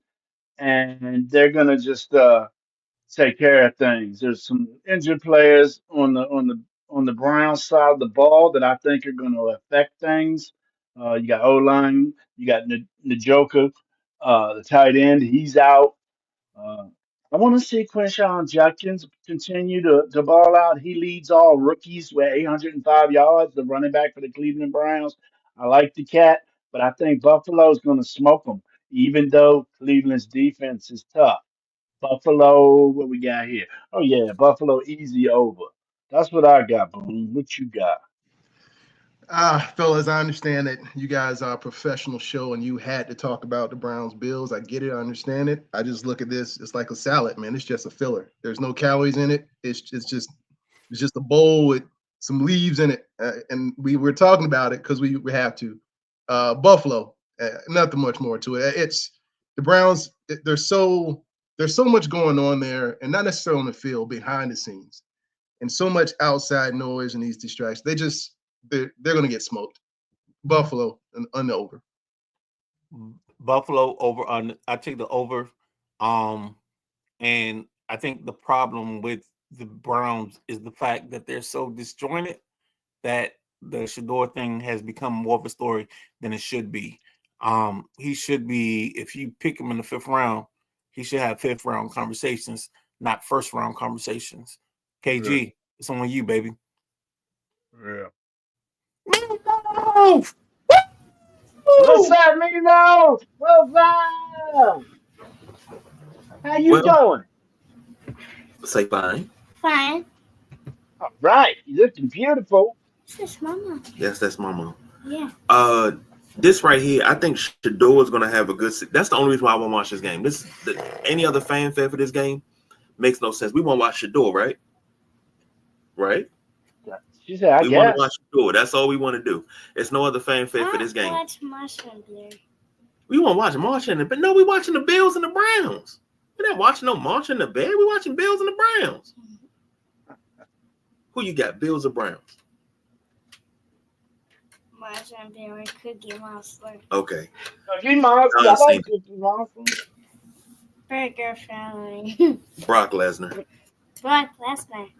and they're going to just take care of things. There's some injured players on the Browns side of the ball that I think are going to affect things. You got O-line, you got Njoku, the tight end, he's out. Uh, I want to see Quinshawn Judkins continue to ball out. He leads all rookies with 805 yards, the running back for the Cleveland Browns. I like the cat, but I think Buffalo's going to smoke them, even though Cleveland's defense is tough. Buffalo, what we got here? Oh yeah, Buffalo easy over. That's what I got, Boone. What you got? Fellas, I understand that you guys are a professional show and you had to talk about the Browns Bills. I get it, I understand it. I just look at this, it's like a salad, man. It's just a filler. There's no calories in it. It's just a bowl with some leaves in it. And we were talking about it because we have to. Buffalo, nothing much more to it. It's the Browns, there's so much going on there, and not necessarily on the field, behind the scenes, and so much outside noise and these distractions. They're going to get smoked. Buffalo and the over. Buffalo over on. I take the over. And I think the problem with the Browns is the fact that they're so disjointed that the Shador thing has become more of a story than it should be. He should be, if you pick him in the 5th round, he should have 5th round conversations, not 1st round conversations. KG, it's on you, baby. Yeah. Move! What's up, Mino? What's up? How you doing? Say fine. Fine. All right, you looking beautiful. This is Mama. Yes, that's Mama. Yeah. This right here, I think Shador is going to have a good. That's the only reason why I won't watch this game. Any other fanfare for this game makes no sense. We won't watch Shador, right? Right? She said, we want to watch Shador. That's all we want to do. It's no other fanfare for this game. Watch Marshall Blair. We won't watch Marshall, but no, we watching the Bills and the Browns. We're not watching no Marshall and the Bears. We watching Bills and the Browns. Who you got, Bills or Browns? Marshall Blair, Cookie Monster. Okay. Cookie Monster. I like Cookie Monster. Burger Family. Brock Lesnar. Brock Lesnar.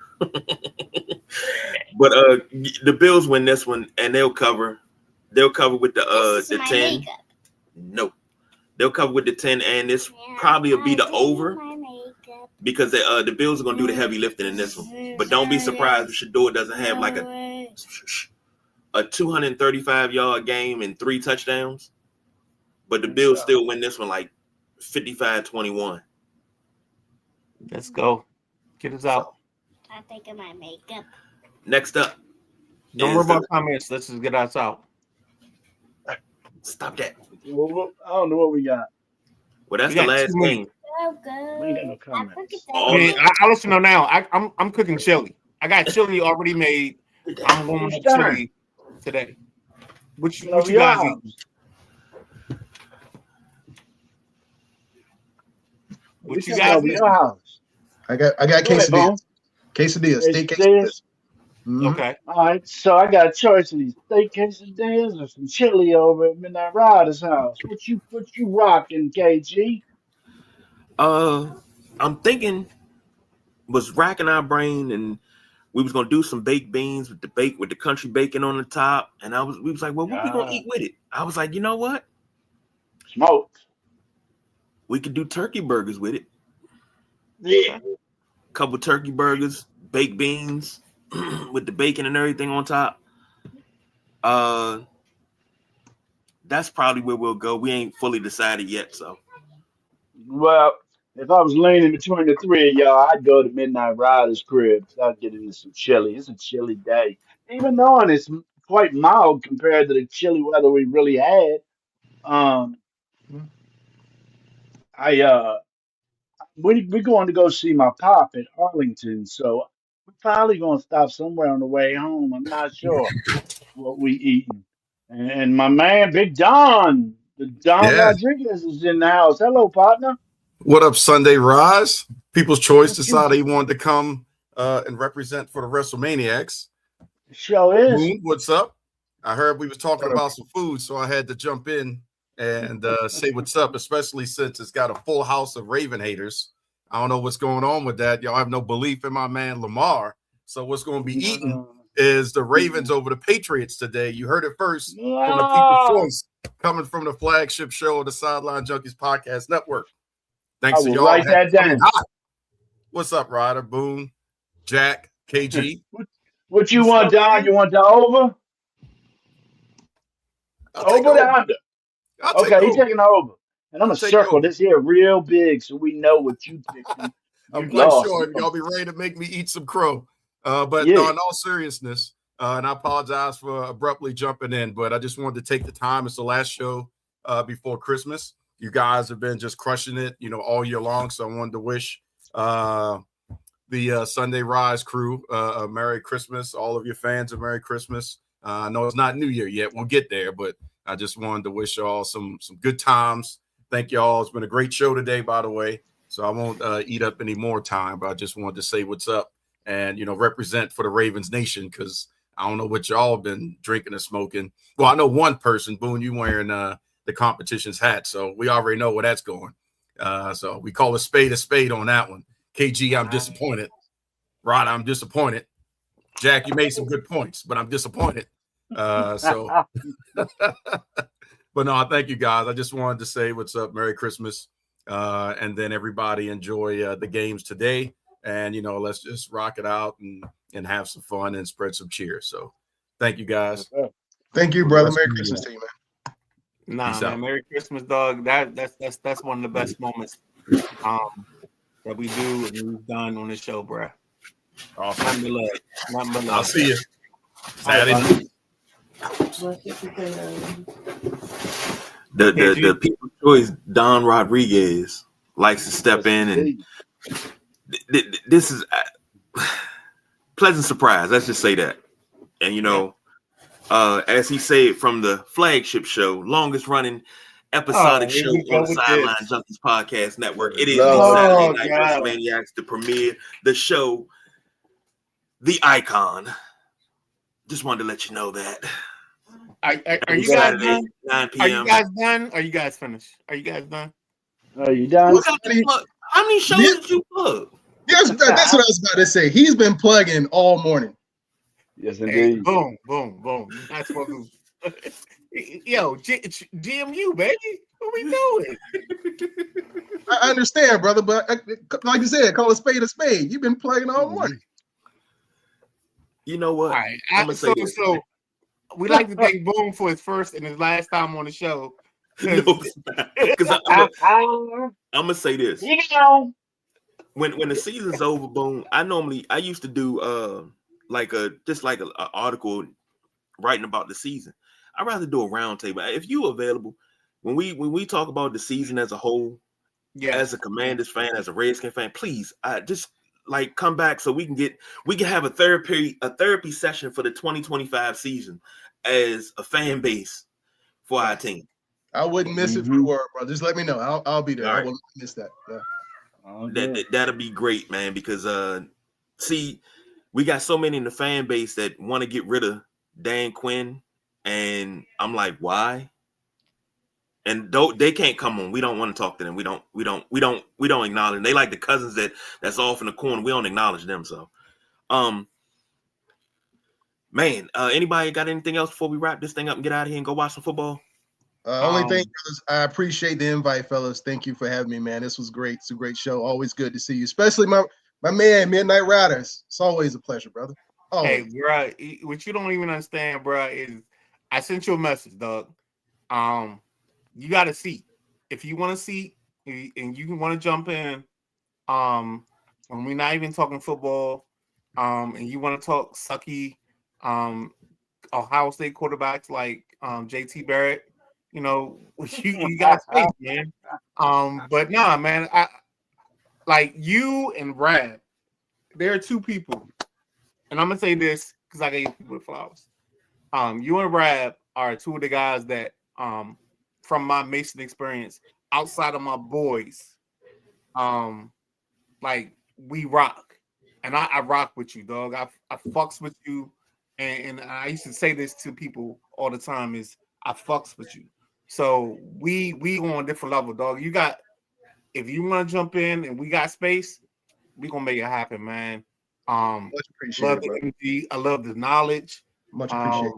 But the Bills win this one, and they'll cover. They'll cover with the 10. Makeup. Nope. They'll cover with the 10, and this probably will be the over because the Bills are going to do the heavy lifting in this one. But don't be surprised if Shador doesn't have like a 235-yard game and 3 touchdowns. But the Bills still win this one like 55-21. Let's go. Get us out. I think of my makeup. Next up. Don't worry about comments. Let's just get us out. Stop that. I don't know what we got. Well, that's the last game. So good. We ain't got no comments. I'll let you know now. I'm cooking chili. I got chili already made. I'm going to chili today. What you guys eat? What you guys eat? I got quesadillas. Quesadillas. Steak quesadillas. Mm-hmm. Okay. All right. So I got a choice of these steak quesadillas or some chili over at Midnight Riders house. What you rocking, KG? I'm thinking was racking our brain, and we was gonna do some baked beans with the country bacon on the top, and we was like, well, what we gonna eat with it? I was like, you know what? Smoked. We could do turkey burgers with it. Yeah. Couple turkey burgers, baked beans with the bacon and everything on top. That's probably where we'll go. We ain't fully decided yet, so. Well, if I was leaning between the 3 of y'all, I'd go to Midnight Riders crib. I'd get into some chili. It's a chilly day, even though it's quite mild compared to the chilly weather we really had. We're going to go see my pop at Arlington, so we're probably going to stop somewhere on the way home. I'm not sure what we eating. And my man, Big Don, Rodriguez is in the house. Hello, partner. What up, Sunday Rise? People's Choice decided he wanted to come and represent for the WrestleManiacs. Show is. Boone, what's up? I heard we was talking about some food, so I had to jump in and say what's up, especially since it's got a full house of Raven haters. I don't know what's going on with that. Y'all have no belief in my man Lamar. So what's going to be eaten is the Ravens over the Patriots today. You heard it first from the People's Choice, coming from the flagship show of the Sideline Junkies Podcast Network. Thanks to y'all. Write that down. What's up, Ryder, Boone, Jack, KG? What you want, Don? You want the over? Over the under? Okay, he's taking the over. And I'm going to circle this here real big so we know what you picking. I'm quite sure y'all be ready to make me eat some crow. But no, in all seriousness, and I apologize for abruptly jumping in, but I just wanted to take the time. It's the last show before Christmas. You guys have been just crushing it, all year long. So I wanted to wish the Sunday Rise crew a Merry Christmas. All of your fans a Merry Christmas. I know it's not New Year yet. We'll get there, but I just wanted to wish y'all some good times. Thank y'all. It's been a great show today, by the way. So I won't eat up any more time, but I just wanted to say what's up and, represent for the Ravens Nation, because I don't know what y'all been drinking or smoking. Well, I know one person, Boone, you wearing the competition's hat, so we already know where that's going. So we call a spade on that one. KG, I'm disappointed. Rod, I'm disappointed. Jack, you made some good points, but I'm disappointed. But no, thank you guys. I just wanted to say what's up. Merry Christmas. And then everybody enjoy the games today. And, let's just rock it out and have some fun and spread some cheer. So thank you guys. Thank you, brother. Merry Christmas to you, man. Nah, man, Merry Christmas, dog. That's one of the best moments that we do and we've done on the show, bro. Awesome. Nothing but love. I'll see you Saturday. The People's Choice, Don Rodriguez, likes to step in, and this is a pleasant surprise. Let's just say that. And as he said from the flagship show, longest running episodic show on the Sideline Junkies Podcast Network, it is the Saturday Night WrestleManiacs, the premiere, the show, the icon. Just wanted to let you know that. Are you guys done? 9 p.m. Are you guys done? Are you guys finished? Are you guys done? Are you done? How many shows did you plug? Yes, that's what I was about to say. He's been plugging all morning. Yes, indeed. Hey, boom, boom, boom. That's what we. Yo, GMU, baby. What we doing? I understand, brother, but like you said, call a spade a spade. You've been plugging all morning. You know what? All right. So we like to thank Boom for his first and his last time on the show. Because I'm gonna say this. When the season's over, Boom, I used to do like an article writing about the season. I'd rather do a roundtable. If you available, when we talk about the season as a whole, as a Commanders fan, as a Redskins fan, please just come back so we can have a therapy session for the 2025 season as a fan base for our team. I wouldn't miss it for the world, bro. Just let me know. I'll be there. Right. I won't miss that. Yeah. That'll be great, man, because see, we got so many in the fan base that want to get rid of Dan Quinn, and I'm like, why? And they can't come on. We don't want to talk to them. We don't acknowledge them. They like the cousins that's off in the corner. We don't acknowledge them. So, man, anybody got anything else before we wrap this thing up and get out of here and go watch some football? Only thing, brothers, I appreciate the invite, fellas. Thank you for having me, man. This was great. It's a great show. Always good to see you, especially my man, Midnight Riders. It's always a pleasure, brother. Always. Hey, bro, what you don't even understand, bro, is I sent you a message, dog. You got a seat. If you want a seat and you want to jump in, when we're not even talking football, and you want to talk sucky, Ohio State quarterbacks like JT Barrett, you got space, man. But nah, man, I like you and Brad. There are two people, and I'm gonna say this because I gave people the flowers. You and Brad are two of the guys that, from my Mason experience, outside of my boys, like we rock. and I rock with you, dog. I fucks with you, and I used to say this to people all the time: is I fucks with you. So we on a different level, dog. You got if you want to jump in and we got space, we gonna make it happen, man. Much Love appreciated, the bro. energy. I love the knowledge. Much appreciated.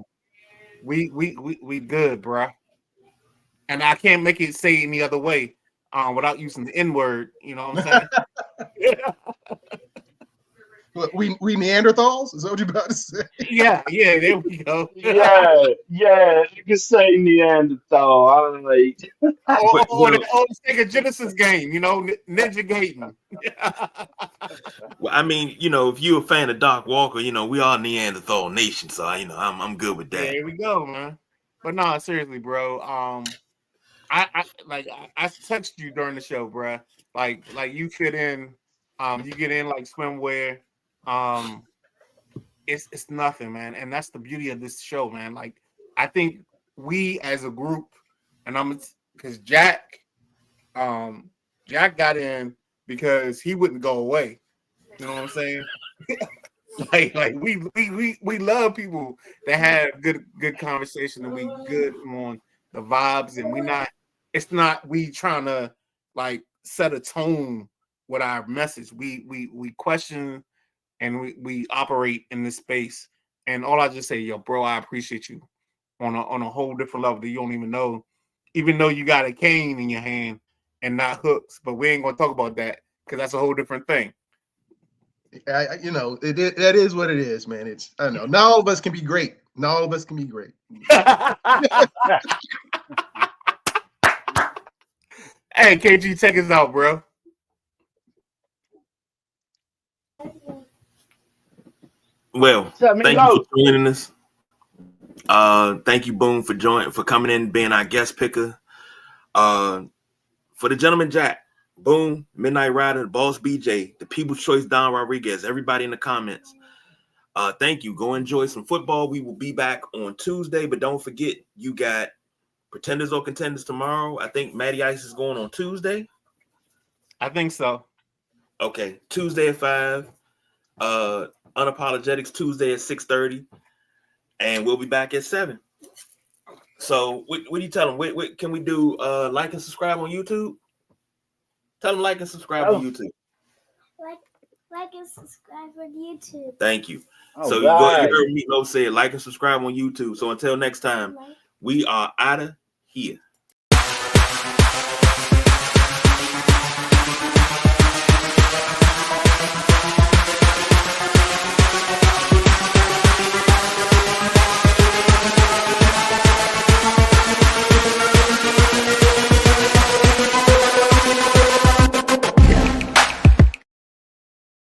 We good, bruh. And I can't make it say any other way without using the N word. You know what I'm saying? What, we Neanderthals? Is that what you about to say? yeah, there we go. Yeah, you can say Neanderthal. All right. or the old Sega Genesis game, Ninja Gaiden. Well, I mean, if you're a fan of Doc Walker, we are Neanderthal Nation, so I'm good with that. There we go, man. But no, seriously, bro. I texted you during the show, bro. Like you fit in, you get in like swimwear. It's nothing, man, and that's the beauty of this show, man. Like I think we as a group, and because Jack got in because he wouldn't go away. You know what I'm saying? like we love people that have good conversation and we good on the vibes and we trying to like set a tone with our message. We question and we operate in this space. And all I just say, yo, bro, I appreciate you on a whole different level that you don't even know, even though you got a cane in your hand and not hooks. But we ain't gonna talk about that because that's a whole different thing. That is what it is, man. I don't know. Not all of us can be great. Not all of us can be great. Hey, KG, check us out, bro. Well, thank you for joining us. Thank you, Boom, for coming in, being our guest picker. For the gentleman Jack, Boom, Midnight Rider, Boss BJ, the People's Choice Don Rodriguez, everybody in the comments. Thank you. Go enjoy some football. We will be back on Tuesday, but don't forget you got Pretenders or Contenders tomorrow. I think Matty Ice is going on Tuesday. I think so. Okay, Tuesday at 5. Unapologetics Tuesday at 6:30, and we'll be back at 7. So what do you tell them? Wait, can we do like and subscribe on YouTube? Tell them like and subscribe on YouTube. Like and subscribe on YouTube. Thank you. Oh, so right. you heard me say like and subscribe on YouTube. So until next time, we are out of here.